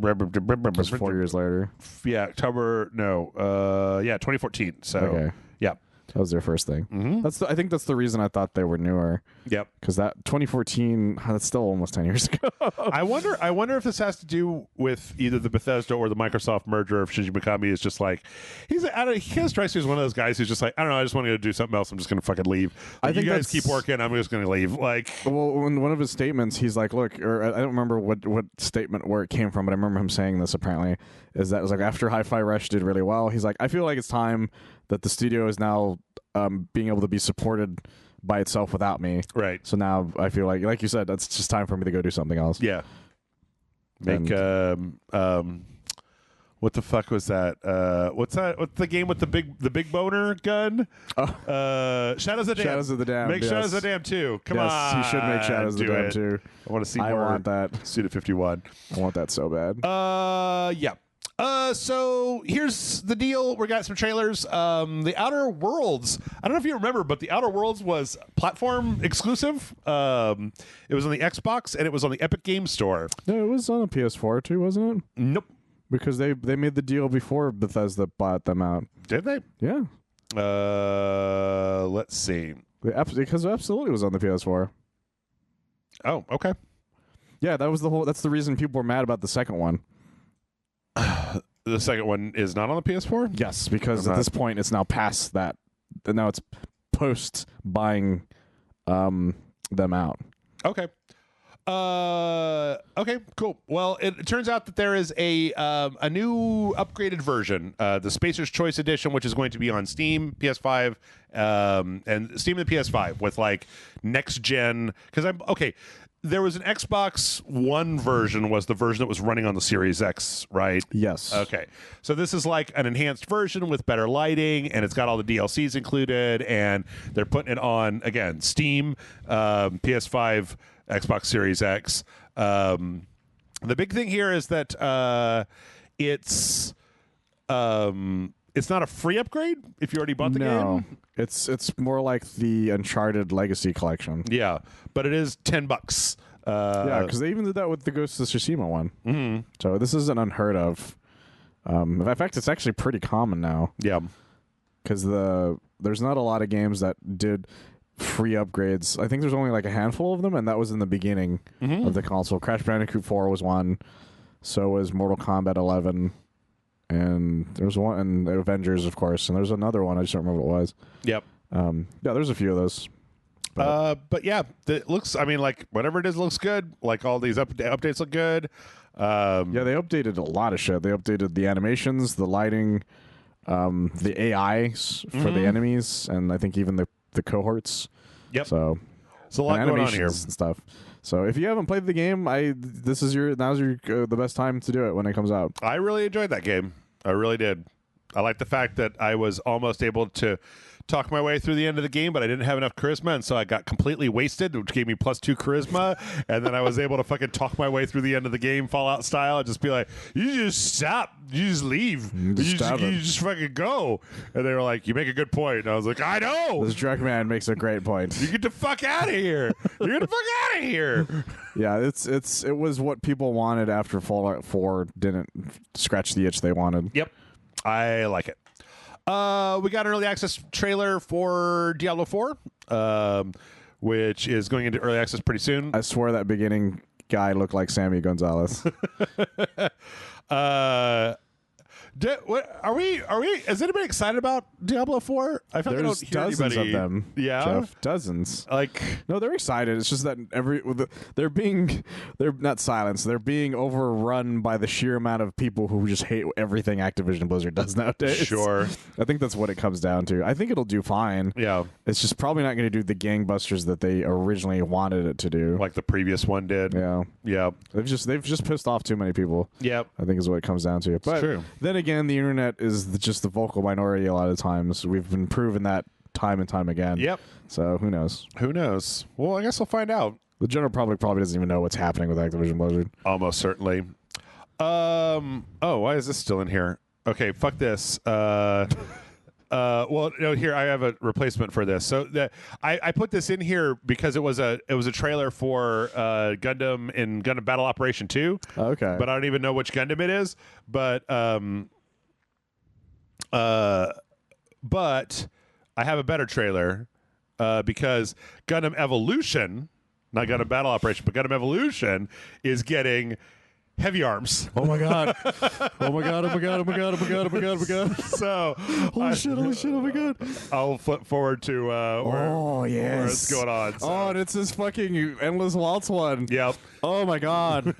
4 years later. Yeah, October. No, 2014. So okay. Yeah, that was their first thing. Mm-hmm. I think that's the reason I thought they were newer. Yep. Because that 2014, that's still almost 10 years ago. I wonder if this has to do with either the Bethesda or the Microsoft merger. If Shinji Mikami is just like he kind of strikes me as one of those guys who's just like, I don't know, I just want to go do something else. I'm just going to fucking leave. Like, I think you guys keep working. I'm just going to leave. Like, well, in one of his statements, he's like, look, or I don't remember what statement where it came from, but I remember him saying this. Apparently, is that it was like after Hi-Fi Rush did really well, he's like, I feel like it's time that the studio is now being able to be supported by itself without me. Right. So now I feel like you said, that's just time for me to go do something else. Yeah. Make what the fuck was that? What's that? What's the game with the big boner gun? Shadows of the Dam. Shadows of the Dam. Make Shadows of the Dam 2. Come on. He should make Shadows of the Dam 2. I want to see more. I want that. Suda 51. I want that so bad. Yeah. So here's the deal. We got some trailers. The Outer Worlds. I don't know if you remember, but the Outer Worlds was platform exclusive. It was on the Xbox and it was on the Epic Games Store. No, it was on a PS4 too, wasn't it? Nope. Because they made the deal before Bethesda bought them out. Did they? Yeah. Let's see. Because it absolutely was on the PS4. Oh, okay. Yeah, that's the reason people were mad about the second one. The second one is not on the PS4? Yes, because at this point it's now past that. Now it's post buying them out. Okay. Okay, cool. Well, it turns out that there is a new upgraded version, the Spacer's Choice Edition, which is going to be on Steam, PS5, and Steam and the PS5 with like next gen. Because there was an Xbox One version, was the version that was running on the Series X, right? Yes. Okay. So this is like an enhanced version with better lighting, and it's got all the DLCs included, and they're putting it on, again, Steam, PS5, Xbox Series X. The big thing here is that it's not a free upgrade if you already bought the game. It's more like the Uncharted Legacy Collection. Yeah, but it is $10. Yeah, because they even did that with the Ghost of Tsushima one. Mm-hmm. So this isn't unheard of. In fact, it's actually pretty common now. Yeah, because there's not a lot of games that did free upgrades. I think there's only like a handful of them, and that was in the beginning of the console. Crash Bandicoot 4 was one. So was Mortal Kombat 11. And there was one, and Avengers, of course, and there's another one. I just don't remember what it was. Yep. Yeah, there's a few of those. But yeah, it looks. I mean, like whatever it is, looks good. Like all these updates look good. Yeah, they updated a lot of shit. They updated the animations, the lighting, the AIs for the enemies, and I think even the cohorts. Yep. So it's a lot going on here and stuff. So if you haven't played the game, now's the best time to do it when it comes out. I really enjoyed that game. I really did. I like the fact that I was almost able to talk my way through the end of the game, but I didn't have enough charisma, and so I got completely wasted, which gave me +2 charisma, and then I was able to fucking talk my way through the end of the game, Fallout style, and just be like, you just stop, you just leave, you just fucking go. And they were like, you make a good point. And I was like, I know. This drunk man makes a great point. You get the fuck out of here. You get the fuck out of here. Yeah, it was what people wanted after Fallout 4 didn't scratch the itch they wanted. Yep. I like it. We got an early access trailer for Diablo 4, which is going into early access pretty soon. I swear that beginning guy looked like Sammy Gonzalez. What are we? Is anybody excited about Diablo 4? I feel like I don't hear dozens anybody. of them. Yeah, Jeff, dozens. Like, no, they're excited. It's just that they're not silenced. They're being overrun by the sheer amount of people who just hate everything Activision Blizzard does nowadays. Sure, I think that's what it comes down to. I think it'll do fine. Yeah, it's just probably not going to do the gangbusters that they originally wanted it to do, like the previous one did. Yeah, yeah. They've just pissed off too many people. Yep, I think is what it comes down to. But it's true. Then again, the internet is just the vocal minority a lot of times. We've been proven that time and time again. Yep. So who knows? Who knows? Well, I guess we'll find out. The general public probably doesn't even know what's happening with Activision Blizzard. Almost certainly. Oh, why is this still in here? Okay, fuck this. Well, no, here I have a replacement for this. So I put this in here because it was a trailer for Gundam in Gundam Battle Operation 2. Okay. But I don't even know which Gundam it is. But I have a better trailer because Gundam Evolution, not Gundam Battle Operation, but Gundam Evolution is getting heavy arms. Oh my god. Oh my god. Oh my god. Oh my god. Oh my god. Oh my god. Oh my god. So holy shit. Holy shit. Oh my god. I'll flip forward to where it's going on. So. Oh, and it's this fucking Endless Waltz one. Yep. Oh my god.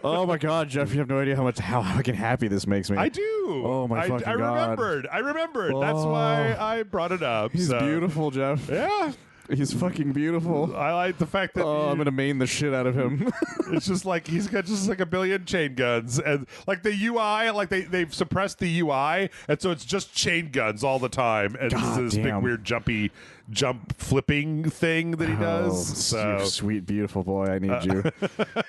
Oh my god, Jeff, you have no idea how fucking happy this makes me. I do. Oh my fucking god. I remembered. That's why I brought it up. He's beautiful, Jeff. Yeah. He's fucking beautiful. I like the fact that I'm gonna main the shit out of him. It's just like he's got just like a billion chain guns, and like the UI, like they've suppressed the UI, and so it's just chain guns all the time, and this big weird jump flipping thing that he does. So you sweet beautiful boy, I need you.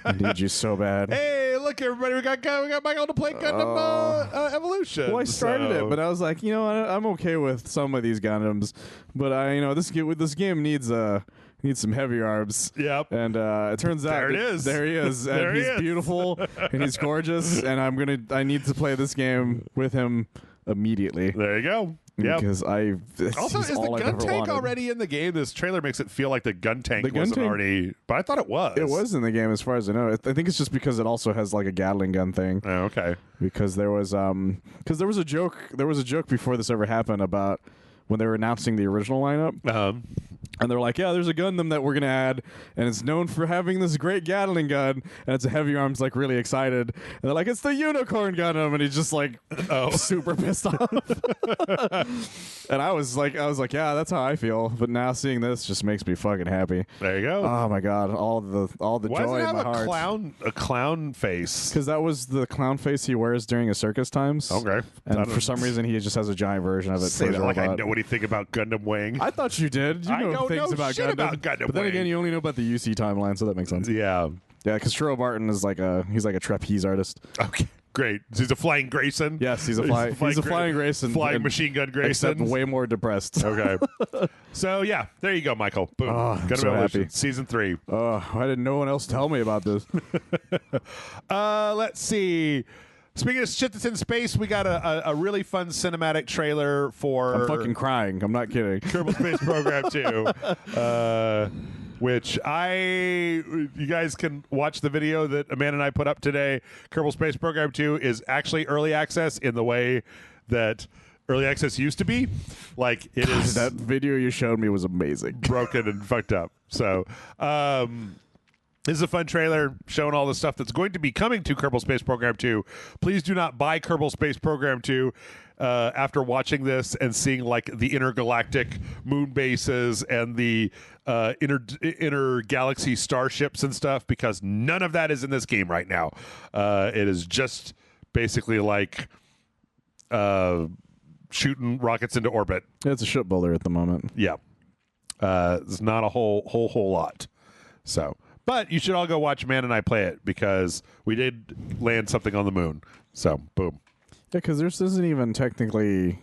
I need you so bad. Hey, look everybody, we got Michael to play Gundam Evolution. Well, I started it, but I was like, I'm okay with some of these Gundams, but this game needs some heavy arms. Yep. And it turns out there he is. And he's beautiful and he's gorgeous, and I need to play this game with him immediately. There you go. Yeah, because also is the gun tank already in the game? This trailer makes it feel like the gun tank wasn't already, but I thought it was. It was in the game, as far as I know. I think it's just because it also has like a Gatling gun thing. Oh, okay. Because there was a joke before this ever happened about when they were announcing the original lineup. And they're like, yeah, there's a Gundam that we're going to add, and it's known for having this great Gatling gun, and it's a heavy arms, like, really excited. And they're like, it's the Unicorn Gundam, and he's just, like, super pissed off. And I was like, yeah, that's how I feel. But now seeing this just makes me fucking happy. There you go. Oh, my God. All the joy in my heart. Why does it have a clown face? Because that was the clown face he wears during his circus times. Okay. And for some reason, he just has a giant version of it. Say that like I know what you think about Gundam Wing. I thought you did. You know things about Gundam. But then again, you only know about the UC timeline, so that makes sense. Yeah. Yeah, because Turo Barton is he's like a trapeze artist. Okay. Great. He's a flying Grayson. Yes, he's a flying Grayson. Flying machine gun Grayson. Except way more depressed. Okay. So, yeah, there you go, Michael. Boom. Oh, I'm so happy. Season 3. Oh, why did no one else tell me about this? Let's see. Speaking of shit that's in space, we got a really fun cinematic trailer for... I'm fucking crying. I'm not kidding. Kerbal Space Program 2. Which you guys can watch the video that Amanda and I put up today. Kerbal Space Program 2 is actually early access in the way that early access used to be. Like, it is... That video you showed me was amazing. Broken and fucked up. So, this is a fun trailer showing all the stuff that's going to be coming to Kerbal Space Program 2. Please do not buy Kerbal Space Program 2 after watching this and seeing like the intergalactic moon bases and the intergalaxy starships and stuff, because none of that is in this game right now. It is just basically like shooting rockets into orbit. It's a shipbuilder at the moment. Yeah. It's not a whole lot. So, but you should all go watch Man and I play it because we did land something on the moon. So, boom. Yeah, because this isn't even technically.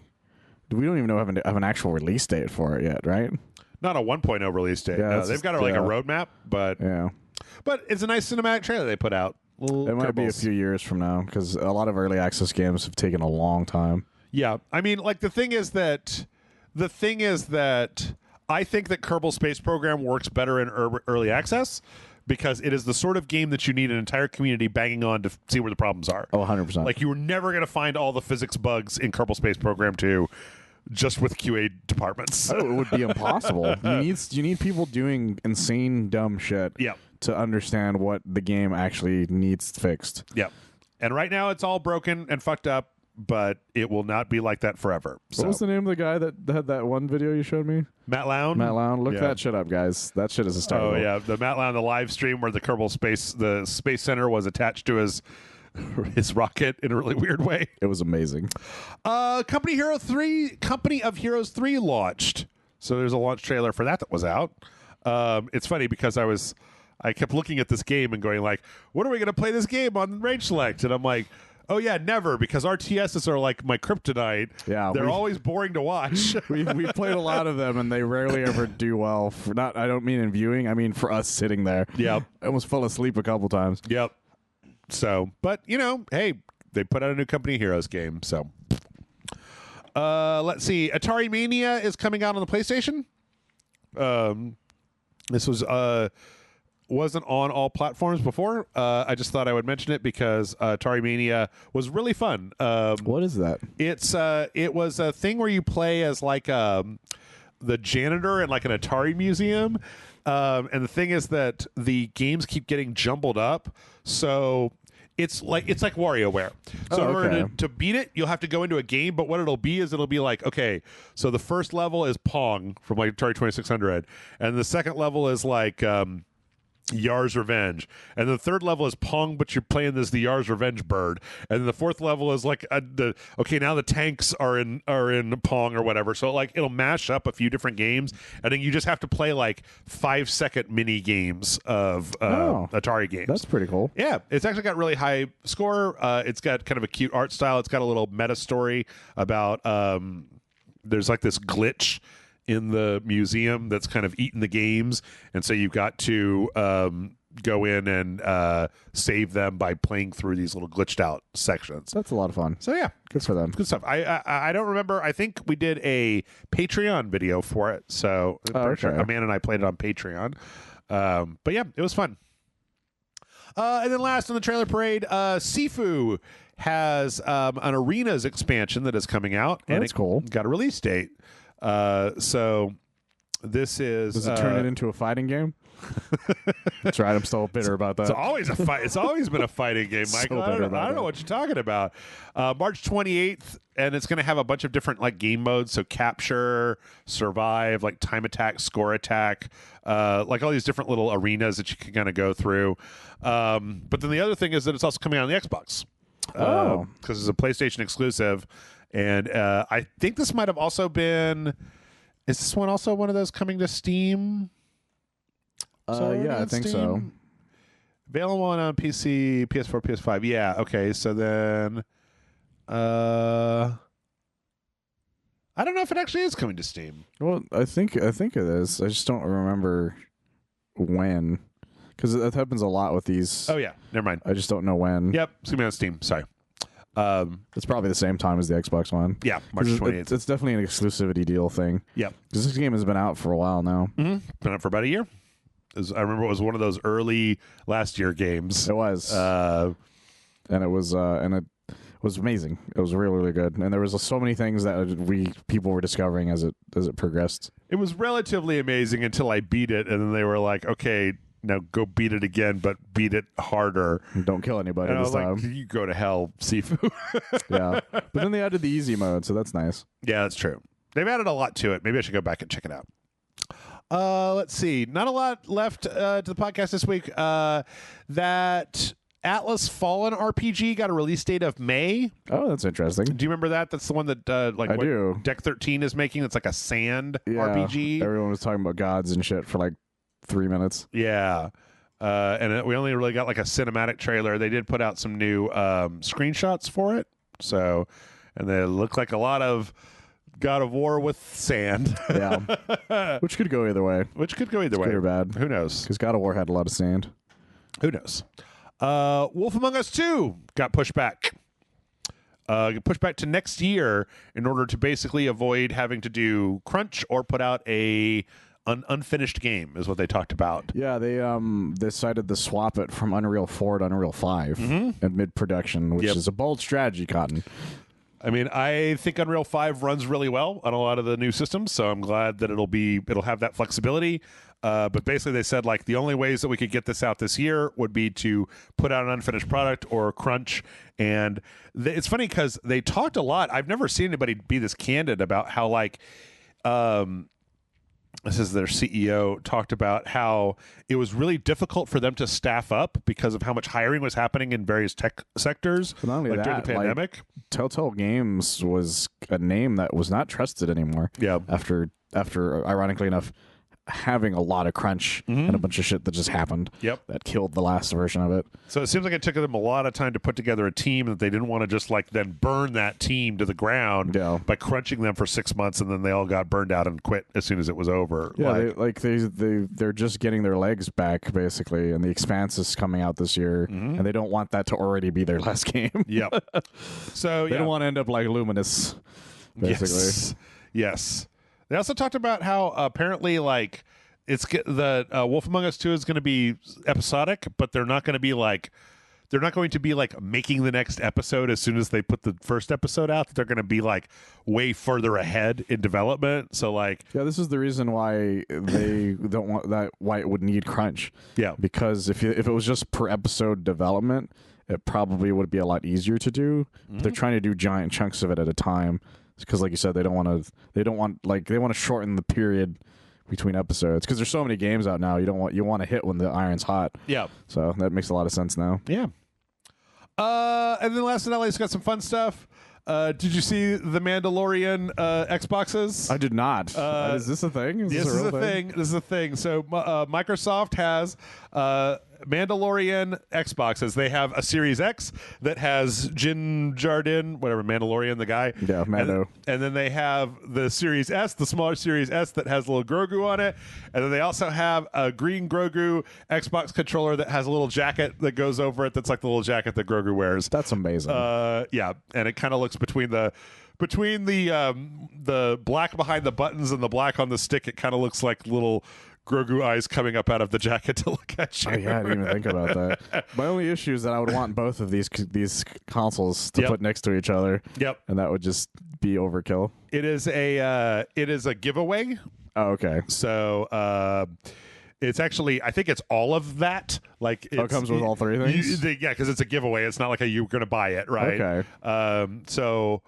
We don't even know have an actual release date for it yet, right? Not a 1.0 release date. Yeah, No, they've got like a roadmap, but it's a nice cinematic trailer they put out. It might be a few years from now because a lot of early access games have taken a long time. Yeah, I mean, like the thing is that I think that Kerbal Space Program works better in early access because it is the sort of game that you need an entire community banging on to see where the problems are. Oh, 100%. Like, you were never going to find all the physics bugs in Kerbal Space Program 2 just with QA departments. Oh, it would be impossible. You need people doing insane, dumb shit to understand what the game actually needs fixed. Yeah. And right now it's all broken and fucked up, but it will not be like that forever. What was the name of the guy that had that one video you showed me? Matt Lown? Matt Lown. Look that shit up, guys. That shit is hysterical. Oh, yeah. The Matt Lown, the live stream where the Kerbal Space Center was attached to his rocket in a really weird way. It was amazing. Company of Heroes 3 launched. So there's a launch trailer for that was out. It's funny because I kept looking at this game and going like, when are we going to play this game on RageSelect? And I'm like, oh yeah, never, because RTSs are like my kryptonite. Yeah, they're always boring to watch. we played a lot of them, and they rarely ever do well. I don't mean in viewing. I mean for us sitting there. Yep. I almost fell asleep a couple times. Yep. So, but hey, they put out a new Company of Heroes game. So, let's see. Atari Mania is coming out on the PlayStation. This wasn't on all platforms before. I just thought I would mention it because Atari Mania was really fun. What is that? It was a thing where you play as like the janitor in like an Atari museum. And the thing is that the games keep getting jumbled up. So it's like WarioWare. So in order to beat it, you'll have to go into a game. But what it'll be like, okay, so the first level is Pong from like Atari 2600. And the second level is like Yar's Revenge, and the third level is Pong, but you're playing the Yar's Revenge bird, and then the fourth level is like now the tanks are in Pong or whatever. So like it'll mash up a few different games, and then you just have to play like 5-second mini games of Atari games. That's pretty cool. Yeah, it's actually got really high score. It's got kind of a cute art style. It's got a little meta story about there's like this glitch in the museum that's kind of eating the games, and so you've got to go in and save them by playing through these little glitched out sections. That's a lot of fun. So yeah, good for them. Good stuff. I don't remember. I think we did a Patreon video for it. So sure Amanda and I played it on Patreon. But yeah, it was fun. And then last on the trailer parade, Sifu has an Arenas expansion that is coming out. Oh, and that's cool. Got a release date. So this is. Does it turn it into a fighting game? That's right. I'm still bitter about that. It's always a fight. It's always been a fighting game, Michael. I don't know what you're talking about. March 28th, and it's going to have a bunch of different like game modes. So capture, survive, like time attack, score attack, like all these different little arenas that you can kind of go through. But then the other thing is that it's also coming out on the Xbox. Because it's a PlayStation exclusive. And I think this might have also been. Is this one also one of those coming to Steam? Yeah, I think so. Available on PC, PS4, PS5. Yeah. Okay. So then, I don't know if it actually is coming to Steam. Well, I think it is. I just don't remember when, because that happens a lot with these. Oh yeah. Never mind. I just don't know when. Yep. It's coming on Steam. Sorry. It's probably the same time as the Xbox One. Yeah, March 28th. It's definitely an exclusivity deal thing. Yeah, because this game has been out for a while now. Mm-hmm. Been out for about a year. I remember it was one of those early last year games. It was, and it was amazing. It was really, really good, and there was so many things that people were discovering as it progressed. It was relatively amazing until I beat it, and then they were like, "Okay, now go beat it again, but beat it harder. Don't kill anybody this time." Like, you go to hell, Sifu. Yeah, but then they added the easy mode, so that's nice. Yeah, that's true. They've added a lot to it. Maybe I should go back and check it out. Let's see. Not a lot left to the podcast this week. That Atlas Fallen RPG got a release date of May. Oh, that's interesting. Do you remember that? That's the one that I do. Deck 13 is making. It's like a sand RPG. Everyone was talking about gods and shit for like 3 minutes. Yeah. We only really got like a cinematic trailer. They did put out some new screenshots for it. So, and they look like a lot of God of War with sand. Yeah. Which could go either way. Good or bad. Who knows? Because God of War had a lot of sand. Who knows? Wolf Among Us 2 got pushed back. Pushed back to next year in order to basically avoid having to do crunch or put out an unfinished game, is what they talked about. Yeah, they decided to swap it from Unreal 4 to Unreal 5 in mid-production, which is a bold strategy, Cotton. I mean, I think Unreal 5 runs really well on a lot of the new systems, so I'm glad that it'll have that flexibility. But basically, they said like the only ways that we could get this out this year would be to put out an unfinished product or crunch. And it's funny because they talked a lot. I've never seen anybody be this candid about how like. This is their CEO talked about how it was really difficult for them to staff up because of how much hiring was happening in various tech sectors during the pandemic. Like, Telltale Games was a name that was not trusted anymore. Yeah. After ironically enough, having a lot of crunch and a bunch of shit that just happened. Yep. That killed the last version of it. So it seems like it took them a lot of time to put together a team that they didn't want to just like then burn that team to the ground by crunching them for 6 months, and then they all got burned out and quit as soon as it was over. Yeah, they're just getting their legs back basically, and The Expanse is coming out this year, and they don't want that to already be their last game. Yep. So they don't want to end up like Luminous. Basically. Yes. They also talked about how apparently, like, the Wolf Among Us 2 is going to be episodic, but they're not going to be like making the next episode as soon as they put the first episode out. They're going to be like way further ahead in development. So like, yeah, this is the reason why they don't want that. Why it would need crunch. Yeah, because if it was just per episode development, it probably would be a lot easier to do. But they're trying to do giant chunks of it at a time. Because, like you said, they want to shorten the period between episodes. Because there's so many games out now, you want to hit when the iron's hot. Yeah. So that makes a lot of sense now. Yeah. And then last but not least, got some fun stuff. Did you see the Mandalorian Xboxes? I did not. Is this a thing? This is a thing. This is a thing. So Microsoft has Mandalorian Xboxes. They have a Series X that has Din Djarin, whatever, Mandalorian, the guy. Yeah, Mando. And then they have the Series S, the smaller Series S that has a little Grogu on it. And then they also have a green Grogu Xbox controller that has a little jacket that goes over it. That's like the little jacket that Grogu wears. That's amazing. Yeah, and it kind of looks between the black behind the buttons and the black on the stick. It kind of looks like little Grogu eyes coming up out of the jacket to look at you. Oh, yeah, I didn't even think about that. My only issue is that I would want both of these consoles to put next to each other. Yep. And that would just be overkill. It is a giveaway. Oh, okay. So it's actually, I think it's all of that. Like it comes with all three things? Yeah, because it's a giveaway. It's not like you're going to buy it, right? Okay. So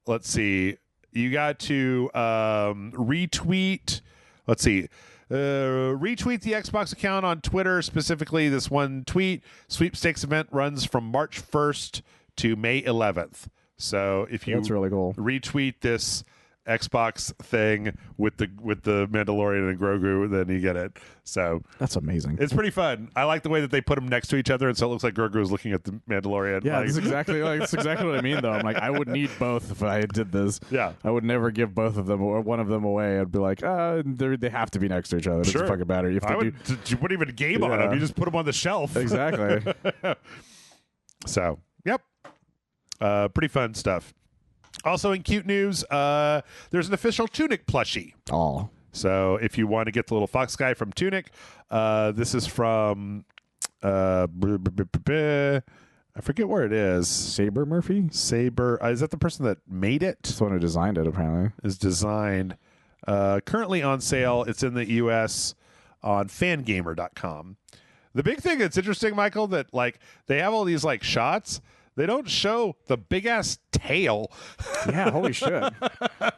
let's see. You got to retweet. Let's see. Retweet the Xbox account on Twitter, specifically this one tweet. Sweepstakes event runs from March 1st to May 11th. So if you that's really cool. Retweet this Xbox thing with the Mandalorian and Grogu, then you get it. So that's amazing. It's pretty fun. I like the way that they put them next to each other, and so it looks like Grogu is looking at the Mandalorian. Yeah, that's exactly what I mean. Though I'm like, I would need both if I did this. Yeah, I would never give both of them or one of them away. I'd be like, they have to be next to each other. It doesn't fucking matter. You wouldn't even game on them. You just put them on the shelf. Exactly. So, yep, pretty fun stuff. Also in cute news, there's an official Tunic plushie. Oh. So if you want to get the little fox guy from Tunic, this is from I forget where it is. Saber Murphy? Saber. Is that the person that made it? That's the one who designed it, apparently. Is designed. Currently on sale. It's in the U.S. on fangamer.com. The big thing that's interesting, Michael, that like they have all these like shots they don't show the big ass tail. Yeah, holy shit.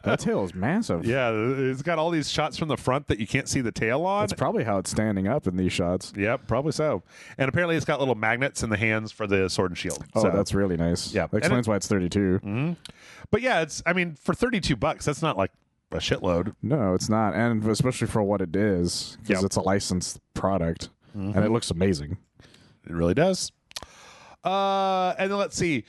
That tail is massive. Yeah, it's got all these shots from the front that you can't see the tail on. That's probably how it's standing up in these shots. Yep, probably so. And apparently it's got little magnets in the hands for the sword and shield. Oh, so that's really nice. Yeah. That explains why it's 32. Mm-hmm. But yeah, it's, I mean, for $32, that's not like a shitload. No, it's not. And especially for what it is, because it's a licensed product. And it looks amazing. It really does. And then let's see.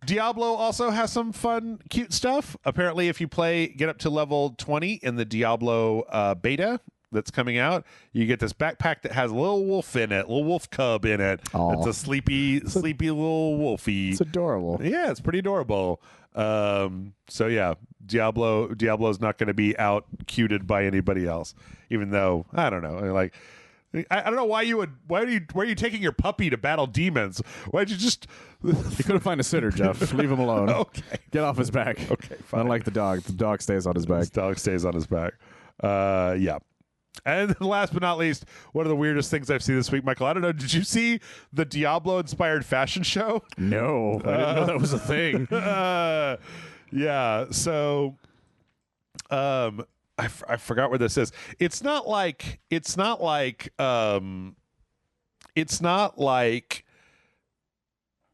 Diablo also has some fun, cute stuff. Apparently, if you get up to level 20 in the Diablo beta that's coming out, you get this backpack that has a little wolf in it, little wolf cub in it. Aww. It's a sleepy little wolfie. It's adorable. Yeah, it's pretty adorable. So yeah, Diablo's not going to be out cuted by anybody else, even though I don't know, like. I don't know why are you taking your puppy to battle demons? Why'd you just You couldn't find a sitter, Jeff. Leave him alone. Okay. Get off his back. Okay, fine. Unlike the dog stays on his back. The dog stays on his back. Yeah. And then last but not least, one of the weirdest things I've seen this week, Michael, I don't know, did you see the Diablo-inspired fashion show? No, I didn't know that was a thing. Yeah, so I forgot where this is. It's not like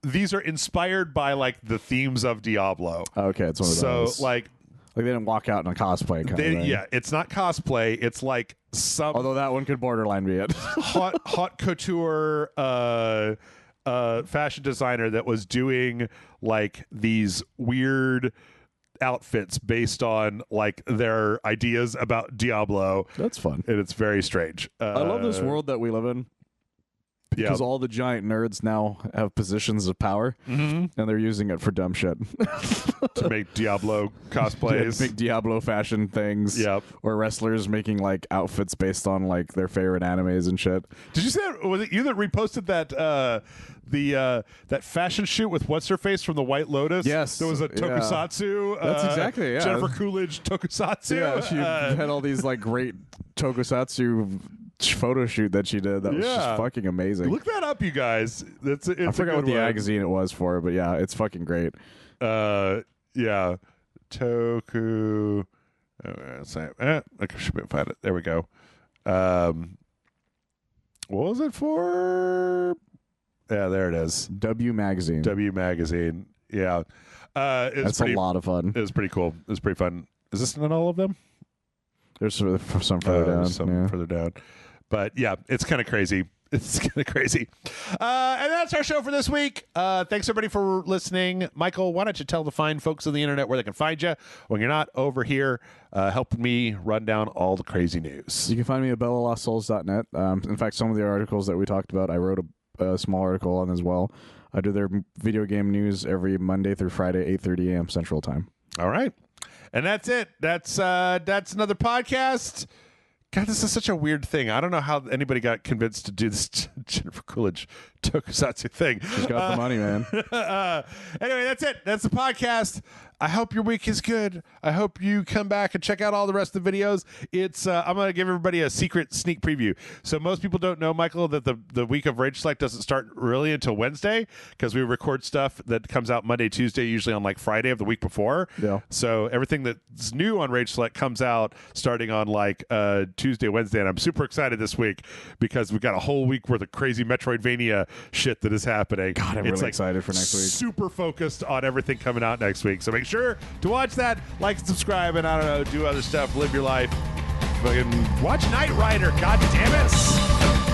these are inspired by like the themes of Diablo. Okay, it's one of those. So like they didn't walk out in a cosplay kind of thing. Yeah, it's not cosplay. It's like although that one could borderline be it. hot couture fashion designer that was doing like these weird outfits based on like their ideas about Diablo. That's fun. And it's very strange. I love this world that we live in because all the giant nerds now have positions of power and they're using it for dumb shit. To make Diablo cosplays. Big Diablo fashion things. Yep. Or wrestlers making like outfits based on like their favorite animes and shit. Did you see that? Was it you that reposted that that fashion shoot with what's her face from the White Lotus? Yes. There was a tokusatsu. That's exactly, yeah. Jennifer Coolidge tokusatsu. Yeah, she had all these like great tokusatsu photo shoot that she did. That was just fucking amazing. Look that up, you guys. It's I forgot what the magazine it was for, but yeah, it's fucking great. Yeah. Toku. I should be able to find it. There we go. What was it for? Yeah, there it is. W Magazine. W Magazine. Yeah. That's a lot of fun. It was pretty cool. It was pretty fun. Is this not all of them? There's some further down. Some further down. But yeah, it's kind of crazy. It's kind of crazy. And that's our show for this week. Thanks, everybody, for listening. Michael, why don't you tell the fine folks on the internet where they can find you when you're not over here helping me run down all the crazy news? You can find me at bellalostsouls.net. In fact, some of the articles that we talked about, I wrote a small article on as well. I do their video game news every Monday through Friday, 8:30 a.m. Central Time. All right. And that's it. That's another podcast. God, this is such a weird thing. I don't know how anybody got convinced to do this Jennifer Coolidge tokusatsu thing. She's got the money, man. Anyway, that's it. That's the podcast. I hope your week is good. I hope you come back and check out all the rest of the videos. It's I'm going to give everybody a secret sneak preview. So most people don't know, Michael, that the week of RageSelect doesn't start really until Wednesday because we record stuff that comes out Monday, Tuesday, usually on like Friday of the week before. Yeah. So everything that's new on RageSelect comes out starting on like Tuesday, Wednesday, and I'm super excited this week because we've got a whole week worth of crazy Metroidvania shit that is happening. God, I'm really excited for next week. Super focused on everything coming out next week. So make sure to watch that, like and subscribe, and I don't know, do other stuff, live your life. Fucking watch Knight Rider. God damn it.